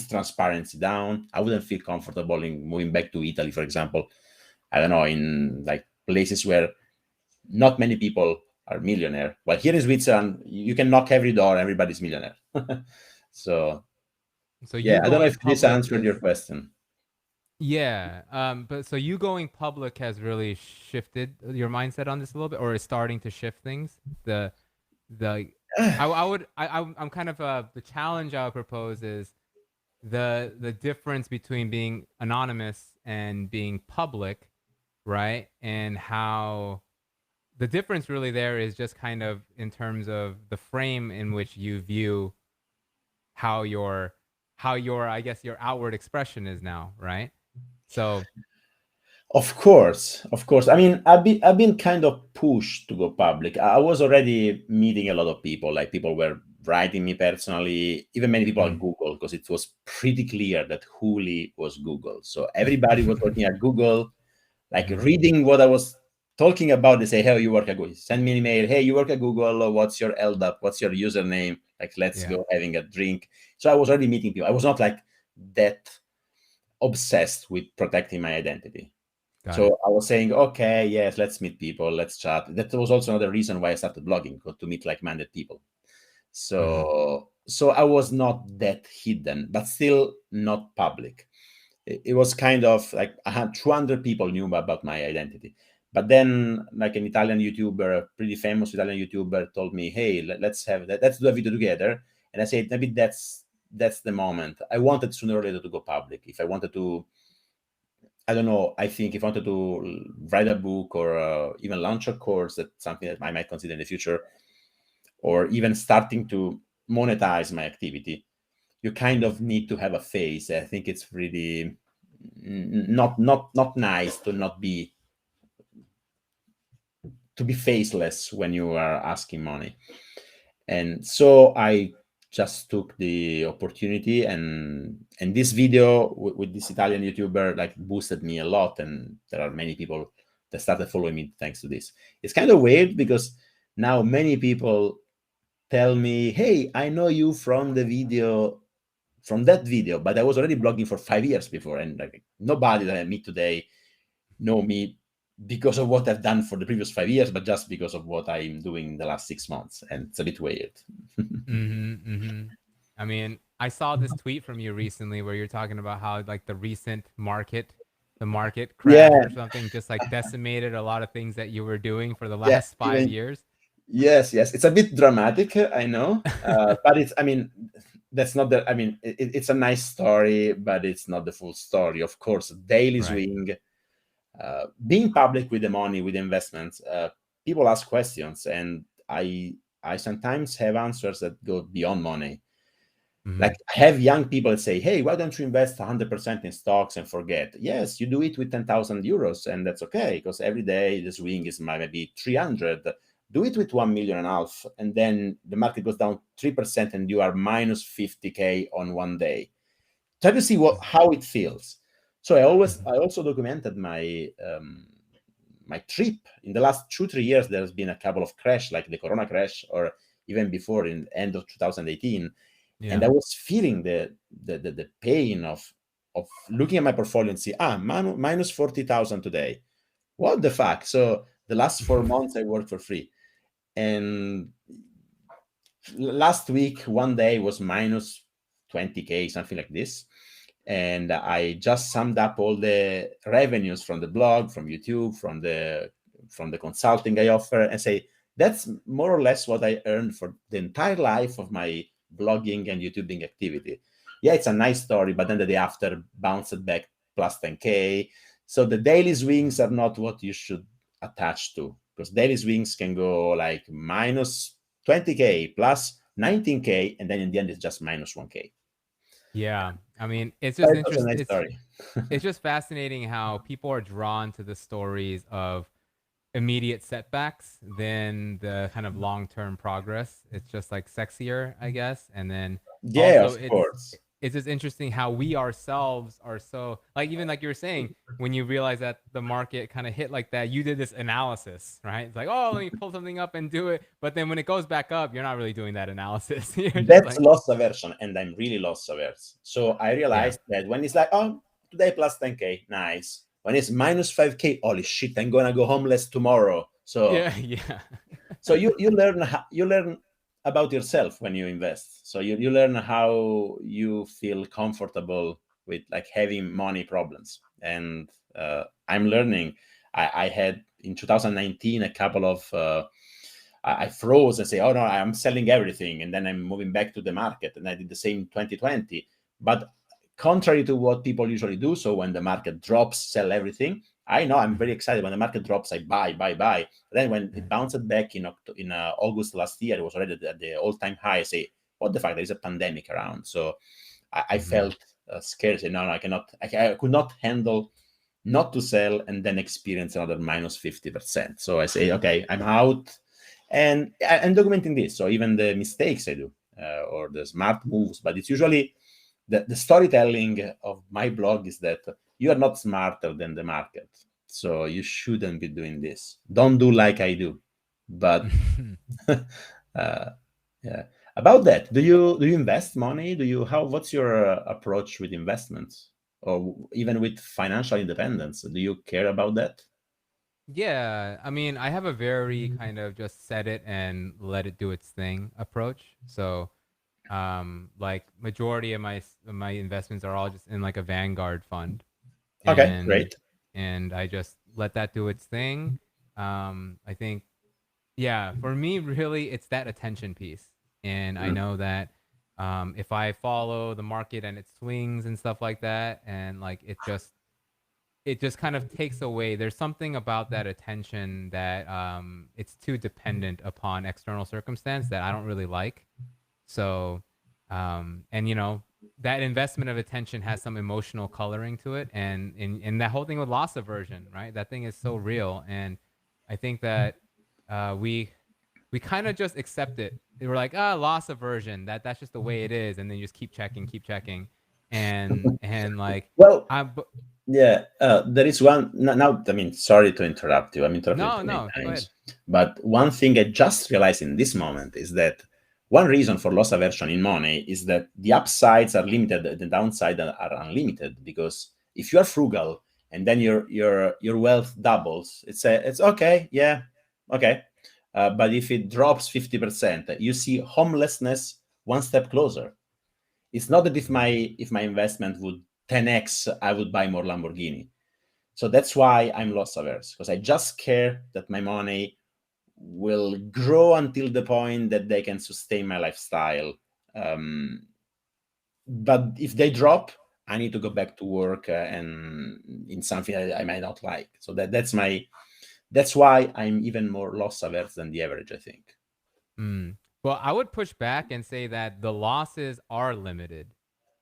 transparency down. I wouldn't feel comfortable in moving back to Italy, for example. I don't know, in like places where not many people are millionaire. But here in Switzerland, you can knock every door, everybody's millionaire. So So yeah, you I don't know going if this public answered your is question. yeah. But so you going public has really shifted your mindset on this a little bit, or is starting to shift things. The I would I'm kind of the challenge I would propose is the difference between being anonymous and being public, right? And how the difference really there is just kind of in terms of the frame in which you view how your I guess your outward expression is now, right? So, Of course. I mean, I've been kind of pushed to go public. I was already meeting a lot of people. Like people were writing me personally, even many people at mm. Google, because it was pretty clear that Hooli was Google. So everybody was working at Google, like Mhm. reading what I was talking about. They say, "Hey, you work at Google." Send me an email. Hey, you work at Google. What's your LDAP? What's your username? Like, let's Yeah, go having a drink. So I was already meeting people. I was not like that obsessed with protecting my identity. got it. So I was saying, okay, yes, let's meet people, let's chat. That was also another reason why I started blogging, to meet like-minded people. Mhm. So I was not that hidden, but still not public. It was kind of like I had 200 people knew about my identity. But then, like an Italian YouTuber, a pretty famous Italian YouTuber, told me, "Hey, let's have that. Let's do a video together." And I said, maybe that's the moment. I wanted sooner or later to go public. If I wanted to, I don't know. I think if I wanted to write a book or even launch a course, that's something that I might consider in the future, or even starting to monetize my activity, you kind of need to have a face. I think it's really not nice to be faceless when you are asking money. And so I just took the opportunity, and this video with this Italian YouTuber like boosted me a lot, and there are many people that started following me thanks to this. It's kind of weird because now many people tell me, "Hey, I know you from the video, from that video, but I was already blogging for 5 years before," and like nobody that I meet today know me because of what I've done for the previous 5 years, but just because of what I'm doing in the last 6 months. And it's a bit weird. Mhm. Mhm. I mean, I saw this tweet from you recently where you're talking about how like the market Yeah, crash or something just like decimated a lot of things that you were doing for the yeah, last five even years. yes. It's a bit dramatic, I know, but it's. I mean, that's not the. I mean, it's a nice story, but it's not the full story. Of course, daily Right. swing, being public with the money, with investments, people ask questions, and I sometimes have answers that go beyond money. Like Mhm. I have young people that say, "Hey, why don't you invest 100% in stocks and forget?" Yes, you do it with 10,000 euros, and that's okay because every day the swing is maybe 300. Do it with 1 million and a half, and then the market goes down 3%, and you are minus 50K on one day. Try to see how it feels. So Mhm. I also documented my trip in the last 2 3 years. There's been a couple of crash, like the Corona crash, or even before in the end of 2018, and Yeah. I was feeling the pain of looking at my portfolio and see minus 40,000 today. What the fuck? So the last 4 months I worked for free, and last week one day was minus 20K, something like this. And I just summed up all the revenues from the blog, from YouTube, from the consulting I offer, and say that's more or less what I earned for the entire life of my blogging and YouTubing activity. Yeah, it's a nice story, but then the day after bounced back plus 10K. So the daily swings are not what you should attach to, because daily swings can go like minus 20K plus 19K, and then in the end it's just minus 1K. Yeah. I mean, it's But just it was a interesting. nice story. It's just fascinating how people are drawn to the stories of immediate setbacks than the kind of long-term progress. It's just like sexier, I guess. And then Yeah, also of course. it's just interesting how we ourselves are so like even like you were saying when you realize that the market kind of hit like that, you did this analysis, right? It's like, oh, let me pull something up and do it. But then when it goes back up, you're not really doing that analysis. You're just That's like, loss aversion, and I'm really loss averse. So I yeah. realized that when it's like, oh, today plus 10K, nice. When it's minus 5K, holy shit, I'm gonna go homeless tomorrow. So Yeah, yeah. so you learn about yourself when you invest. So you learn how you feel comfortable with like having money problems. And I'm learning. I had in 2019 a couple of I froze and say, oh no, I'm selling everything, and then I'm moving back to the market, and I did the same in 2020. But contrary to what people usually do, so when the market drops, sell everything. I know I'm very excited when the market drops. I buy, buy, buy. Then when it bounced back in August last year, it was already at the all-time high. I say, what the fuck? There is a pandemic around, so I Mm-hmm. felt scared. I say, no, no, I cannot. I could not handle not to sell and then experience another minus 50%. So I say, okay, I'm out, and I'm documenting this. So even the mistakes I do or the smart moves, but it's usually the storytelling of my blog is that you are not smarter than the market. So you shouldn't be doing this. Don't do like I do. But uh, yeah, about that, do you invest money? Do you how? What's your approach with investments, or even with financial independence? Do you care about that? Yeah, I mean, I have a very kind of just set it and let it do its thing approach. So, like majority of my investments are all just in like a Vanguard fund, Okay, and great. I just let that do its thing. I think, yeah, for me, really, it's that attention piece, and I Mm, know that if I follow the market and it swings and stuff like that, and like it just kind of takes away. There's something about that attention that it's too dependent upon external circumstance that I don't really like. So, and that investment of attention has some emotional coloring to it, and that whole thing with loss aversion, right? That thing is so real, and I think that we kind of just accept it. We're like, loss aversion. That's just the way it is, and then you just keep checking, and like Well, I'm. yeah, there is one. Now, I mean, sorry to interrupt you. I'm interrupting No, too many no, go ahead. times. But one thing I just realized in this moment is that one reason for loss aversion in money is that the upsides are limited, the downside are unlimited. Because if you are frugal and then your wealth doubles, it's okay, yeah, okay. But if it drops 50%, you see homelessness one step closer. It's not that if my investment would 10x, I would buy more Lamborghini. So that's why I'm loss averse, because I just care that my money will grow until the point that they can sustain my lifestyle. Um, but if they drop, I need to go back to work and in something I might not like. So that's why I'm even more loss averse than the average, I think. Mm. Well, I would push back and say that the losses are limited.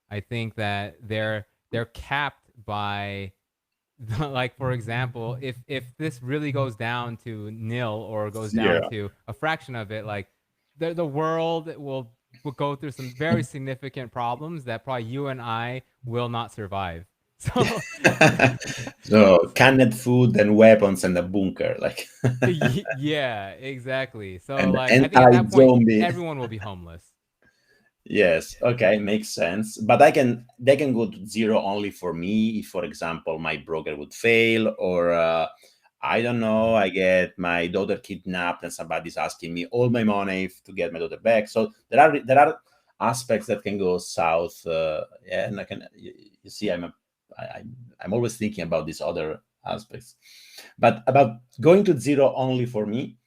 I think that they're capped by like, for example, if this really goes down to nil or goes down Zero. to a fraction of it, like the world will go through some very significant problems that probably you and I will not survive. So So canned food and weapons and a bunker, like yeah, exactly. So and like I think at that point anti-zombie. everyone will be homeless. Yes, okay, makes sense. But they can go to zero only for me if, for example, my broker would fail, or I don't know, I get my daughter kidnapped and somebody's asking me all my money to get my daughter back. So there are aspects that can go south. Yeah, and you see, I, I'm always thinking about these other aspects. But about going to zero only for me,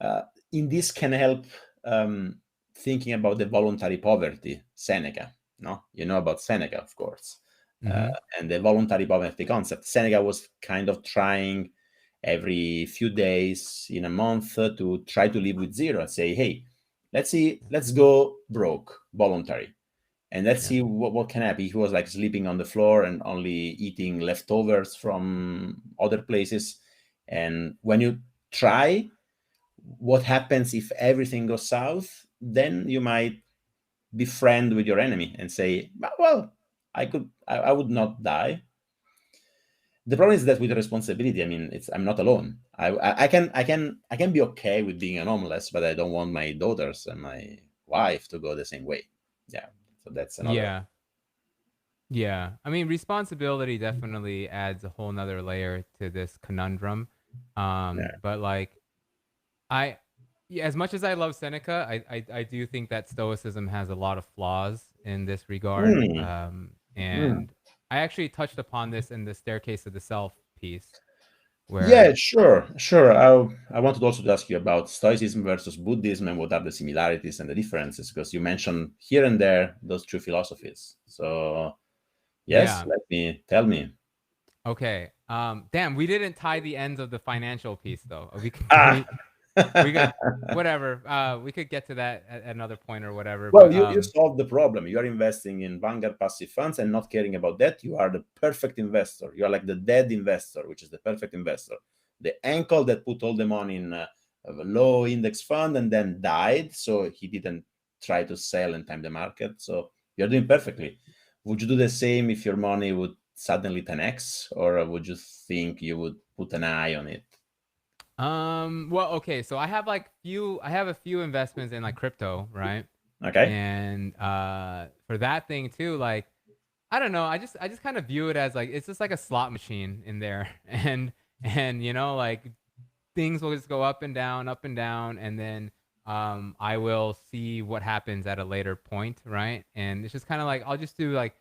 uh, in this can help um, thinking about the voluntary poverty, Seneca. No, you know about Seneca, of course, uh, Hmm. and the voluntary poverty concept. Seneca was kind of trying every few days in a month to try to live with zero and say, hey, let's go broke, voluntary, and let's Yeah. see what can happen. He was like sleeping on the floor and only eating leftovers from other places. And when you try, what happens if everything goes south? Then you might be friend with your enemy and say, well, I would not die. The problem is that with responsibility, I mean, I'm not alone. I can be okay with being an homeless, but I don't want my daughters and my wife to go the same way. Yeah, so that's another. Yeah. Yeah. I mean, responsibility definitely adds a whole nother layer to this conundrum. Yeah. But like I yeah, as much as I love Seneca, I do think that Stoicism has a lot of flaws in this regard. Hmm. Hmm. And I actually touched upon this in the Staircase of the Self piece, Yeah, where sure, sure. I wanted also to ask you about Stoicism versus Buddhism and what are the similarities and the differences, because you mentioned here and there those two philosophies. So yes, yeah, let me tell me. okay. Damn, we didn't tie the ends of the financial piece though. We could Ah. we could whatever. We could get to that at another point or whatever. Well, But you solved the problem. You are investing in Vanguard passive funds and not caring about that. You are the perfect investor. You are like the dead investor, which is the perfect investor. The uncle that put all the money in a low index fund and then died, so he didn't try to sell and time the market. So you're doing perfectly. Would you do the same if your money would suddenly 10x, or would you think you would put an eye on it? well, okay, so I have a few investments in like crypto, right? Okay. And for that thing too, like I don't know, I just kind of view it as like it's just like a slot machine in there. And you know, like things will just go up and down, and then I will see what happens at a later point, right? And it's just kind of like I'll just do like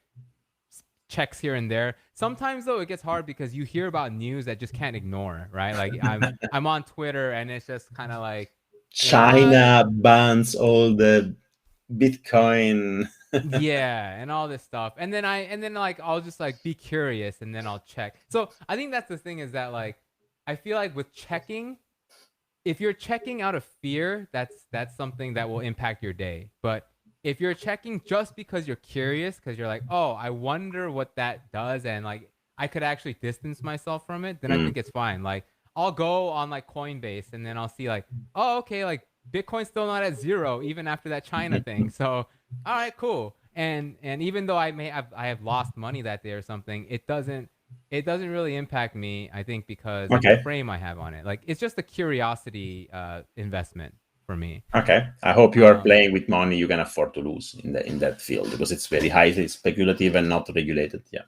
checks here and there. Sometimes though it gets hard because you hear about news that just can't ignore, right? Like I'm on Twitter and it's just kind of like, you know, China bans all the Bitcoin. yeah, and all this stuff. And then like I'll just like be curious and then I'll check. So I think that's the thing is that like I feel like with checking, if you're checking out of fear, that's something that will impact your day. But if you're checking just because you're curious, because you're like, oh, I wonder what that does, and like I could actually distance myself from it, then I Mm. think it's fine. Like I'll go on like Coinbase and then I'll see like, oh, okay, like Bitcoin's still not at zero even after that China thing. So all right, cool. And even though I have lost money that day or something, it doesn't really impact me, I think, because of the Okay. frame I have on it. Like it's just a curiosity investment for me. Okay. I hope you are Um, playing with money you can afford to lose in that field because it's very highly speculative and not regulated. Yeah.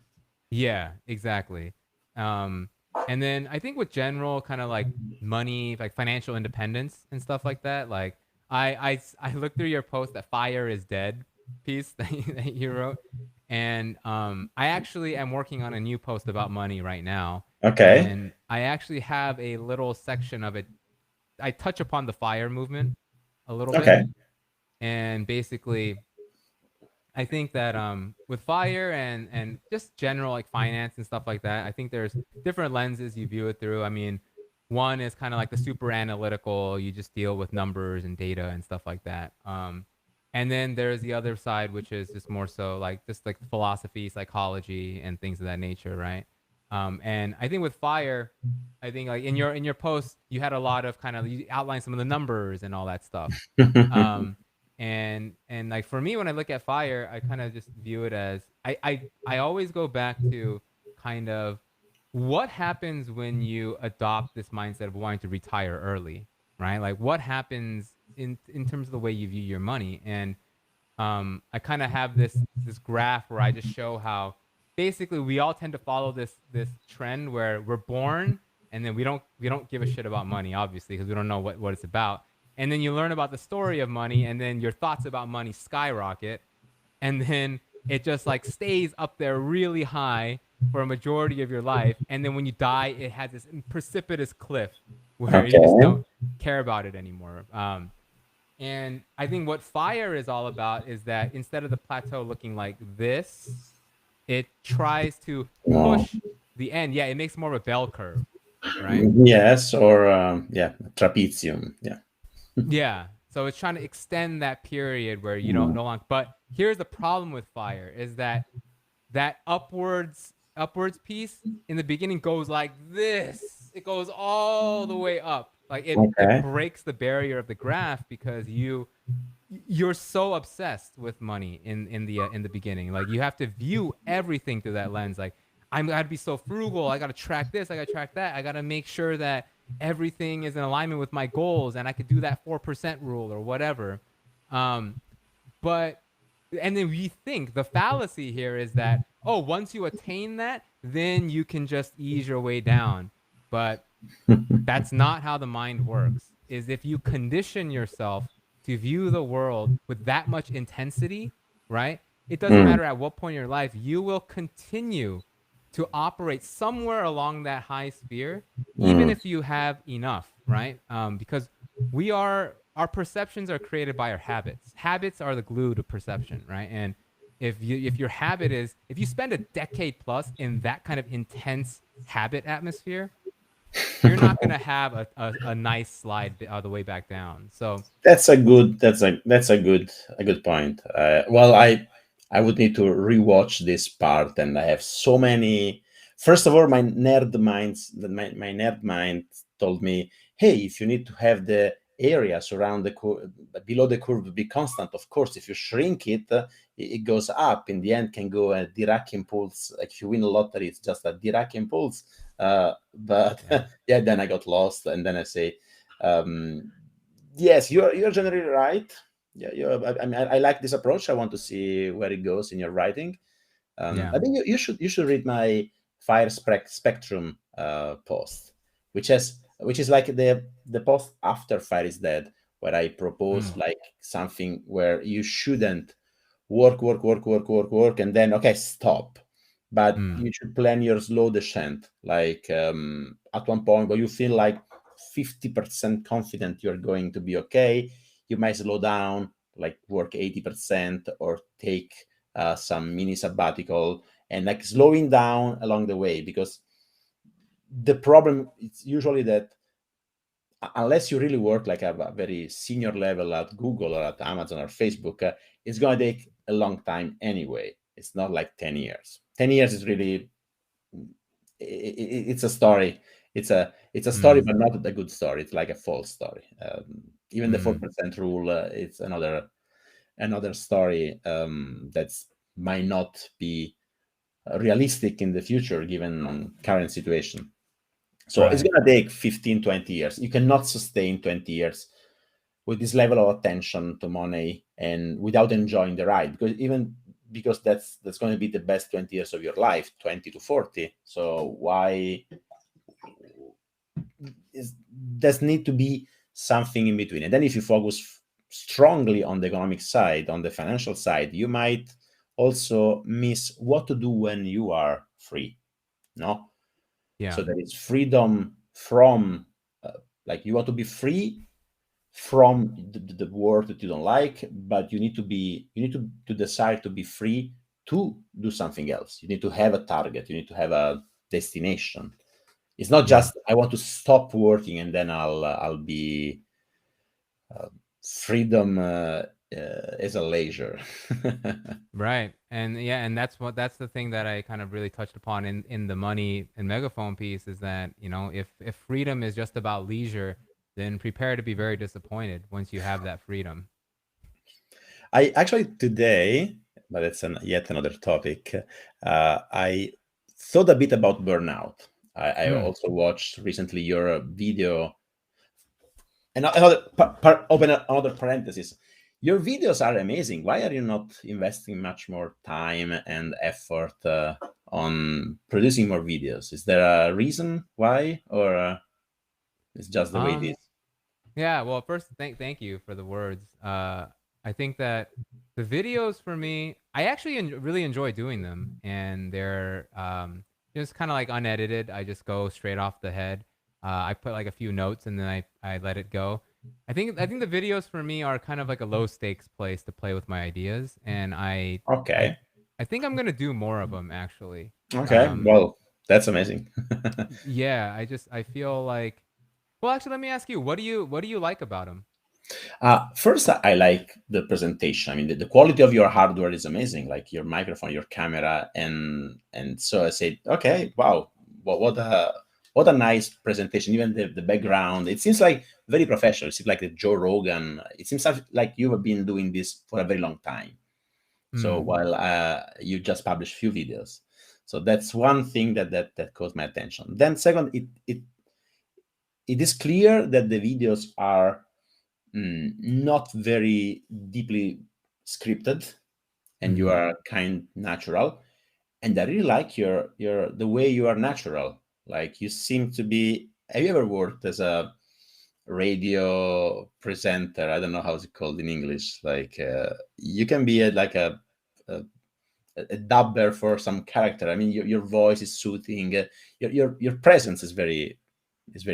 yeah, exactly. Um, and then I think with general kind of like money, like financial independence and stuff like that, like I looked through your post that fire is dead piece that you wrote. And I actually am working on a new post about money right now. Okay. And I actually have a little section of it. I touch upon the fire movement a little bit. Okay. And basically, I think that with fire and just general like finance and stuff like that, I think there's different lenses you view it through. I mean, one is kind of like the super analytical, you just deal with numbers and data and stuff like that. And then there's the other side, which is just more so like just like philosophy, psychology, and things of that nature, right? And I think with fire, I think like in your post, you had a lot of kind of you outlined some of the numbers and all that stuff. Um, and like for me when I look at fire, I kind of just view it as I always go back to kind of what happens when you adopt this mindset of wanting to retire early, right? Like what happens in terms of the way you view your money. And I kind of have this graph where I just show how basically we all tend to follow this trend where we're born and then we don't give a shit about money, obviously, because we don't know what it's about. And then you learn about the story of money, and then your thoughts about money skyrocket, and then it just like stays up there really high for a majority of your life. And then when you die, it has this precipitous cliff where you just Okay. don't care about it anymore. And I think what fire is all about is that instead of the plateau looking like this, it tries to No. push the end. Yeah, it makes more of a bell curve, right? Yes, or yeah, trapezium. Yeah. Yeah. So it's trying to extend that period where you don't Mm. no longer. But here's the problem with fire is that that upwards piece in the beginning goes like this. It goes all the way up. Like it Okay. breaks the barrier of the graph because you're so obsessed with money in the beginning. Like you have to view everything through that lens. Like I'm gotta be so frugal. I gotta track this. I gotta track that. I gotta make sure that everything is in alignment with my goals, and I could do that 4% rule or whatever. Um, but and then we think the fallacy here is that oh, once you attain that, then you can just ease your way down. But that's not how the mind works. is if you condition yourself to view the world with that much intensity, right? It doesn't Mm, matter at what point in your life, you will continue to operate somewhere along that high sphere, even mm. if you have enough, right? Because our perceptions are created by our habits. Habits are the glue to perception, right? And if your habit is, if you spend a decade plus in that kind of intense habit atmosphere, you're not going to have a nice slide the way back down. So That's a good point. Well, I would need to rewatch this part, and I have so many. First of all, my nerd mind told me, hey, if you need to have the areas around the below the curve be constant, of course, if you shrink it, it goes up. In the end, can go a Dirac impulse. Like if you win a lottery, it's just a Dirac impulse. But yeah, yeah, then I got lost, and then I say. Um, Yes, you're generally right. Yeah, I mean, I like this approach. I want to see where it goes in your writing. yeah, I think you should read my fire spectrum post, which is like the post after fire is dead, where I propose mm, like something where you shouldn't work, and then okay, stop. But mm, you should plan your slow descent, like at one point where you feel like 50% confident you're going to be okay, you might slow down, like work 80% or take some mini sabbatical and like slowing down along the way, because the problem is usually that unless you really work like at a very senior level at Google or at Amazon or Facebook, it's going to take a long time anyway. It's not like 10 years. 10 years is really, it's a story. It's a story, mm, but not a good story. It's like a false story. Even the mm, 4% rule, it's another story that's might not be realistic in the future given current situation. So it's right. going to take 15, 20 years. You cannot sustain 20 years with this level of attention to money and without enjoying the ride, because that's going to be the best 20 years of your life, 20 to 40. So why is there's need to be something in between. And then if you focus strongly on the economic side, on the financial side, you might also miss what to do when you are free. No, Yeah, so there is freedom from like you want to be free from the work that you don't like, but you need to decide to be free to do something else. You need to have a target, you need to have a destination. It's not yeah. just I want to stop working and then I'll be freedom as a leisure. Right. And yeah, and that's the thing that I kind of really touched upon in the money and megaphone piece is that, if freedom is just about leisure, then prepare to be very disappointed once you have that freedom. I actually today, but it's yet another topic. I thought a bit about burnout. I Mm. also watched recently your video, and another open another parenthesis. Your videos are amazing. Why are you not investing much more time and effort on producing more videos? Is there a reason why, or it's just the way it is? Um Yeah, well, first, thank you for the words. I think that the videos for me, I actually really enjoy doing them, and they're just kind of like unedited. I just go straight off the head. I put like a few notes, and then I let it go. I think the videos for me are kind of like a low stakes place to play with my ideas, and I Okay. I think I'm gonna do more of them actually. Okay. Um, Well, that's amazing. yeah, I feel like. Well, actually, let me ask you, what do you like about them? First, I like the presentation. I mean, the quality of your hardware is amazing, like your microphone, your camera, and so I said, okay, wow, what a nice presentation. Even the background, it seems like very professional. It seems like the Joe Rogan. It seems like you have been doing this for a very long time. So Mm, while you just published few videos, so that's one thing that caught my attention. Then second, it is clear that the videos are not very deeply scripted, and you mhm. are kind natural, and I really like your the way you are natural. Like you seem to be, have you ever worked as a radio presenter. I don't know how it's called in English. Like you can be a, a dubber for some character. I mean, your voice is soothing. Your presence is very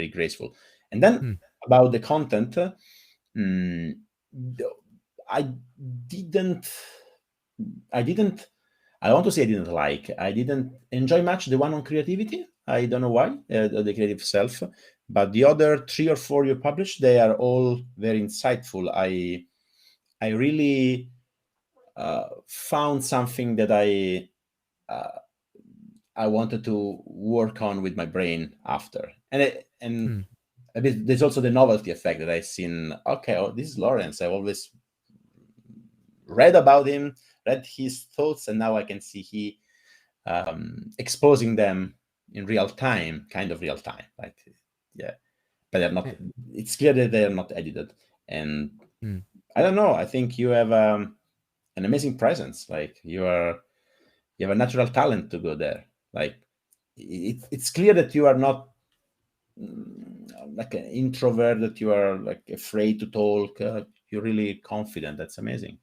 graceful. And then Hmm. about the content, mm, I didn't. I didn't. I want to say I didn't like. I didn't enjoy much the one on creativity. I don't know why, the creative self, but the other three or four you published, they are all very insightful. I really found something that uh, I wanted to work on with my brain after, and Hmm. a bit, there's also the novelty effect that I've seen. Okay, oh, this is Lawrence. I always read about him, read his thoughts, and now I can see he exposing them in real time, kind of real time. Like, yeah, but they're not. Yeah. It's clear that they are not edited, and Hmm. I don't know. I think you have an amazing presence. Like you have a natural talent to go there. Like it's clear that you are not like an introvert, that you are like afraid to talk. You're really confident. That's amazing.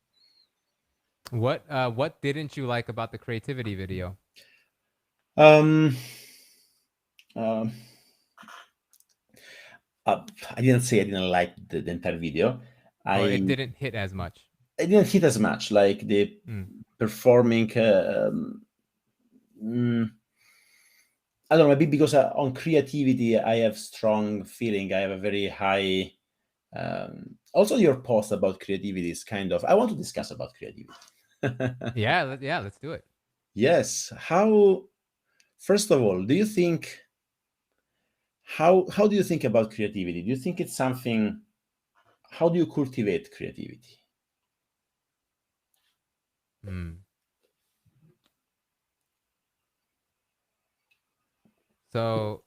What didn't you like about the creativity video? Um, um, I didn't say I didn't like the entire video. Or it I didn't hit as much? I didn't hit as much. Like the Hmm. performing. Mm, I don't know. Maybe because on creativity, I have strong feeling. I have a very high. Also, your post about creativity is kind of. I want to discuss about creativity. Yeah, yeah, let's do it. Yes. How? First of all, do you think how do you think about creativity? Do you think it's something? How do you cultivate creativity? Hmm. So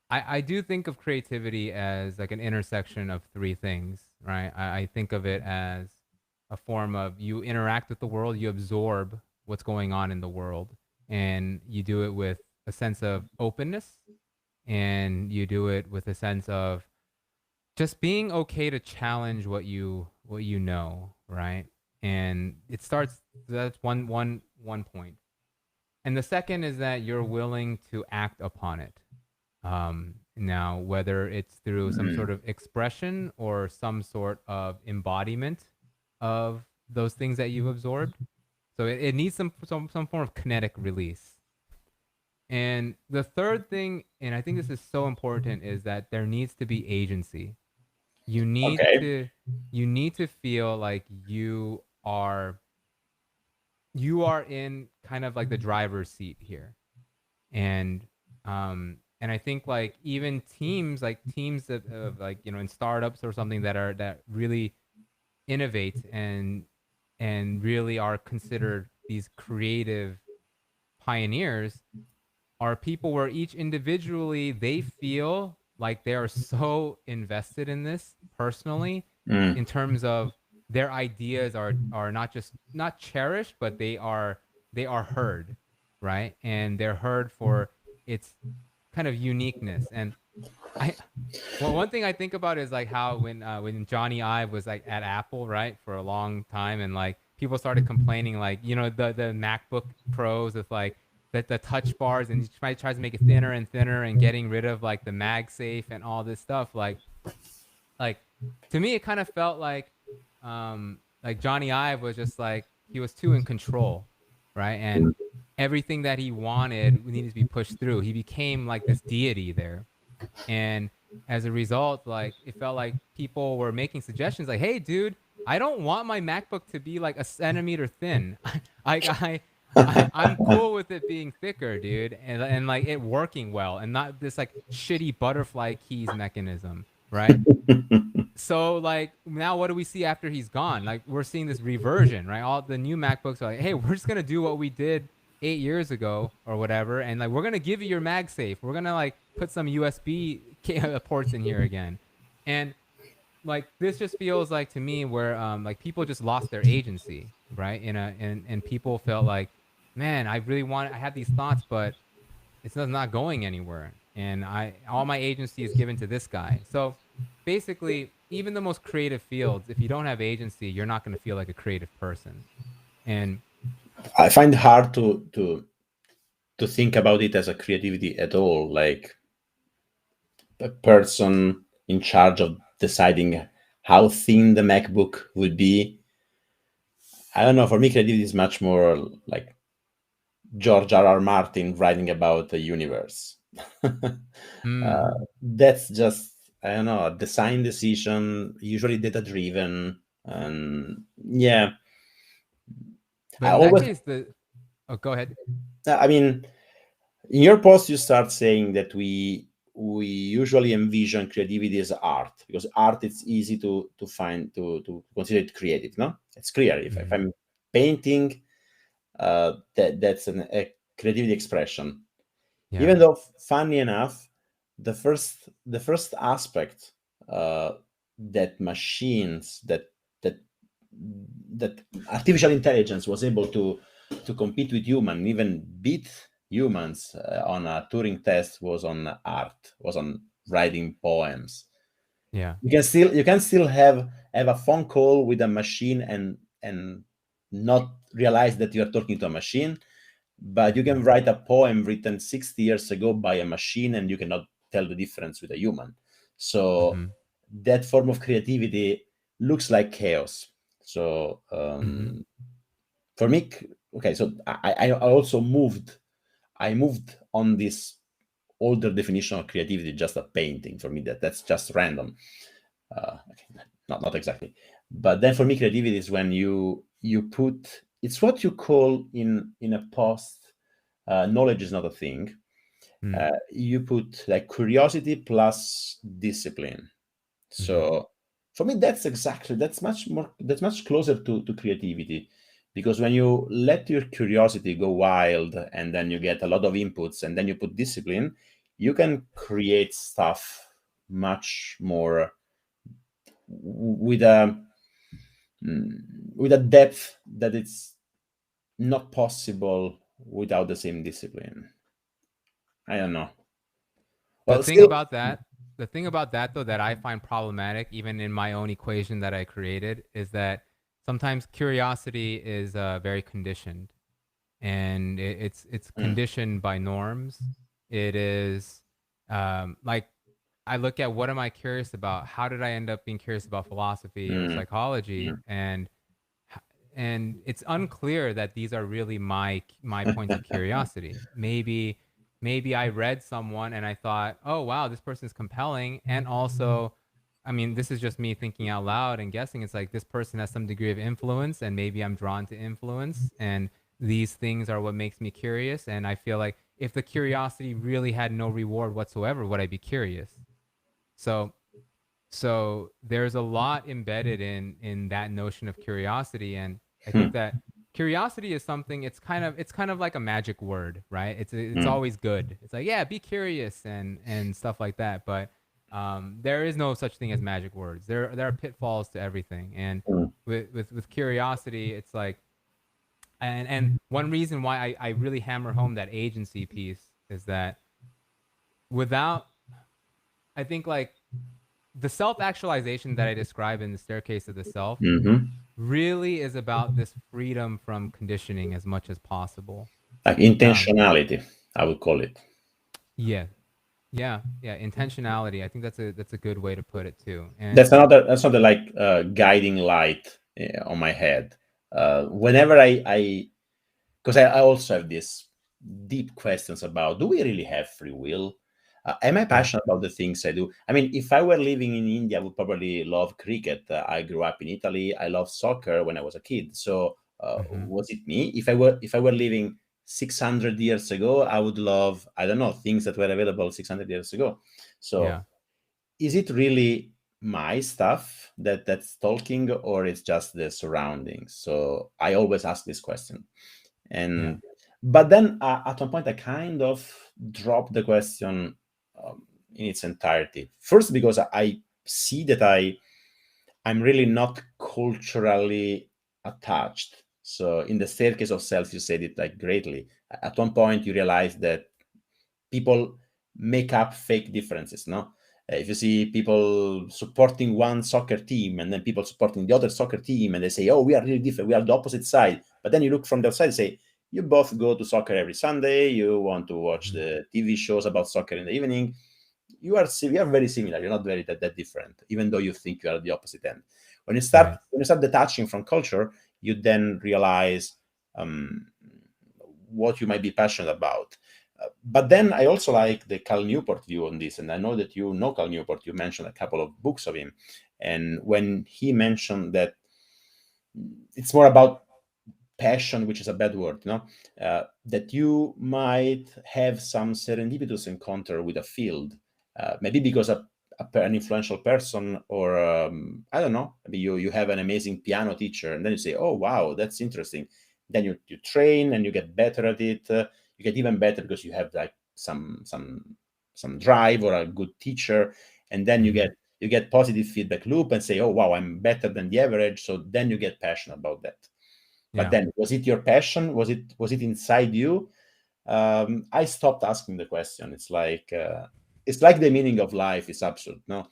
I do think of creativity as like an intersection of three things, right? I think of it as a form of you interact with the world, you absorb what's going on in the world, and you do it with a sense of openness, and you do it with a sense of just being okay to challenge what you know, right? And it starts that's one point. And the second is that you're willing to act upon it. Now, whether it's through some Mm, sort of expression or some sort of embodiment of those things that you've absorbed. So it needs some form of kinetic release. And the third thing, and I think this is so important, is that there needs to be agency. You need okay. to you need to feel like you are in kind of like the driver's seat here. And I think like even teams of like in startups or something that really innovate and really are considered these creative pioneers are people where each individually they feel like they are so invested in this personally Mm, in terms of their ideas are not cherished, but they are heard, right? And they're heard for its kind of uniqueness. And I well, one thing I think about is like how when Johnny Ive was like at Apple, right, for a long time, and like people started complaining, like the MacBook Pros with like the touch bars, and he tries to make it thinner and thinner, and getting rid of like the MagSafe and all this stuff. Like to me, it kind of felt like Johnny Ive was just like he was too in control, right, and everything that he wanted needed to be pushed through. He became like this deity there. And as a result, like it felt like people were making suggestions like, "Hey, dude, I don't want my MacBook to be like a centimeter thin. I'm cool with it being thicker, dude, and like it working well, and not this like shitty butterfly keys mechanism, right?" So like now what do we see after he's gone? Like we're seeing this reversion, right? All the new MacBooks are like, hey, we're just gonna do what we did 8 years ago or whatever, and like we're gonna give you your MagSafe. We're gonna like put some USB ports in here again, and like this just feels like to me where like people just lost their agency, right? And people felt like, man, I had these thoughts, but it's not going anywhere. and all my agency is given to this guy. So basically, even the most creative fields, if you don't have agency, you're not going to feel like a creative person. And I find it hard to think about it as a creativity at all, like a person in charge of deciding how thin the MacBook would be. I don't know. For me, creativity is much more like George R. R. Martin writing about the universe. mm, That's just, I don't know, a design decision, usually data driven. And yeah, but I in that always, case, oh, go ahead. I mean, in your post, you start saying that we usually envision creativity as art because art it's easy to find to consider it creative. No, it's clear if Hmm. I'm painting, that's a creativity expression. Yeah. Even though, funny enough, the first aspect uh, that machines that that artificial intelligence was able to compete with human, even beat humans on a Turing test, was on art, was on writing poems. Yeah. You can still have a phone call with a machine and not realize that you are talking to a machine, but you can write a poem written 60 years ago by a machine and you cannot tell the difference with a human. So Mm-hmm. that form of creativity looks like chaos. So Mm-hmm. for me, okay, so I also moved on this older definition of creativity, just a painting. For me, that's just random. Okay, not exactly, but then for me, creativity is when you put, it's what you call in a post, knowledge is not a thing. You put like curiosity plus discipline. Mm-hmm. So for me, that's much closer to creativity, because when you let your curiosity go wild and then you get a lot of inputs and then you put discipline, you can create stuff much more with a with a depth that it's not possible without the same discipline. I don't know. The Well, thing still. about that, the thing about that though that I find problematic, even in my own equation that I created, is that sometimes curiosity is very conditioned, and it's Mm, conditioned by norms. It is like I look at what am I curious about? How did I end up being curious about philosophy or mm, psychology? mm. And it's unclear that these are really my points of curiosity. Maybe I read someone and I thought, oh wow, this person's compelling, and also, I mean, this is just me thinking out loud and guessing. It's like this person has some degree of influence, and maybe I'm drawn to influence, and these things are what makes me curious. And I feel like if the curiosity really had no reward whatsoever, would I be curious? So there's a lot embedded in that notion of curiosity, and I think Hmm, that curiosity is something, it's kind of like a magic word, right? It's mm, always good. It's like, yeah, be curious and stuff like that, but there is no such thing as magic words. There are pitfalls to everything, and mm, with curiosity, it's like, and one reason why I really hammer home that agency piece is that without, I think, like, the self actualization that I describe in the staircase of the self mhm. really is about this freedom from conditioning as much as possible. Like Um, intentionality, I would call it. yeah, yeah. Intentionality. I think that's a good way to put it too. And That's another like guiding light on my head. Whenever I because I also have these deep questions about, do we really have free will? Am I yeah, passionate about the things I do? I mean, if I were living in India, I would probably love cricket. I grew up in Italy. I loved soccer when I was a kid. So hmm, was it me? If I were living 600 years ago, I would love, I don't know, things that were available 600 years ago. So yeah, is it really my stuff that's talking, or it's just the surroundings? So I always ask this question. yeah, And but then at one point I kind of dropped the question in its entirety, first because I see that I'm really not culturally attached. So in the staircase of self, you said it like greatly. At one point you realize that people make up fake differences. No, if you see people supporting one soccer team and then people supporting the other soccer team, and they say, "Oh, we are really different. We are the opposite side." But then you look from the outside and say, "You both go to soccer every Sunday. You want to watch the TV shows about soccer in the evening. You are very similar. You're not very that different, even though you think you are the opposite end." Right. When you start detaching from culture, you then realize um, what you might be passionate about. But then I also like the Cal Newport view on this, and I know that you know Cal Newport. You mentioned a couple of books of him, and when he mentioned that it's more about passion, which is a bad word, that you might have some serendipitous encounter with a field, maybe because an influential person, or I don't know, maybe you have an amazing piano teacher, and then you say, "Oh, wow, that's interesting." Then you train and you get better at it. You get even better because you have like some drive or a good teacher, and then Mm-hmm. you get positive feedback loop and say, "Oh, wow, I'm better than the average." So then you get passionate about that. But Yeah. then, was it your passion? Was it inside you? I stopped asking the question. It's like the meaning of life is absurd. No,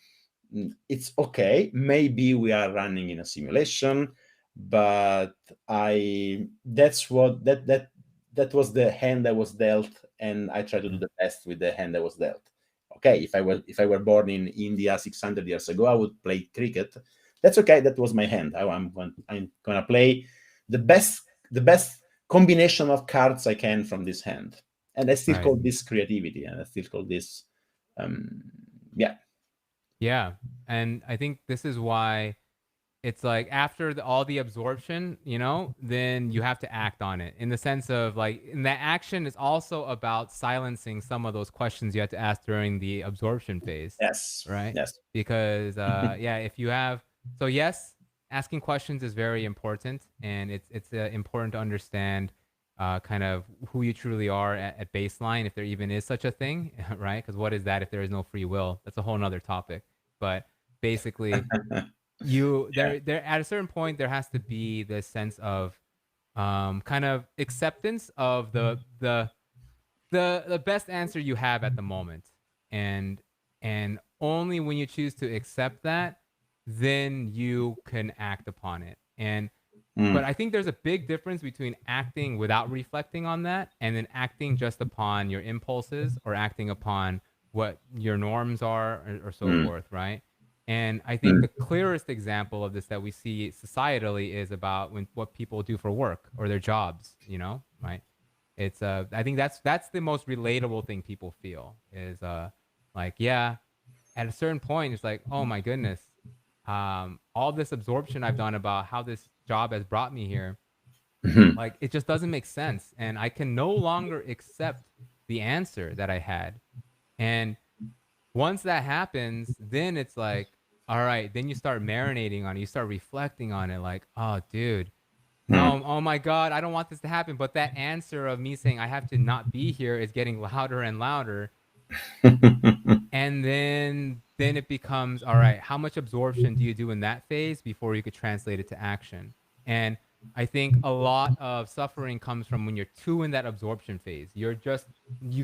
it's okay. Maybe we are running in a simulation, but I that's what that was the hand I was dealt, and I try to do Mm. the best with the hand I was dealt. Okay, if I were born in India 600 years ago, I would play cricket. That's okay. That was my hand. I'm gonna play the best the best combination of cards I can from this hand, and I still Right. call this creativity, and I still call this um, yeah. Yeah. And I think this is why it's like after all the absorption, then you have to act on it in the sense of like, and that action is also about silencing some of those questions you have to ask during the absorption phase, Yes, right? yes. Because, yeah, if you have, so yes, asking questions is very important, and it's important to understand kind of who you truly are at baseline, if there even is such a thing, right? Because what is that if there is no free will? That's a whole nother topic. But basically, Yeah. there at a certain point there has to be this sense of kind of acceptance of the best answer you have at the moment, and only when you choose to accept that, then you can act upon it. And but Mm, I think there's a big difference between acting without reflecting on that and then acting just upon your impulses or acting upon what your norms are, or so mm, forth, right? And I think mm, the clearest example of this that we see societally is about when what people do for work or their jobs, right? It's I think that's the most relatable thing people feel is like, yeah, at a certain point it's like, oh my goodness, all this absorption I've done about how this job has brought me here, mhm, like it just doesn't make sense, and I can no longer accept the answer that I had. And once that happens, then it's like, all right, then you start marinating on it, you start reflecting on it, like, oh dude, mm. no, oh my god, I don't want this to happen. But that answer of me saying I have to not be here is getting louder and louder. And then it becomes, all right, how much absorption do you do in that phase before you could translate it to action? And I think a lot of suffering comes from when you're too in that absorption phase. You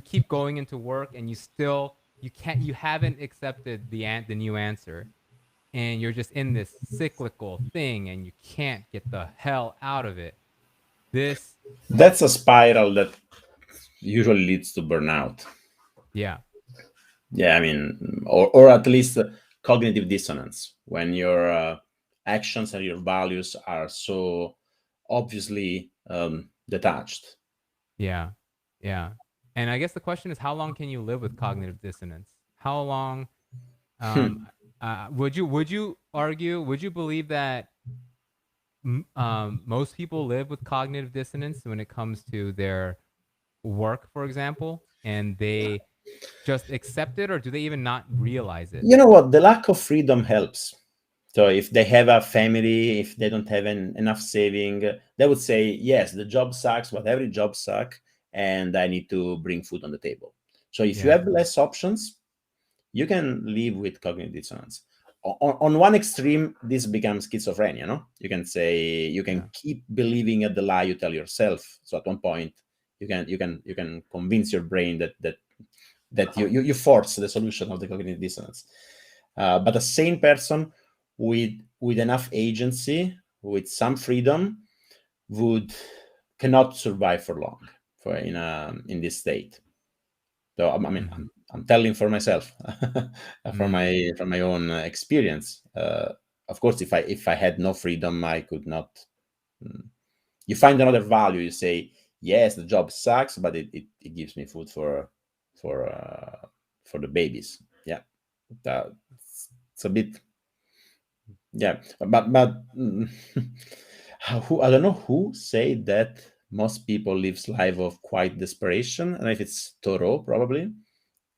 keep going into work and you haven't accepted the new answer, and you're just in this cyclical thing and you can't get the hell out of it. This That's a spiral that usually leads to burnout. Yeah. Yeah, I mean, or at least cognitive dissonance when your actions and your values are so obviously detached. Yeah. Yeah. And I guess the question is, how long can you live with cognitive dissonance? How long um would you believe that most people live with cognitive dissonance when it comes to their work, for example, and they just accept it, or do they even not realize it? You know what? The lack of freedom helps. So if they have a family, if they don't have enough saving, they would say, yes, the job sucks, but every job sucks, and I need to bring food on the table. So if you Yeah. have less options, you can live with cognitive dissonance. On one extreme, this becomes schizophrenia. No, you can say you Yeah. can keep believing at the lie you tell yourself. So at one point, you can convince your brain that that you force the solution of the cognitive dissonance. But a sane person with enough agency, with some freedom, would cannot survive for long in this state. So I mean, Mm-hmm. I'm telling for myself, Mm. from my own experience. Of course, if I had no freedom, I could not. mm, You find another value. You say, yes, the job sucks, but it gives me food for uh, for the babies. Yeah, that, it's a bit, yeah, but who, I don't know who said that most people lives life of quite desperation. And if it's Thoreau, probably,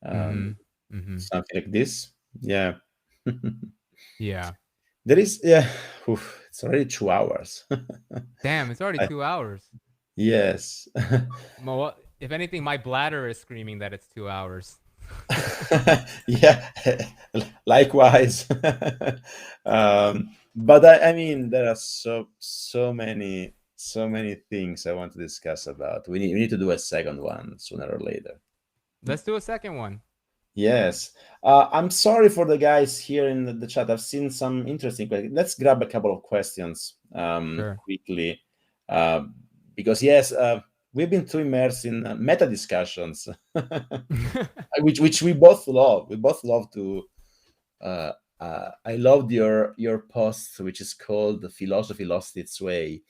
Mm-hmm. um, Mm-hmm. something like this. Yeah, Yeah. there is. Yeah, oof, it's already 2 hours. Damn, it's already I- 2 hours. yes. Well, if anything, my bladder is screaming that it's 2 hours. Yeah, likewise. But I mean, there are so many things I want to discuss about. We need to do a second one sooner or later. Let's do a second one. Yes. I'm sorry for the guys here in the chat. I've seen some interesting questions. Let's grab a couple of questions Sure. quickly. Uh, because, yes, we've been too immersed in meta discussions, which we both love. We both love to. Uh, I loved your post, which is called "The Philosophy Lost Its Way,"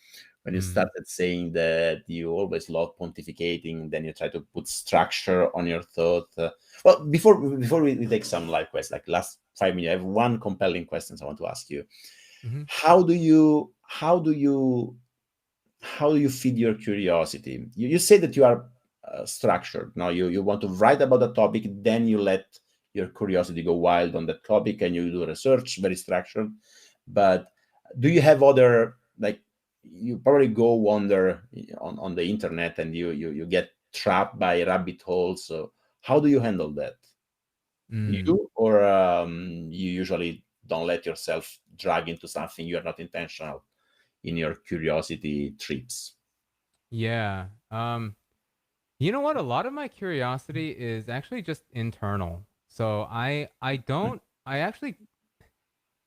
when you Mm. started saying that you always love pontificating, then you try to put structure on your thought. Well, before we take some live questions, like last 5 minutes, I have one compelling question I want to ask you. Mm-hmm. How do you feed your curiosity? You say that you are structured. Now you want to write about a topic, then you let your curiosity go wild on that topic, and you do research, very structured. But do you have other, like, you probably go wander on the internet, and you get trapped by rabbit holes? So how do you handle that? Mm. You, or you usually don't let yourself drag into something you are not intentional in your curiosity trips? Yeah. You know what? A lot of my curiosity is actually just internal. So I don't I actually,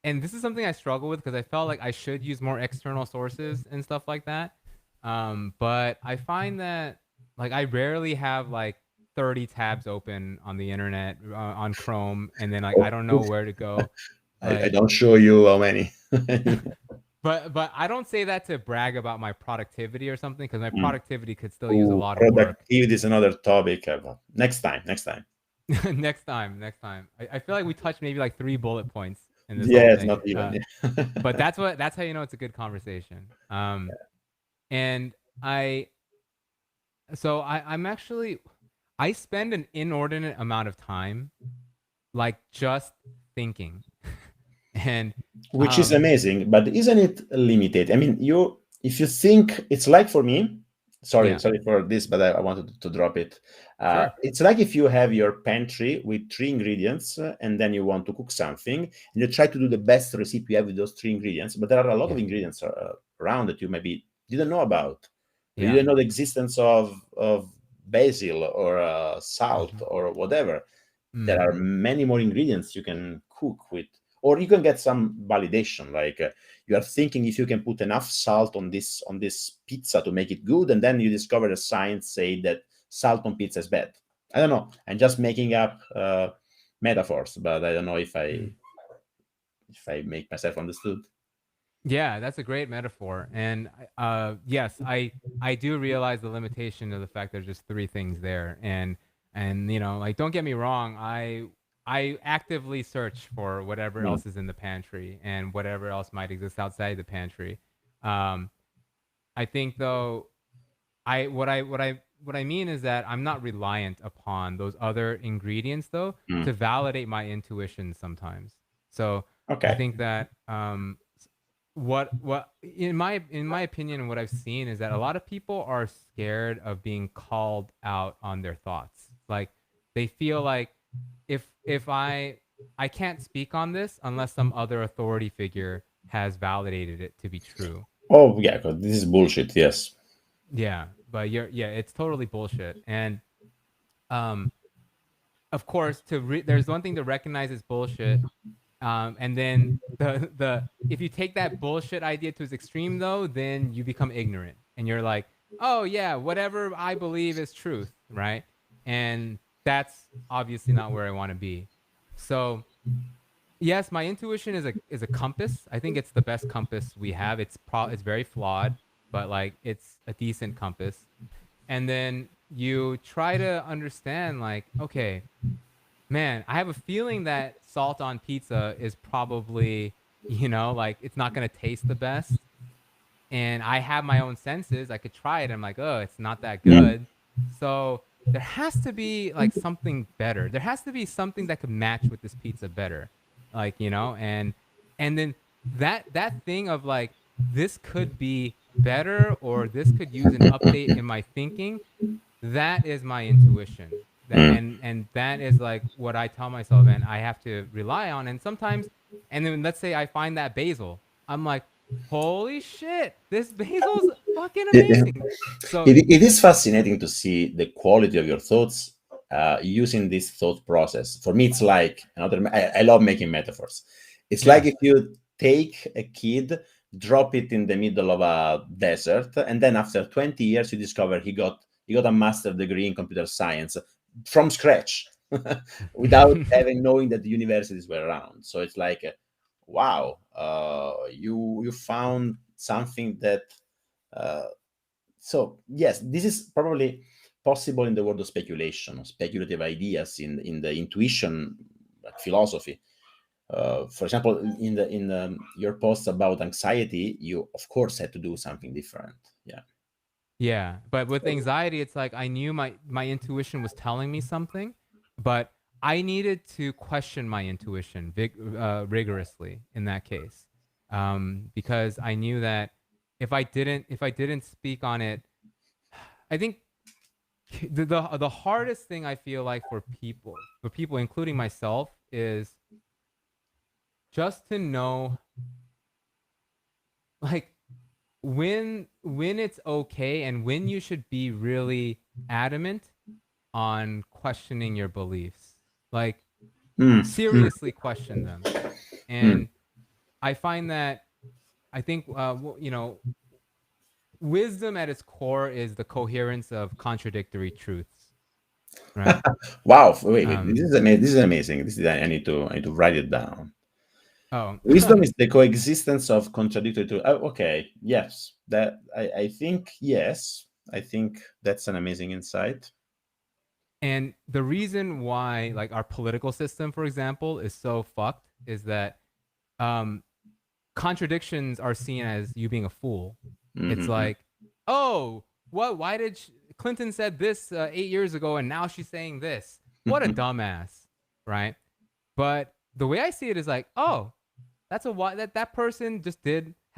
and this is something I struggle with because I felt like I should use more external sources and stuff like that. But I find that like I rarely have like 30 tabs open on the internet on Chrome, and then like I don't know where to go. I Like, don't show you how many. but I don't say that to brag about my productivity or something, because my Mm. productivity could still use a Ooh, lot of work. productivity is another topic. Next time, next time. Next time, next time. I feel like we touched maybe like 3 bullet points in this whole Yes, not thing. even. But that's how you know it's a good conversation. And I I'm actually, I spend an inordinate amount of time like just thinking. And Which is um amazing, but isn't it limited? I mean, if you think, it's like for me, sorry, yeah, sorry for this, but I wanted to drop it. sure. It's like if you have your pantry with three ingredients, and then you want to cook something, and you try to do the best recipe you have with those three ingredients, but there are a lot of Yeah. ingredients around that you maybe didn't know about. You Yeah. didn't know the existence of basil or salt Hmm. or whatever. There are Hmm. many more ingredients you can cook with, or you can get some validation, like you are thinking if you can put enough salt on this pizza to make it good, and then you discover the science say that salt on pizza is bad. I don't know, I'm just making up metaphors, but I don't know if I make myself understood. Yeah, that's a great metaphor. And yes, I do realize the limitation of the fact there's just three things there. And like, don't get me wrong, I actively search for whatever Mm. else is in the pantry and whatever else might exist outside the pantry. Um I think though, what I mean is that I'm not reliant upon those other ingredients though to Mm. validate my intuition sometimes. So I Okay. think that what in my opinion and what I've seen is that a lot of people are scared of being called out on their thoughts. Like, they feel like if I can't speak on this unless some other authority figure has validated it to be true. Oh yeah, 'cause this is bullshit. Yes. Yeah, but it's totally bullshit. And um of course, there's one thing to recognize it's bullshit. And then the if you take that bullshit idea to its extreme, though, then you become ignorant, and you're like, oh yeah, whatever I believe is truth, right? And that's obviously not where I want to be. So yes, my intuition is a compass. I think it's the best compass we have. It's very flawed, but like it's a decent compass. And then you try to understand, like, okay, man, I have a feeling that salt on pizza is probably, like it's not going to taste the best. And I have my own senses. I could try it. I'm like, oh, it's not that Mm. good. So there has to be like something better. There has to be something that could match with this pizza better. Like, and then that thing of like this could be better or this could use an update in my thinking, that is my intuition. That Mm. and that is like what I tell myself and I have to rely on. And sometimes, and then let's say I find that basil, I'm like, holy shit, this basil's fucking It, amazing. So it is fascinating to see the quality of your thoughts using this thought process. For me, it's like another. I love making metaphors. It's like yeah. if you take a kid, drop it in the middle of a desert, and then after 20 years, you discover he got a master degree in computer science from scratch, without even knowing that the universities were around. So it's like, wow, you found something that. Uh, so yes, this is probably possible in the world of speculation, speculative ideas in the intuition, like philosophy. For example, in your posts about anxiety, you of course had to do something different. Yeah. Yeah, but with anxiety, it's like I knew my intuition was telling me something, but I needed to question my intuition rigorously in that case, because I knew that if I didn't speak on it, I think the hardest thing I feel like for people including myself is just to know, like, when it's okay and when you should be really adamant on questioning your beliefs, like Mm, mm, seriously question them. mm. And I find that I think wisdom at its core is the coherence of contradictory truths, right? Wow. Wait. um This is amazing. This is I need to write it down. oh Wisdom is the coexistence of contradictory truth. Oh, okay. Yes. That I think yes. I think that's an amazing insight. and the reason why, like, our political system, for example, is so fucked is that um contradictions are seen as you being a fool. It's Mm-hmm. like, oh, what? Why did Clinton said this 8 years ago, and now she's saying this? What a dumbass, right? But the way I see it is like, oh, that's that person just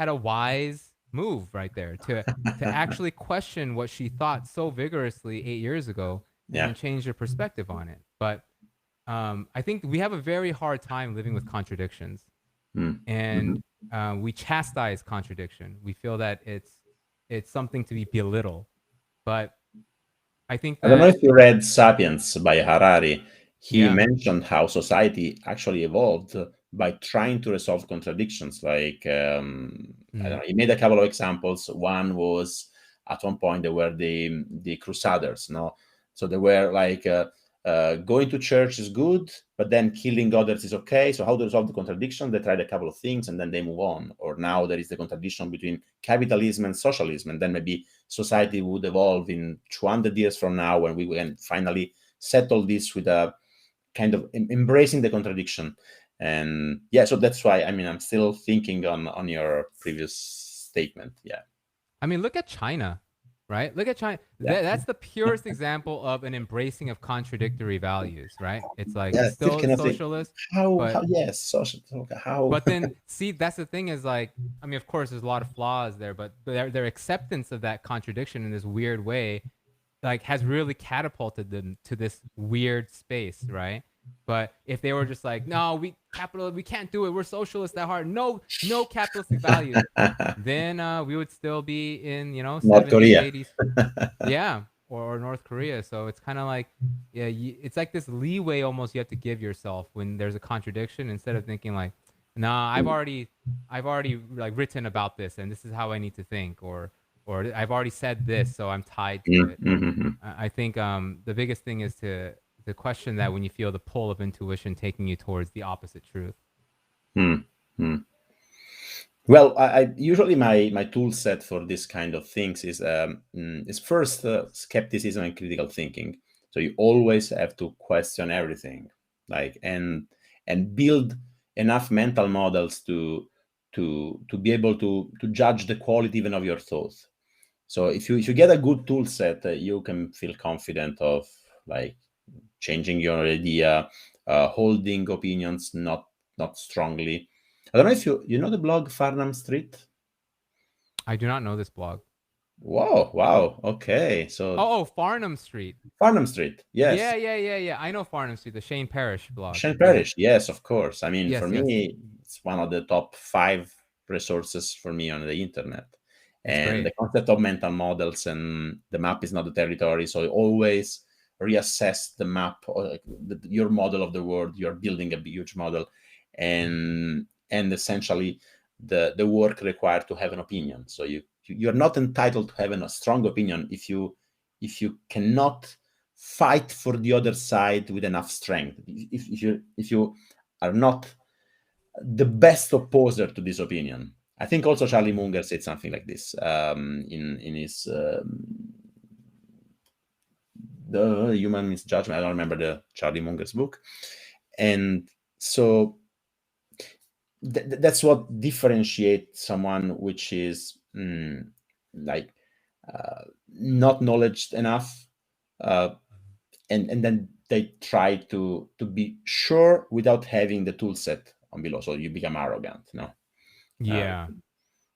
had a wise move right there to actually question what she thought so vigorously 8 years ago, and Yeah. then change her perspective on it. But I think we have a very hard time living with contradictions, Mm-hmm. and we chastise contradiction. We feel that it's something to be belittled. But I think I don't know that if you read *Sapiens* by Harari. He yeah, mentioned how society actually evolved by trying to resolve contradictions. Like, I don't mm, know, he made a couple of examples. One was at one point there were the Crusaders, no? So they were like, going to church is good, but then killing others is okay. So how to resolve the contradiction? They tried a couple of things and then they move on. Or now there is the contradiction between capitalism and socialism, and then maybe society would evolve in 200 years from now when we can finally settle this with a kind of embracing the contradiction. And yeah, so that's why, I mean, I'm still thinking on your previous statement. Yeah. I mean, look at China, right? Look at China. Yeah. That's the purest example of an embracing of contradictory values, right? It's like Yeah, it's still still cannot think socialist, how but yes, social, okay, how. then see, that's the thing is like, I mean, of course there's a lot of flaws there, but their acceptance of that contradiction in this weird way like has really catapulted them to this weird space, right? But if they were just like, no, we can't do it, we're socialists at heart, no capitalistic values, then we would still be in North 70s, Korea. 80s. Yeah. or North Korea. So it's kind of like, yeah, it's like this leeway almost you have to give yourself when there's a contradiction, instead of thinking like, nah, I've already like written about this and this is how I need to think, or I've already said this, so I'm tied to it. Mm-hmm. I think the biggest thing is to question that when you feel the pull of intuition taking you towards the opposite truth. Mm-hmm. Well, I usually my tool set for this kind of things is first skepticism and critical thinking. So you always have to question everything, like and build enough mental models to be able to judge the quality even of your thoughts. So if you get a good tool set, you can feel confident of like changing your idea, holding opinions not strongly. I don't know if you know the blog Farnham Street. I do not know this blog. Whoa, wow, okay. So Oh, Farnham Street. Farnham Street, yes. Yeah. I know Farnham Street, the Shane Parrish blog. Shane Yeah. Parrish, yes, of course. I mean, for Yes. me, it's one of the top 5 resources for me on the internet. It's And great. the concept of mental models and the map is not the territory. So you always reassess the map or like your model of the world. You're building a huge model, and essentially the work required to have an opinion. So you're not entitled to having a strong opinion if you cannot fight for the other side with enough strength. If you are not the best opposer to this opinion. I think also Charlie Munger said something like this in his The Human Misjudgment. I don't remember the Charlie Munger's book, and so that's what differentiates someone which is like not knowledge enough, uh, and then they try to be sure without having the tool set on below, so you become arrogant. No. uh, Yeah.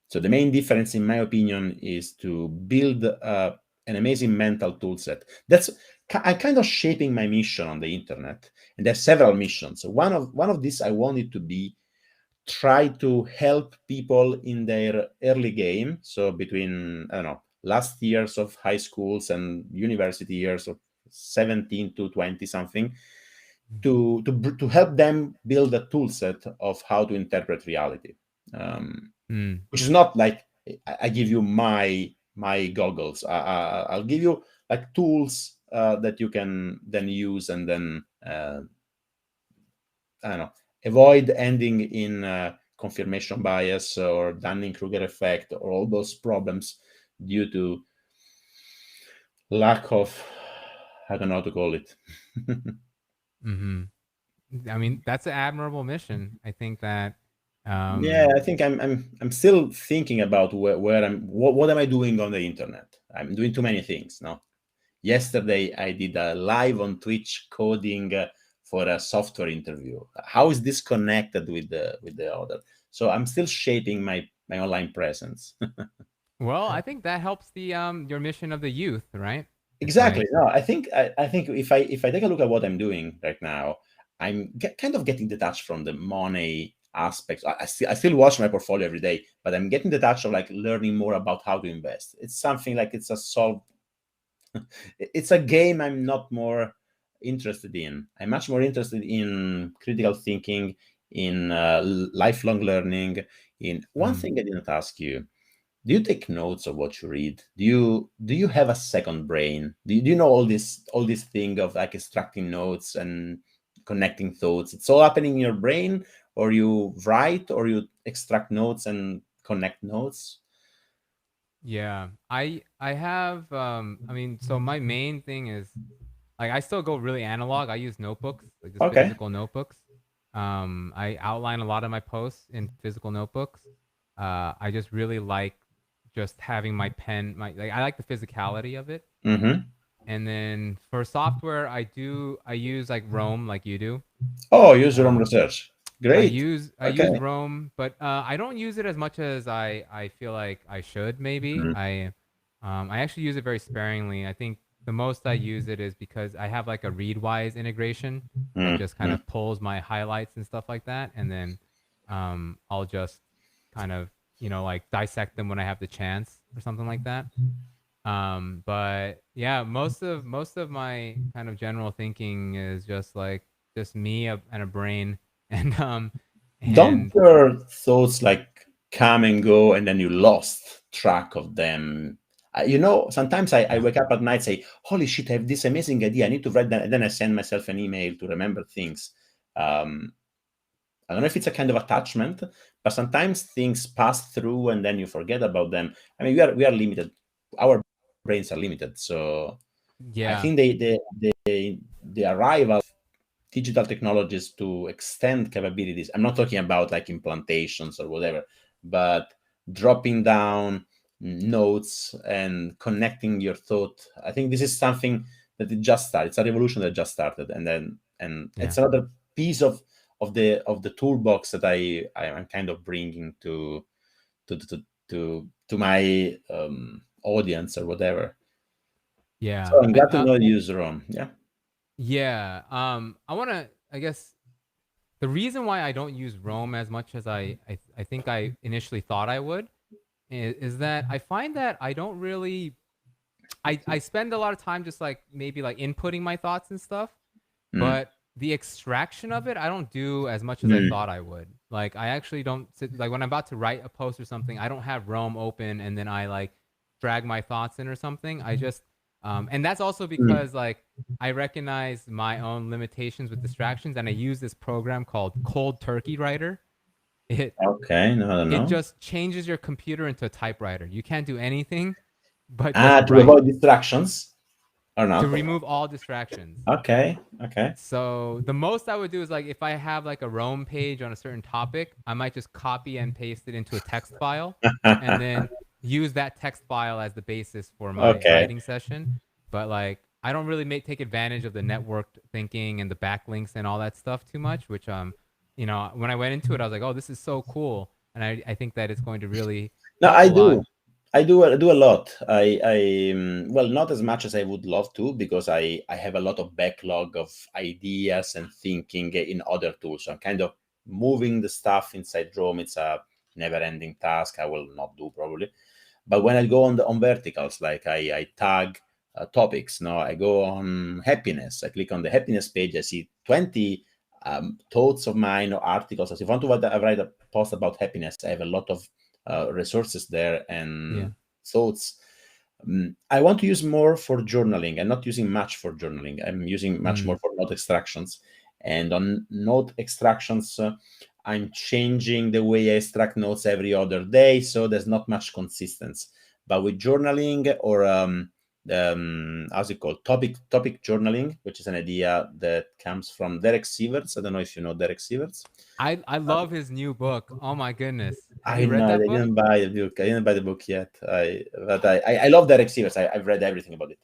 so the main difference in my opinion is to build an amazing mental tool set. I'm kind of shaping my mission on the internet, and there's several missions. One of these I wanted to be try to help people in their early game, so between, I don't know, last years of high schools and university years of 17 to 20 something, to help them build a tool set of how to interpret reality, which is not like I give you my goggles. I'll give you like tools that you can then use, and then I don't know, avoid ending in confirmation bias or Dunning-Kruger effect or all those problems due to lack of, I don't know how to call it. Mm-hmm. I mean, that's an admirable mission. I think that. Yeah, I think I'm still thinking about where what am I doing on the internet. I'm doing too many things now. Yesterday I did a live on Twitch coding for a software interview. How is this connected with the other? So I'm still shaping my online presence. Well, I think that helps the your mission of the youth, right? It's Exactly. like, No, I think if I take a look at what I'm doing right now, kind of getting detached from the money aspects. I still watch my portfolio every day, but I'm getting detached of like learning more about how to invest. It's something like it's a game I'm not more interested in. I'm much more interested in critical thinking, in lifelong learning. In one mm, thing I didn't ask you, do you take notes of what you read? Do you have a second brain? Do you know all this thing of like extracting notes and connecting thoughts? It's all happening in your brain, or you write, or you extract notes and connect notes? yeah. I have I mean, so my main thing is like I still go really analog. I use notebooks, like just Okay. physical notebooks. I outline a lot of my posts in physical notebooks. I just really like just having my pen, my like I like the physicality of it. Mm-hmm. And then for software, I use like Roam like you do. Oh, use your own Uh, research. I Great. use I Okay. use Roam, but I don't use it as much as I feel like I should. Maybe I actually use it very sparingly. I think the most I use it is because I have like a Readwise integration that just kind Mm-hmm. of pulls my highlights and stuff like that, and then I'll just kind of like dissect them when I have the chance or something like that. But yeah, most of my kind of general thinking is just me and a brain, and Don't and your thoughts like come and go and then you lost track of them? Sometimes I wake up at night, say, holy shit, I have this amazing idea, I need to write that, and then I send myself an email to remember things. I don't know if it's a kind of attachment, but sometimes things pass through and then you forget about them. I mean, we are limited. Our brains are limited, so I yeah, think the arrival of digital technologies to extend capabilities. I'm not talking about like implantations or whatever, but dropping down notes and connecting your thought. I think this is something that it just started. It's a revolution that just started, and yeah, it's another piece of the toolbox that I'm kind of bringing to to to my audience or whatever. yeah. So I'm glad to know you use Rome. Yeah. Yeah. I want to. I guess the reason why I don't use Rome as much as I think I initially thought I would is that I find that I don't really. I spend a lot of time just like maybe like inputting my thoughts and stuff, Mm. but the extraction of it I don't do as much as I Mm. thought I would. Like I actually don't sit, like when I'm about to write a post or something, I don't have Rome open and then I like drag my thoughts in or something. I just and that's also Mm. because like I recognize my own limitations with distractions and I use this program called Cold Turkey Writer. It Okay, no, I don't it know. just changes your computer into a typewriter. You can't do anything but just To write avoid distractions or to not? remove all distractions. Okay, okay. So the most I would do is like if I have like a Rome page on a certain topic, I might just copy and paste it into a text file and then use that text file as the basis for my Okay. writing session. But like I don't really take advantage of the networked thinking and the backlinks and all that stuff too much, which when I went into it, I was like, oh, this is so cool. And I think that it's going to really No, help I a lot. do. I do a lot. Well, not as much as I would love to, because I have a lot of backlog of ideas and thinking in other tools. So I'm kind of moving the stuff inside Chrome. It's a never-ending task. I will not do probably. But when I go on verticals, like I tag topics. No, I go on happiness. I click on the happiness page. I see 20 thoughts of mine or articles. So if I want to write a post about happiness, I have a lot of resources there Yeah. and thoughts. I want to use more for journaling. I'm not using much for journaling. I'm using much more Mm, for note extractions. And on note extractions, I'm changing the way I extract notes every other day, so there's not much consistency. But with journaling or how's it called, topic journaling, which is an idea that comes from Derek Sieverts. I don't know if you know Derek Sieverts. I love his new book. Oh my goodness. Have I you read know I that book? didn't buy the book. I didn't buy the book yet. I love Derek Sivers. I've read everything about it,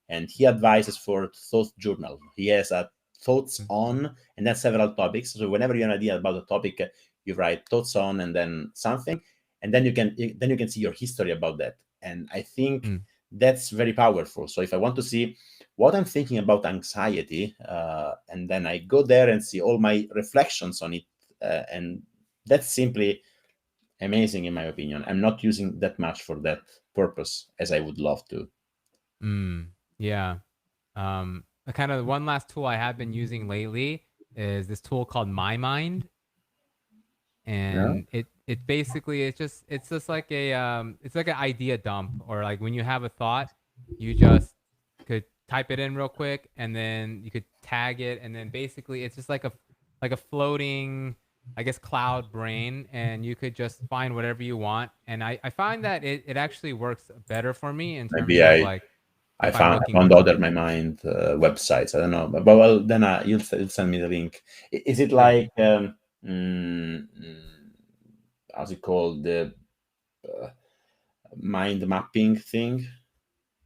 and he advises for thought journal. He has a thoughts Mm, on, and then several topics. So whenever you have an idea about a topic, you write thoughts on, and then something, and then you can see your history about that. And I think mm, that's very powerful. So if I want to see what I'm thinking about anxiety, and then I go there and see all my reflections on it, and that's simply amazing in my opinion. I'm not using that much for that purpose as I would love to. yeah. A kind of one last tool I have been using lately is this tool called My Mind, Yeah. and it basically it's just like a it's like an idea dump, or like when you have a thought, you just could type it in real quick and then you could tag it, and then basically it's just like a floating, I guess, cloud brain, and you could just find whatever you want. And I find that it actually works better for me in terms Maybe of I like I if I'm found I looking found for other my something. mind websites. I don't know, but well then you'll send me the link. Is it Yeah. like how's it called, the uh, mind mapping thing?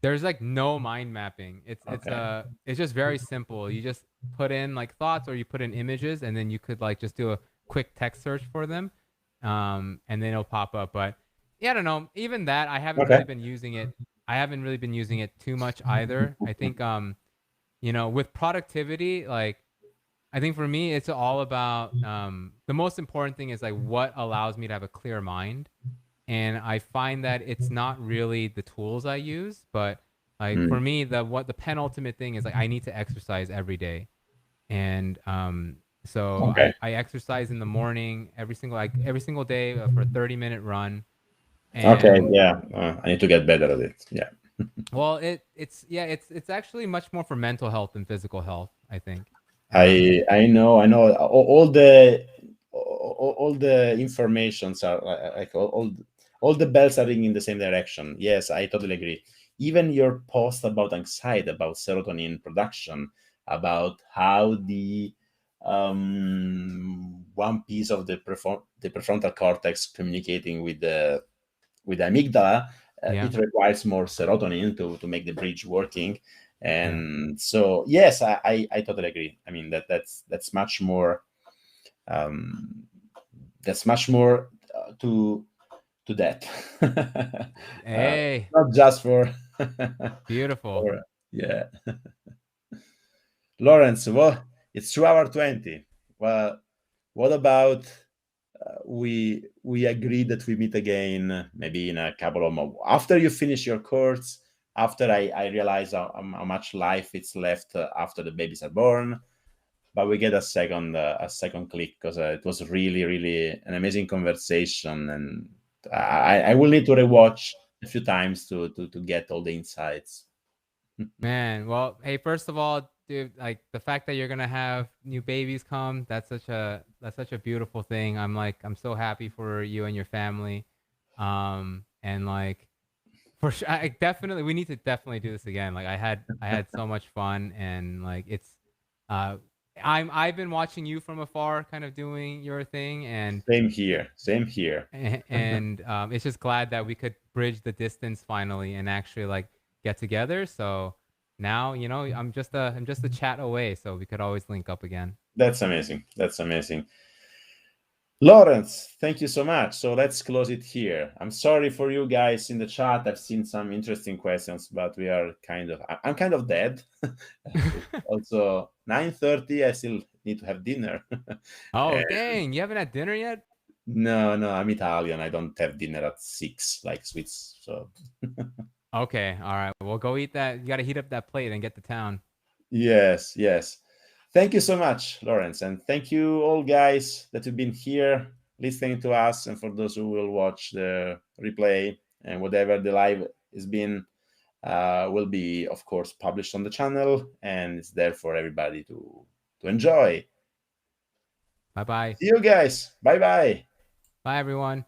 There's like no mind mapping. Okay. It's just very simple. You just put in like thoughts or you put in images and then you could like just do a quick text search for them. And then it'll pop up. But yeah, I don't know. Even that I haven't Okay. really been using it. I haven't really been using it too much either. I think with productivity, like I think for me it's all about the most important thing is like what allows me to have a clear mind. and I find that it's not really the tools I use, but like for Mm. me, the penultimate thing is like I need to exercise every day, and so Okay. I exercise in the morning every single day for a 30-minute run, Okay. and Yeah. I need to get better at it. Yeah. well, it's actually much more for mental health than physical health, I think. I know all the informations are like all the bells are ringing in the same direction. Yes, I totally agree. Even your post about anxiety, about serotonin production, about how the one piece of the prefrontal cortex communicating with the amygdala, Yeah, it requires more serotonin to make the bridge working. yeah. And so, yes, I totally agree. I mean that's much more um, that's much more to that. Hey, Not just for, beautiful. for yeah. Lawrence, well, it's 2 hour 20. Well, what about we agreed that we meet again maybe in a couple of months after you finish your course, after I realize how much life is left after the babies are born, but we get a second click because it was really really an amazing conversation, and I will need to rewatch a few times to get all the insights. Man, well, hey, first of all, dude, like the fact that you're gonna have new babies come, that's such a beautiful thing. I'm so happy for you and your family. And like for sure, I definitely we need to definitely do this again. Like I had so much fun, and like it's uh I've been watching you from afar kind of doing your thing, and Same here, same here. it's just glad that we could bridge the distance finally and actually like get together. So now, you know, I'm just a chat away, so we could always link up again. That's amazing, that's amazing. Lawrence, thank you so much. So let's close it here. I'm sorry for you guys in the chat. I've seen some interesting questions, but we are I'm kind of dead. It's also 9:30. I still need to have dinner. Oh, And dang, you haven't had dinner yet? no, no, I'm Italian. I don't have dinner at 6 like Swiss. So Okay, all right. Well, go eat that. You got to heat up that plate and get to town. yes, yes. Thank you so much, Lawrence. And thank you all guys that have been here listening to us, and for those who will watch the replay and whatever the live has been, will be of course published on the channel, and it's there for everybody to enjoy. Bye bye. See you guys. Bye bye. Bye, everyone.